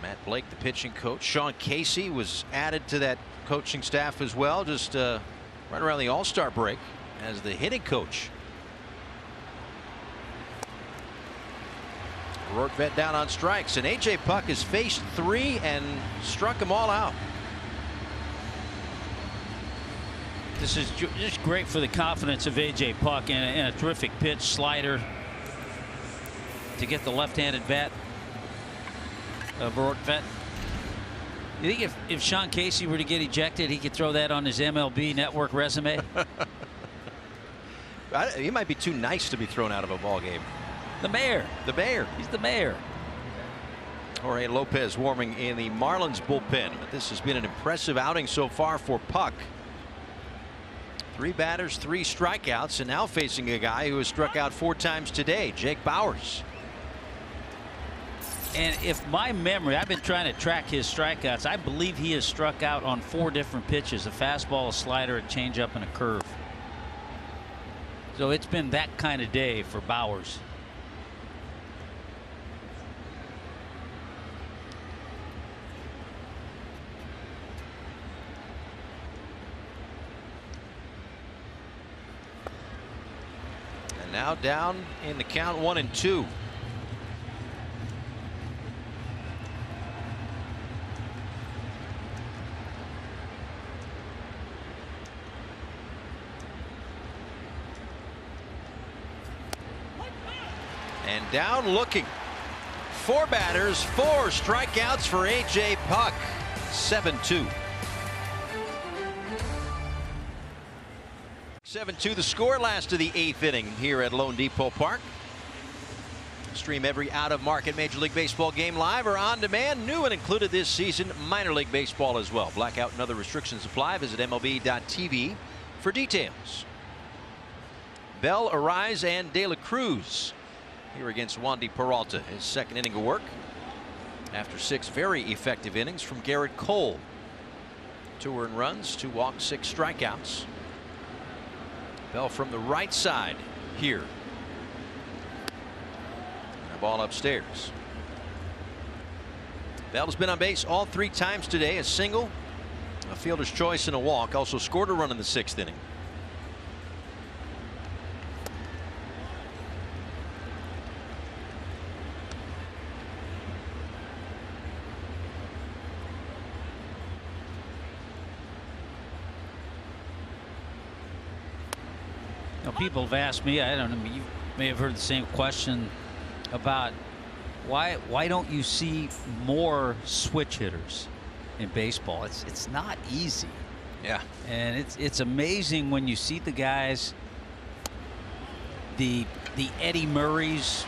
B: Matt Blake, the pitching coach. Sean Casey was added to that coaching staff as well, just right around the All-Star break as the hitting coach. Rortvedt down on strikes, and A.J. Puck has faced 3 and struck them all out.
C: This is just great for the confidence of A.J. Puck, and a terrific pitch slider to get the left-handed bat of Rortvedt. You think if Sean Casey were to get ejected, he could throw that on his MLB Network resume?
B: He might be too nice to be thrown out of a ball game.
C: The mayor.
B: The mayor.
C: He's the mayor.
B: Jorge Lopez warming in the Marlins bullpen. But this has been an impressive outing so far for Puck. 3 batters, 3 strikeouts, and now facing a guy who has struck out 4 times today, Jake Bauers.
C: And if my memory, I've been trying to track his strikeouts. I believe he has struck out on 4 different pitches: a fastball, a slider, a changeup, and a curve. So it's been that kind of day for Bauers.
B: Now down in the count, 1-2. And down looking. 4 batters, 4 strikeouts for A.J. Puck. 7-2. 7-2 the score, last of the 8th inning here at Lone Depot Park. Stream every out-of-market Major League Baseball game live or on demand. New and included this season, minor league baseball as well. Blackout and other restrictions apply. Visit MLB.tv for details. Bell, Arise, and De La Cruz here against Wandy Peralta. His 2nd inning of work after 6 very effective innings from Garrett Cole. 2 earned runs, 2 walks, 6 strikeouts. Bell from the right side here. And a ball upstairs. Bell has been on base all 3 times today. A single, a fielder's choice, and a walk. Also scored a run in the 6th inning.
C: Now, people have asked me, I don't know, you may have heard the same question about why don't you see more switch hitters in baseball? It's not easy.
B: Yeah.
C: And it's amazing when you see the guys, the Eddie Murrays,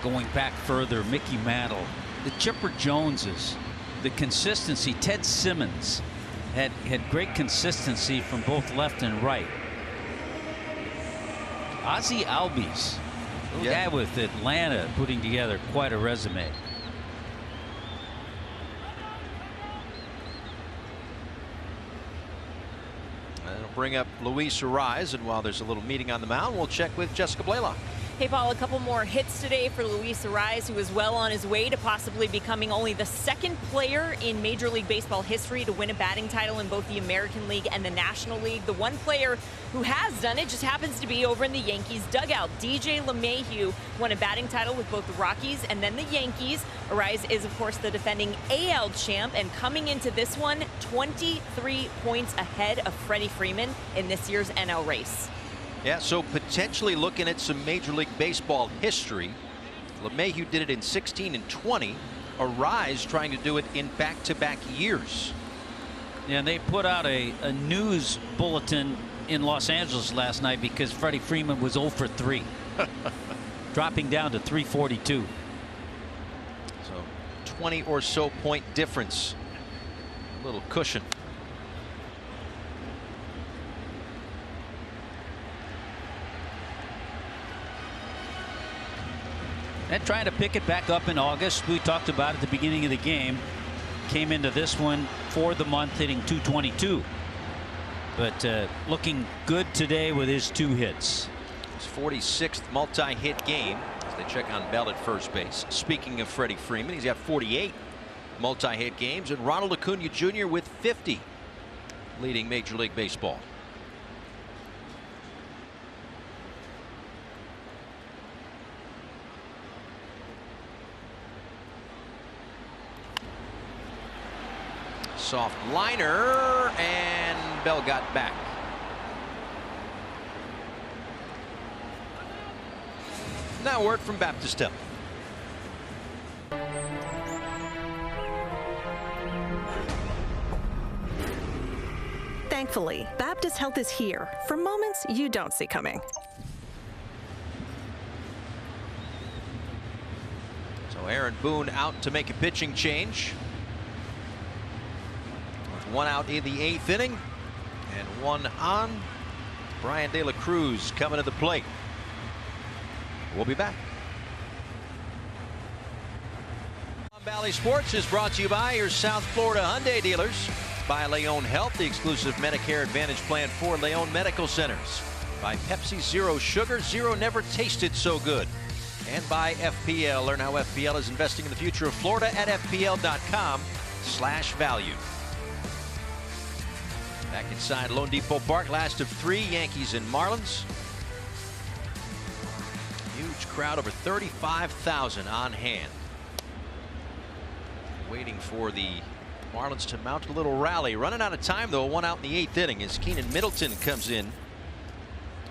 C: going back further, Mickey Mantle, the Chipper Joneses, the consistency. Ted Simmons had great consistency from both left and right. Ozzie Albies, little guy with Atlanta, putting together quite a resume.
B: That'll bring up Luis Arise, and while there's a little meeting on the mound, we'll check with Jessica Blaylock.
D: Hey, Paul, a couple more hits today for Luis Arise, who is well on his way to possibly becoming only the 2nd player in Major League Baseball history to win a batting title in both the American League and the National League. The one player who has done it just happens to be over in the Yankees dugout. DJ LeMahieu won a batting title with both the Rockies and then the Yankees. Arise is, of course, the defending AL champ, and coming into this one, 23 points ahead of Freddie Freeman in this year's NL race.
B: Yeah, so potentially looking at some Major League Baseball history. LeMahieu did it in 16 and 20. Arise trying to do it in back-to-back years.
C: Yeah, and they put out a news bulletin in Los Angeles last night because Freddie Freeman was 0 for 3. Dropping down to 342.
B: So 20 or so point difference. A little cushion.
C: And trying to pick it back up in August. We talked about at the beginning of the game. Came into this one for the month hitting .222. But looking good today with his 2 hits.
B: His 46th multi-hit game as they check on Bell at first base. Speaking of Freddie Freeman, he's got 48 multi-hit games, and Ronald Acuna Jr. with 50 leading Major League Baseball. Soft liner, and Bell got back. Now word from Baptist Health.
M: Thankfully, Baptist Health is here for moments you don't see coming.
B: So Aaron Boone out to make a pitching change. With 1 out in the 8th inning and 1 on. Brian De La Cruz coming to the plate. We'll be back. Valley Sports is brought to you by your South Florida Hyundai dealers. By Leon Health, the exclusive Medicare Advantage plan for Leon Medical Centers. By Pepsi Zero Sugar, Zero never tasted so good. And by FPL. Learn how FPL is investing in the future of Florida at FPL.com/value. Back inside Lone Depot Park, last of 3, Yankees and Marlins. Huge crowd, over 35,000 on hand. Waiting for the Marlins to mount a little rally. Running out of time, though. 1 out in the 8th inning as Keenan Middleton comes in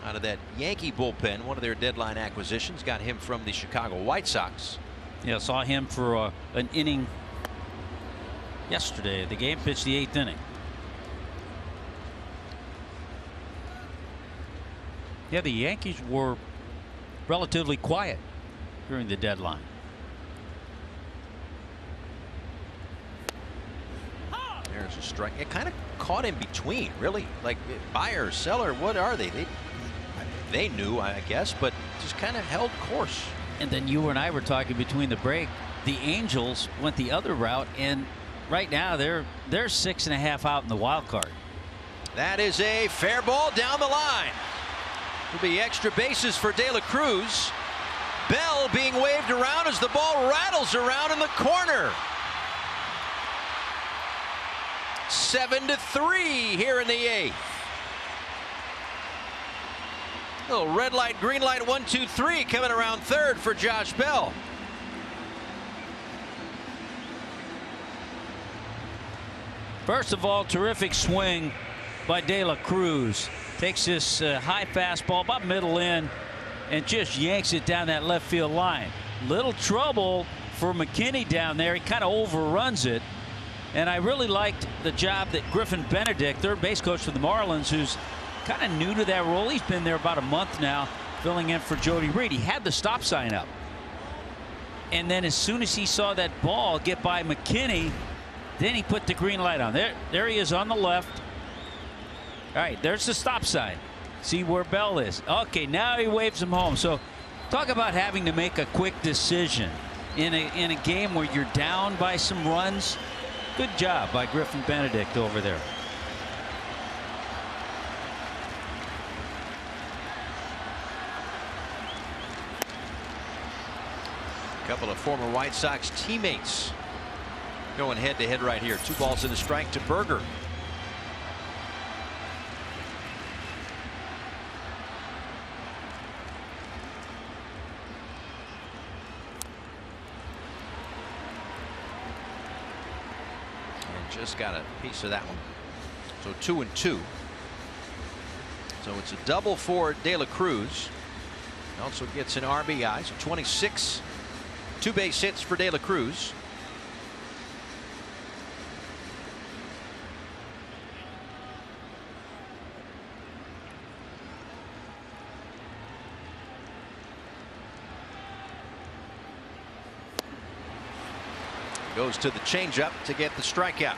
B: out of that Yankee bullpen. One of their deadline acquisitions. Got him from the Chicago White Sox.
C: Yeah, saw him for an inning yesterday. The game pitched the 8th inning. Yeah, the Yankees were relatively quiet during the deadline.
B: There's a strike. It kind of caught in between, really. Like buyer, seller, what are they? They knew, I guess, but just kind of held course.
C: And then you and I were talking between the break. The Angels went the other route, and right now they're 6.5 out in the wild card.
B: That is a fair ball down the line. Will be extra bases for De La Cruz. Bell being waved around as the ball rattles around in the corner. 7-3 here in the 8th. Little red light, green light, 1, 2, 3 coming around third for Josh Bell.
C: First of all, terrific swing by De La Cruz. Takes this high fastball about middle in and just yanks it down that left field line. Little trouble for McKinney down there. He kind of overruns it. And I really liked the job that Griffin Benedict, third base coach for the Marlins, who's kind of new to that role. He's been there about a month now, filling in for Jody Reed. He had the stop sign up. And then as soon as he saw that ball get by McKinney, then he put the green light on. There he is on the left. All right, there's the stop sign. See where Bell is. Okay, now he waves him home. So talk about having to make a quick decision in a game where you're down by some runs. Good job by Griffin Benedict over there.
B: A couple of former White Sox teammates going head to head right here. 2 balls and a strike to Berger. Just got a piece of that one. So 2 and 2. So it's a double for De La Cruz. He also gets an RBI. So 26 2-base hits for De La Cruz. Goes to the changeup to get the strikeout.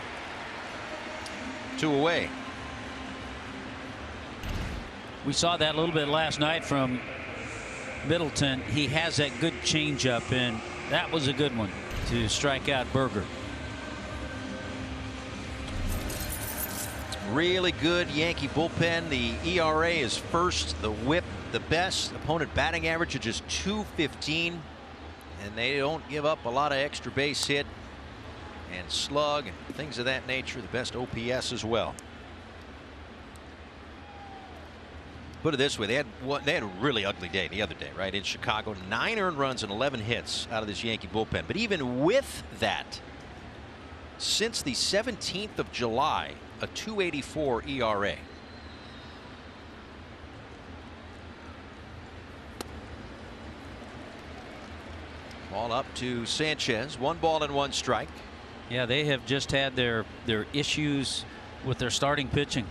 B: 2 away.
C: We saw that a little bit last night from Middleton. He has that good changeup, and that was a good one to strike out Berger.
B: Really good Yankee bullpen. The ERA is first, the WHIP the best. Opponent batting average of just .215, and they don't give up a lot of extra base hit and slug and things of that nature. The best OPS as well. Put it this way, they had a really ugly day the other day, right, in Chicago. 9 earned runs and 11 hits out of this Yankee bullpen. But even with that, since the 17th of July, a .284 ERA. Ball up to Sanchez. 1 ball and 1 strike.
C: Yeah, they have just had their issues with their starting pitching.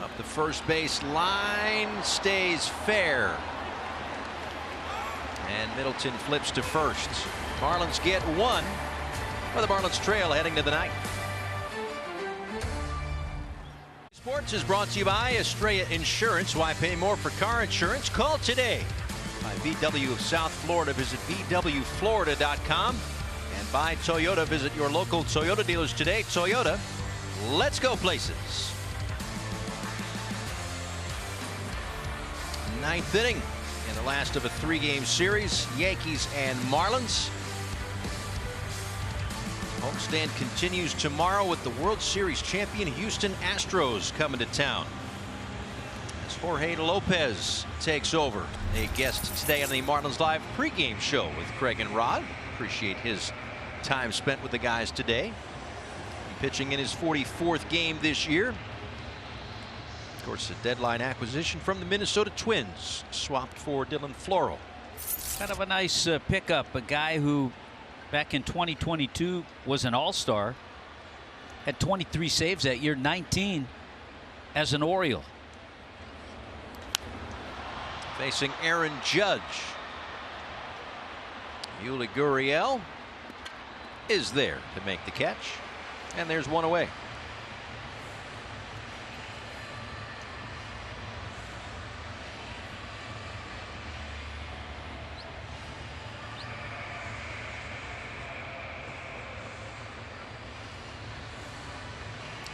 B: Up The first base line stays fair. And Middleton flips to first. Marlins get one. Well, the Marlins trail heading to the ninth. Sports is brought to you by Estrella Insurance. Why pay more for car insurance? Call today. By VW of South Florida, visit VWFlorida.com. And by Toyota, visit your local Toyota dealers today. Toyota, let's go places. Ninth inning in the last of a 3-game series, Yankees and Marlins. Homestand continues tomorrow with the World Series champion Houston Astros coming to town. As Jorge Lopez takes over, a guest today on the Marlins Live pregame show with Craig and Rod. Appreciate his time spent with the guys today. Pitching in his 44th game this year. Of course, a deadline acquisition from the Minnesota Twins, swapped for Dylan Floro.
C: Kind of a nice pickup, a guy who back in 2022 was an all-star, had 23 saves that year, 19 as an Oriole.
B: Facing Aaron Judge. Yuli Gurriel is there to make the catch, and there's one away.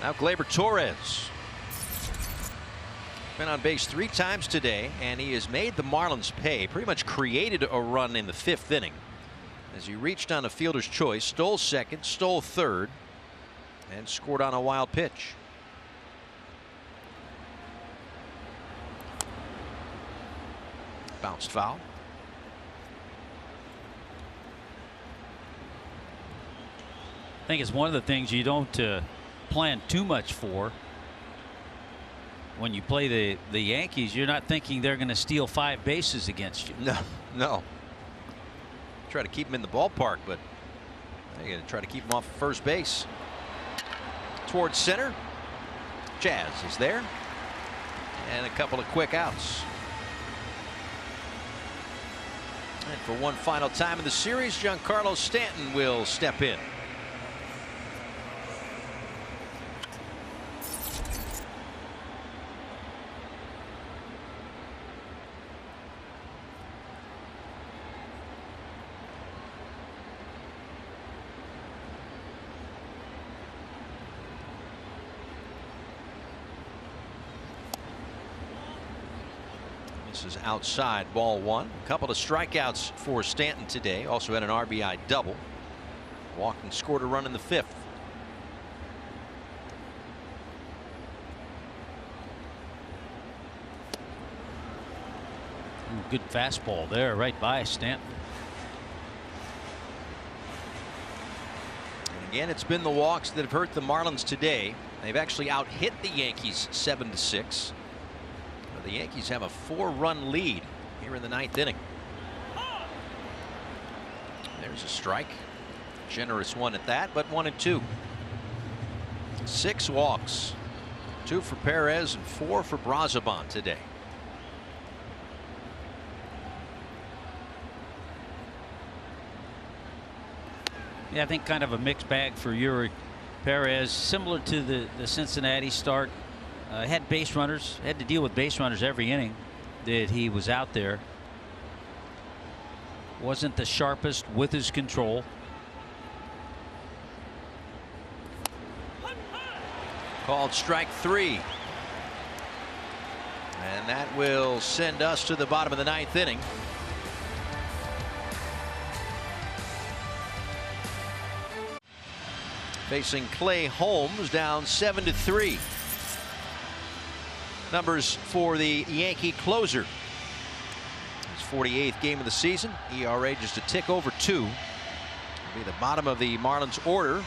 B: Now Gleyber Torres. Been on base 3 times today, and he has made the Marlins pay. Pretty much created a run in the 5th inning as he reached on a fielder's choice, stole second, stole third, and scored on a wild pitch. Bounced foul.
C: I think it's one of the things you don't plan too much for. When you play the Yankees, you're not thinking they're going to steal 5 bases against you.
B: No. Try to keep him in the ballpark, but they got to try to keep him off first base. Towards center. Jazz is there. And a couple of quick outs. And for one final time in the series, Giancarlo Stanton will step in. This is outside, ball 1. A couple of strikeouts for Stanton today. Also had an RBI double. Walked and scored a run in the 5th.
C: Ooh, good fastball there, right by Stanton.
B: And again, it's been the walks that have hurt the Marlins today. They've actually out-hit the Yankees 7-6. The Yankees have a 4-run lead here in the 9th inning. There's a strike. Generous one at that, but 1-2. 6 walks. 2 for Perez and 4 for Brazoban today.
C: Yeah, I think kind of a mixed bag for Yuri Perez, similar to the Cincinnati start. Had base runners, had to deal with base runners every inning that he was out there. Wasn't the sharpest with his control.
B: Called strike 3. And that will send us to the bottom of the 9th inning. Facing Clay Holmes, down 7-3. Numbers for the Yankee closer. His 48th game of the season. ERA just a tick over 2. Will be the bottom of the Marlins order.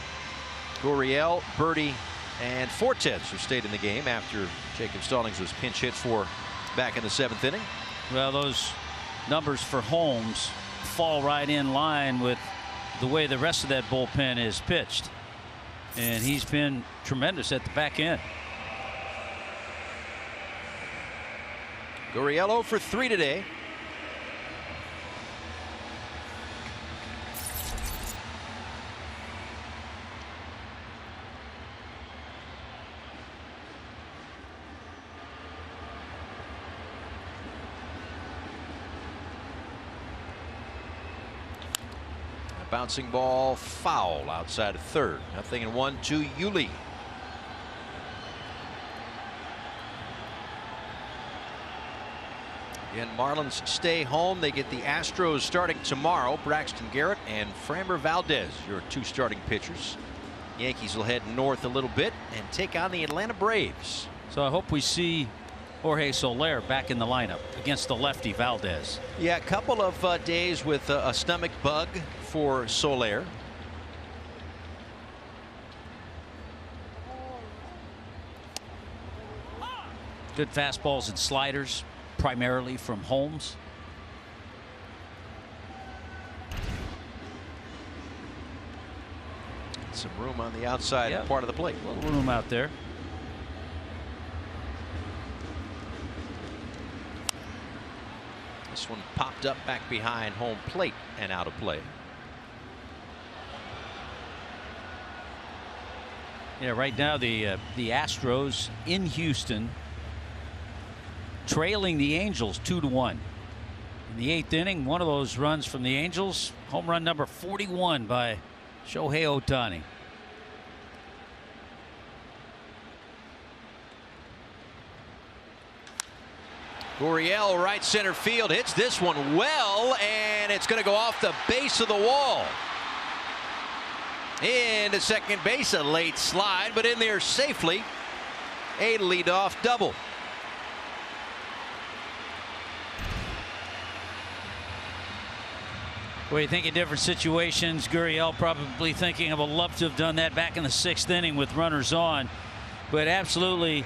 B: Gurriel, Birdie, and Fortes who stayed in the game after Jacob Stallings was pinch hit for back in the 7th inning.
C: Well, those numbers for Holmes fall right in line with the way the rest of that bullpen is pitched. And he's been tremendous at the back end.
B: Gurriel 0 for 3 today. Bouncing ball foul outside of third. 0-1 to Yuli. Again, Marlins stay home. They get the Astros starting tomorrow. Braxton Garrett and Framber Valdez, your 2 starting pitchers. Yankees will head north a little bit and take on the Atlanta Braves.
C: So I hope we see Jorge Soler back in the lineup against the lefty Valdez.
B: Yeah, a couple of days with a stomach bug for Soler.
C: Good fastballs and sliders, primarily from Holmes.
B: Some room on the outside part of the plate.
C: A little room out there.
B: This one popped up back behind home plate and out of play.
C: Yeah, right now the Astros in Houston trailing the Angels 2-1. In the 8th inning, one of those runs from the Angels, home run number 41 by Shohei Ohtani.
B: Gurriel, right center field, hits this one well, and it's going to go off the base of the wall. Into second base, a late slide, but in there safely. A leadoff double.
C: Well, you think in different situations, Gurriel probably thinking, I would love to have done that back in the 6th inning with runners on, but absolutely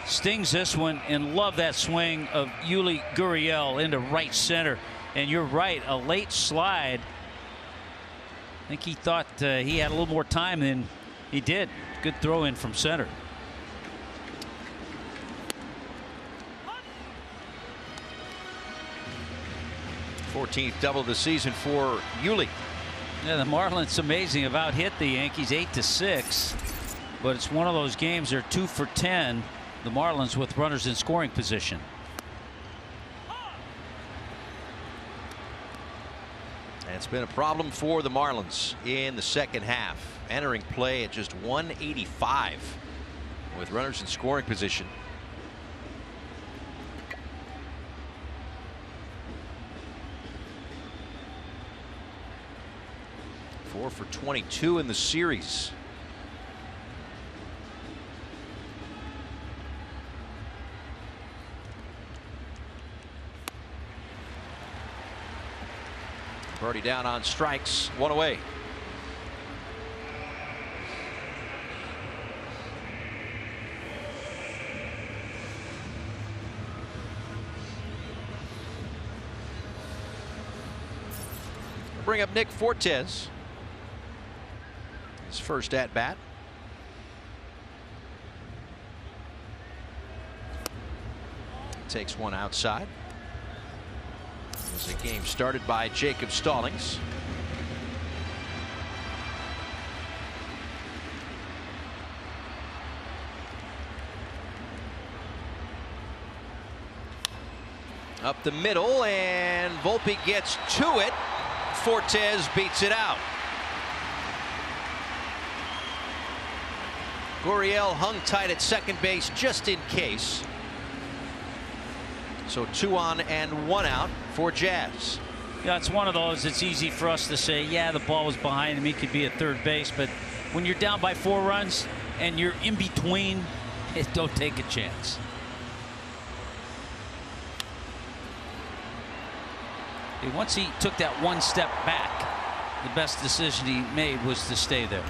C: stings this one, and love that swing of Yuli Gurriel into right center. And you're right, a late slide. I think he thought he had a little more time than he did. Good throw in from center.
B: th double of the season for Yuli.
C: Yeah, the Marlins, amazing, have out hit the Yankees 8-6, but it's one of those games they're 2 for 10. The Marlins with runners in scoring position.
B: And it's been a problem for the Marlins in the second half, entering play at just 185 with runners in scoring position. Four for 22 in the series. Already down on strikes, 1 away. Bring up Nick Fortes. His first at bat. Takes one outside. As a game started by Jacob Stallings. Up the middle, and Volpe gets to it. Fortes beats it out. Gurriel hung tight at second base just in case. So 2 on and 1 out for Jazz.
C: Yeah, it's one of those. It's easy for us to say, yeah, the ball was behind him. He could be at third base. But when you're down by 4 runs and you're in between, don't take a chance. Once he took that 1 step back, the best decision he made was to stay there.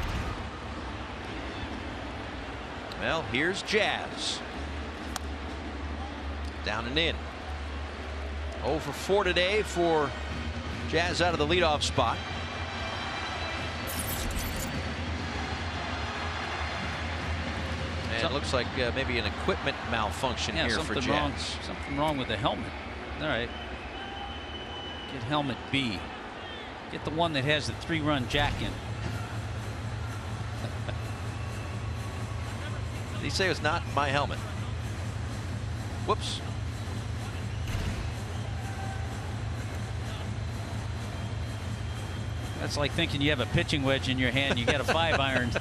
B: Well, here's Jazz. Down and in. 0 for 4 today for Jazz out of the leadoff spot. And it looks like maybe an equipment malfunction here for Jazz.
C: Something wrong with the helmet. All right. Get helmet B. Get the one that has the 3-run jack in.
B: Did he say it was not my helmet? Whoops.
C: That's like thinking you have a pitching wedge in your hand. You got a 5-iron.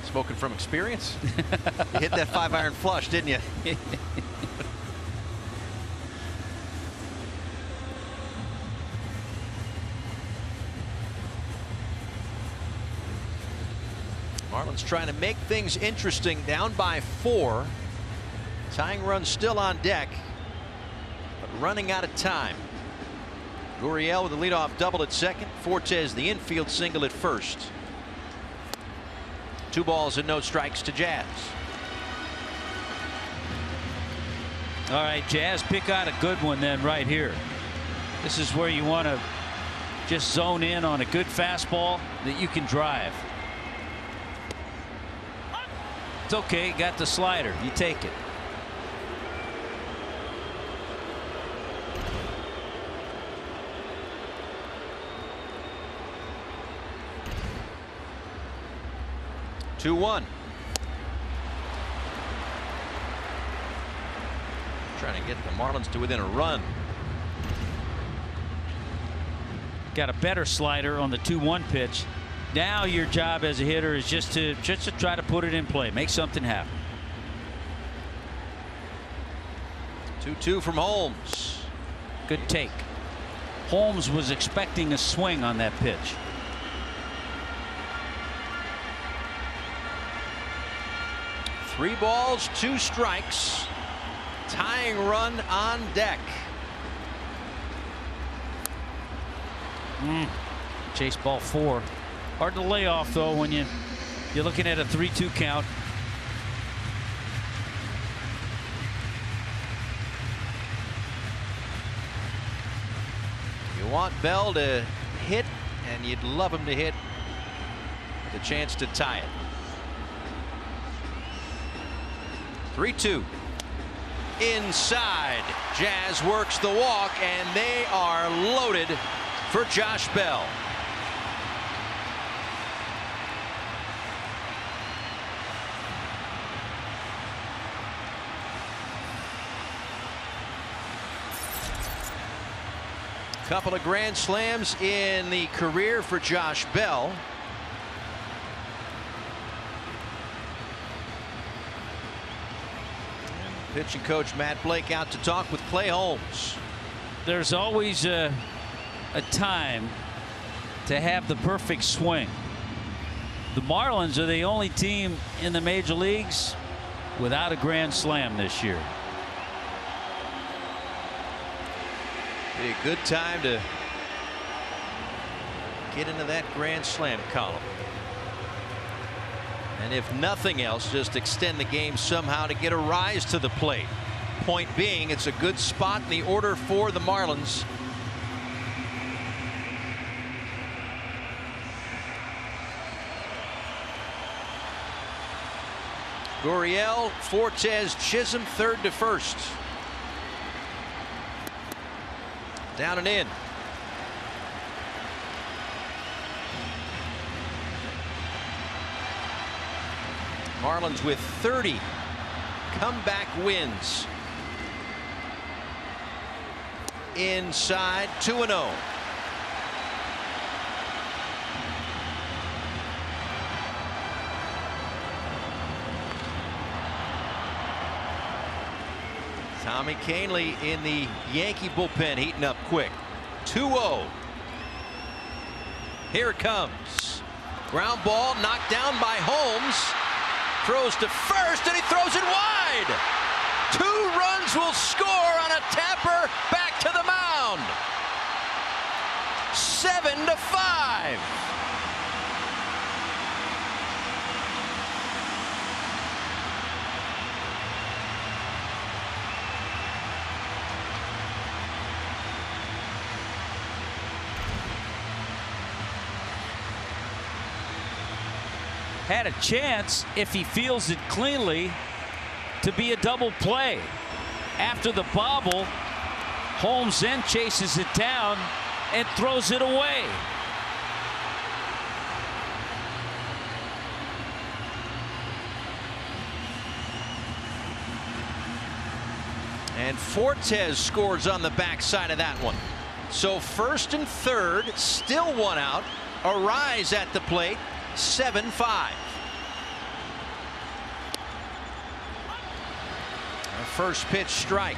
B: Spoken from experience. You hit that 5-iron flush, didn't you? Marlins trying to make things interesting, down by 4. Tying run still on deck, but running out of time. Gurriel with the leadoff double at second. Fortes the infield single at first. 2 balls and no strikes to Jazz.
C: All right, Jazz, pick out a good one then right here. This is where you want to just zone in on a good fastball that you can drive. It's okay, got the slider. You take it.
B: One. Trying to get the Marlins to within a run.
C: Got a better slider on the 2-1 pitch. Now your job as a hitter is just to try to put it in play, make something happen.
B: 2-2 from Holmes.
C: Good take. Holmes was expecting a swing on that pitch.
B: Three balls, 2 strikes. Tying run on deck.
C: Chase ball 4. Hard to lay off though when you're looking at a 3-2 count.
B: You want Bell to hit, and you'd love him to hit with a chance to tie it. 3-2. Inside. Jazz works the walk, and they are loaded for Josh Bell. Couple of grand slams in the career for Josh Bell. Pitching coach Matt Blake out to talk with Clay Holmes.
C: There's always a time to have the perfect swing. The Marlins are the only team in the major leagues without a grand slam this year.
B: Be a good time to get into that grand slam column. And if nothing else, just extend the game somehow to get a rise to the plate. Point being, it's a good spot in the order for the Marlins. Gurriel, Fortes, Chisholm, third to first. Down and in. Marlins with 30 comeback wins. Inside, 2-0. Tommy Kahnle in the Yankee bullpen heating up quick. 2-0. Here it comes. Ground ball knocked down by Holmes. Throws to first, and he throws it wide. 2 runs will score on a tapper back to the mound. 7-5.
C: had a chance, if he fields it cleanly, to be a double play. After the bobble, Holmes then chases it down and throws it away.
B: And Fortes scores on the backside of that one. So first and third, still one out. Arise at the plate, 7-5. First pitch strike.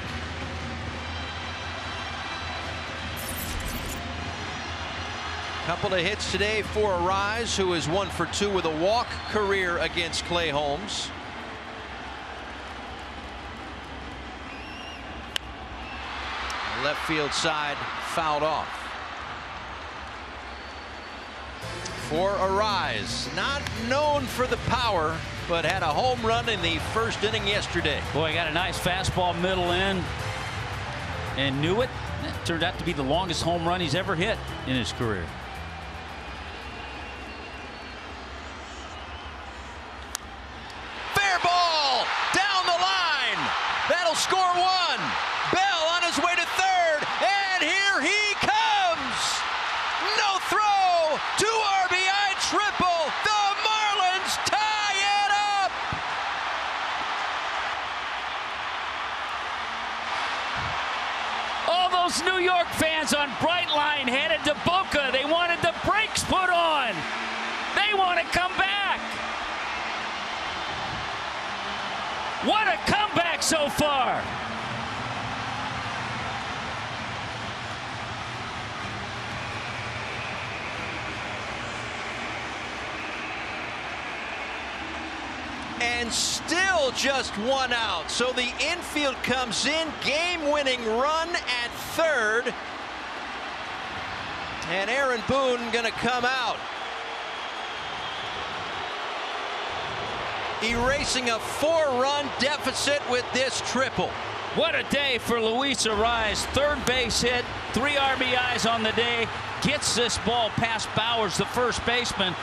B: Couple of hits today for Arise, who is 1 for 2 with a walk career against Clay Holmes. Left field side fouled off. For Arise, not known for the power, but had a home run in the first inning yesterday.
C: Boy, got a nice fastball middle in and knew it. It turned out to be the longest home run he's ever hit in his career.
B: Fair ball down the line. That'll score one. Bell on his way to third, and here he comes. No throw, 2 RBI triple. The Marlins tie it up.
C: All those New York fans on Brightline headed to Boca. They wanted the brakes put on. They want to come back. What a comeback so far.
B: And still just 1 out. So the infield comes in, game-winning run at third. And Aaron Boone gonna come out. Erasing a 4-run deficit with this triple.
C: What a day for Luis Arise. Third base hit, 3 RBIs on the day. Gets this ball past Bowers, the first baseman.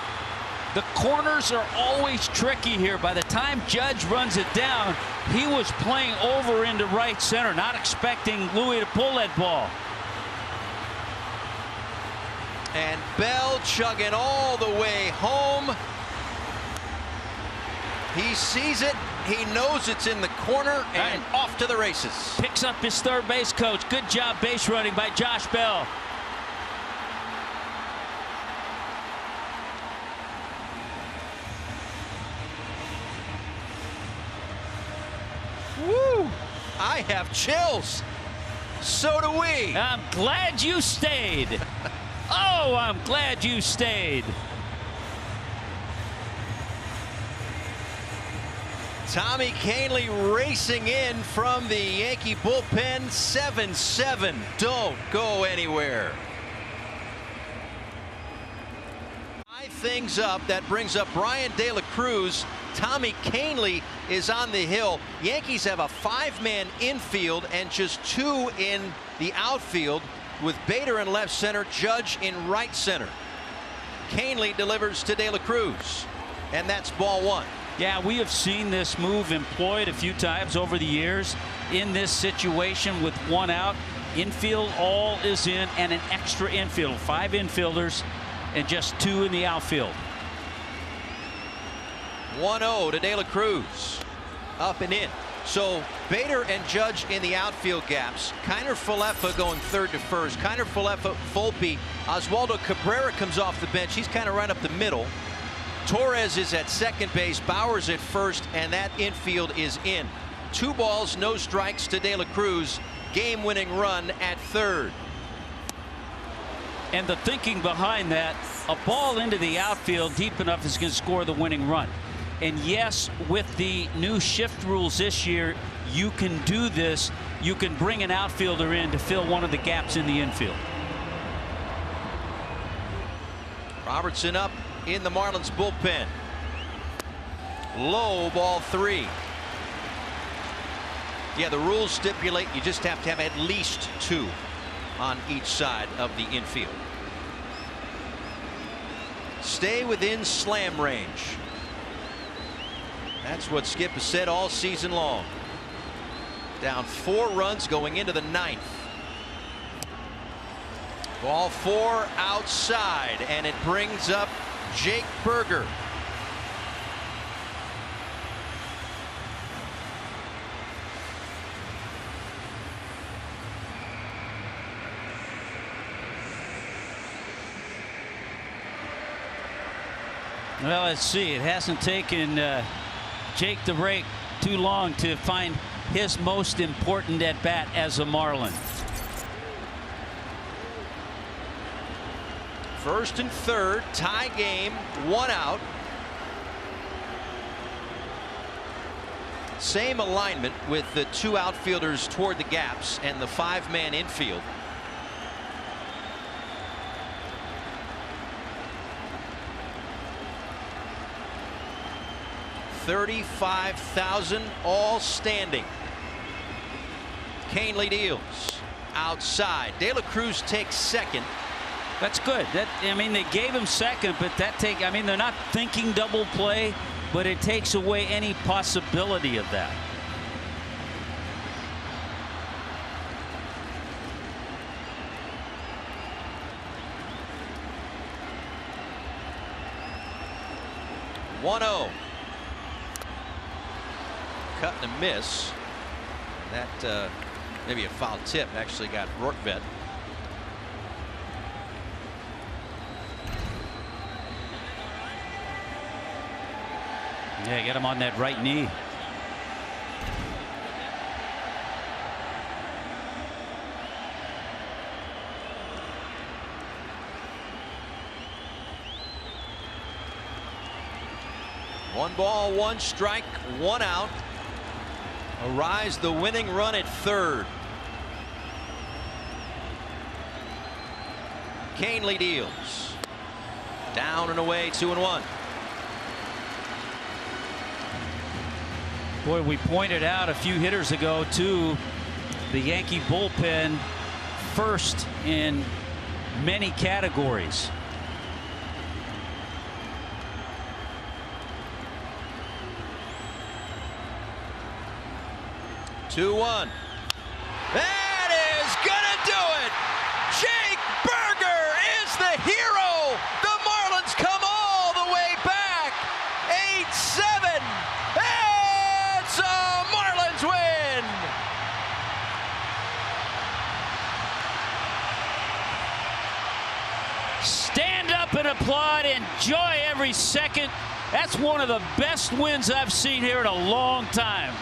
C: The corners are always tricky here. By the time Judge runs it down, he was playing over into right center, not expecting Louis to pull that ball.
B: And Bell chugging all the way home. He sees it, he knows it's in the corner, and off to the races.
C: Picks up his third base coach. Good job base running by Josh Bell.
B: Woo! I have chills. So do we.
C: I'm glad you stayed. Oh, I'm glad you stayed.
B: Tommy Kahnle racing in from the Yankee bullpen. 7-7. Don't go anywhere. Things up. That brings up Brian De La Cruz. Tommy Kahnle is on the hill. Yankees have a 5-man infield and just 2 in the outfield, with Bader in left center, Judge in right center. Kahnle delivers to De La Cruz, and that's ball 1.
C: Yeah, we have seen this move employed a few times over the years. In this situation with 1 out, infield all is in, and an extra infield. 5 infielders and just 2 in the outfield.
B: 1-0 to De La Cruz. Up and in. So Bader and Judge in the outfield gaps. Kiner Falefa going third to first. Kiner Falefa, Volpe. Oswaldo Cabrera comes off the bench. He's kind of right up the middle. Torres is at second base. Bowers at first, and that infield is in. 2 balls, no strikes to De La Cruz. Game-winning run at third.
C: And the thinking behind that, a ball into the outfield deep enough is going to score the winning run. And yes, with the new shift rules this year, you can do this. You can bring an outfielder in to fill one of the gaps in the infield.
B: Robertson up in the Marlins bullpen. Low, ball 3. Yeah, the rules stipulate you just have to have at least 2 on each side of the infield. Stay within slam range. That's what Skip has said all season long. Down 4 runs going into the 9th. Ball 4 outside, and it brings up Jake Burger.
C: Well, let's see. It hasn't taken Jake the Rake too long to find his most important at-bat as a Marlin.
B: First and third, tie game, 1 out. Same alignment with the 2 outfielders toward the gaps and the 5-man infield. $35,000 all standing. Canely deals outside. De La Cruz takes second.
C: That's good. I mean, they gave him second, but I mean, they're not thinking double play, but it takes away any possibility of that.
B: (1-0). Cut and a miss. That maybe a foul tip actually got Rortvedt.
C: Yeah, get him on that right knee.
B: One ball, 1 strike, 1 out. Arise the winning run at third. Canely deals. Down and away, 2-1.
C: Boy, we pointed out a few hitters ago too, the Yankee bullpen first in many categories.
B: (2-1). That is gonna do it. Jake Burger is the hero. The Marlins come all the way back. 8-7. It's a Marlins win.
C: Stand up and applaud. Enjoy every second. That's one of the best wins I've seen here in a long time.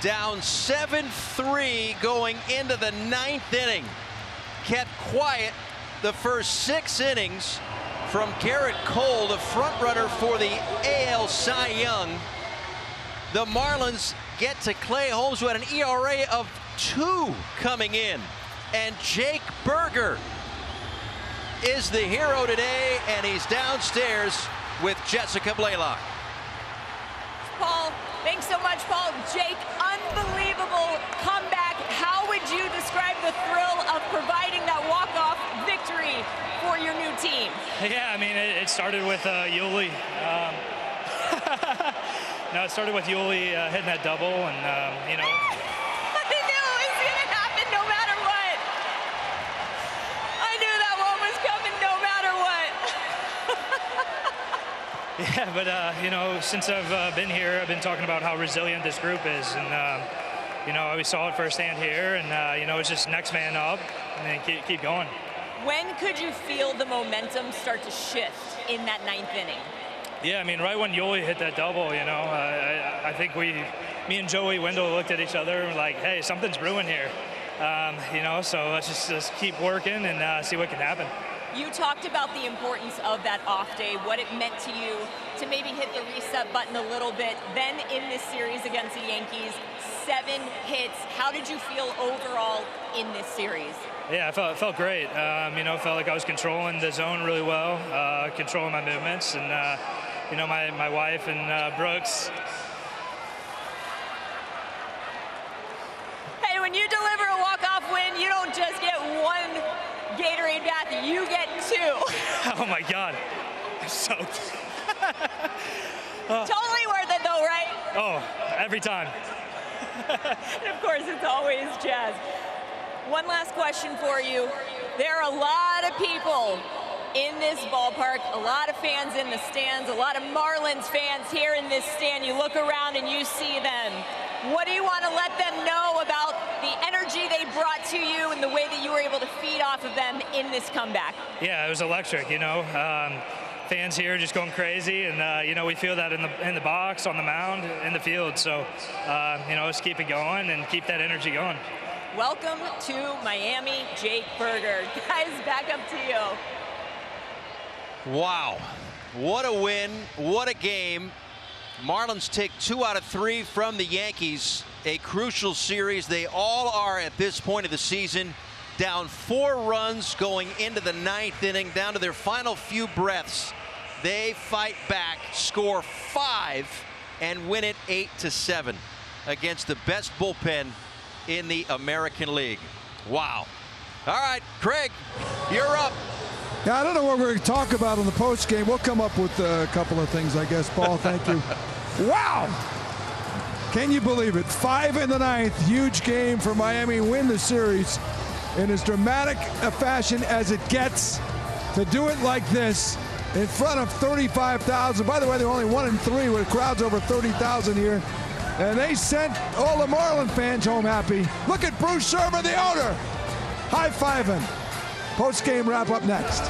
B: Down 7-3 going into the 9th inning. Kept quiet the first 6 innings from Garrett Cole, the front runner for the AL Cy Young. The Marlins get to Clay Holmes, who had an ERA of 2 coming in. And Jake Burger is the hero today, and he's downstairs with Jessica Blaylock.
D: Paul, thanks so much, Paul. Jake, unbelievable comeback. How would you describe the thrill of providing that walk-off victory for your new team?
M: Yeah, I mean, it started with Yuli. No, it started with Yuli hitting that double, and, you know.
D: I knew it was going to happen no matter what. I knew that one was coming no matter what.
M: Yeah, but, you know, since I've been here, I've been talking about how resilient this group is. And, you know, we saw it firsthand here. And, you know, it's just next man up and then keep going.
D: When could you feel the momentum start to shift in that 9th inning?
M: Yeah, I mean, right when Yoli hit that double, you know, I think me and Joey Wendell looked at each other and were like, hey, something's brewing here. You know, so let's just keep working and see what can happen.
D: You talked about the importance of that off day, what it meant to you to maybe hit the reset button a little bit. Then in this series against the Yankees, 7 hits. How did you feel overall in this series?
M: Yeah, I felt great. You know, felt like I was controlling the zone really well, controlling my movements, and you know, my wife and Brooks.
D: Hey, when you deliver a walk-off win, you don't just get 1 Gatorade bath, you get 2.
M: Oh my God, I'm soaked.
D: Totally worth it though, right?
M: Oh, every time.
D: And of course, it's always Jazz. One last question for you. There are a lot of people in this ballpark, a lot of fans in the stands, a lot of Marlins fans here in this stand. You look around and you see them. What do you want to let them know about the energy they brought to you and the way that you were able to feed off of them in this comeback?
M: Yeah, it was electric, you know. Fans here just going crazy, and you know, we feel that in the box, on the mound, in the field. So you know, let's keep it going and keep that energy going.
D: Welcome to Miami, Jake Berger. Guys, back up to you.
B: Wow, what a win, what a game. Marlins take 2 out of 3 from the Yankees. A crucial series. They all are at this point of the season. Down 4 runs going into the 9th inning, down to their final few breaths. They fight back, score 5, and win it 8-7 against the best bullpen in the American League. Wow. All right, Craig, you're up.
K: Yeah, I don't know what we're going to talk about on the post game. We'll come up with a couple of things, I guess. Paul, thank you. Wow! Can you believe it? 5 in the 9th, huge game for Miami. Win the series in as dramatic a fashion as it gets. To do it like this in front of 35,000. By the way, they're only 1-3 with crowds over 30,000 here. And they sent all the Marlin fans home happy. Look at Bruce Serva, the owner, high-fiving. Post-game wrap up next.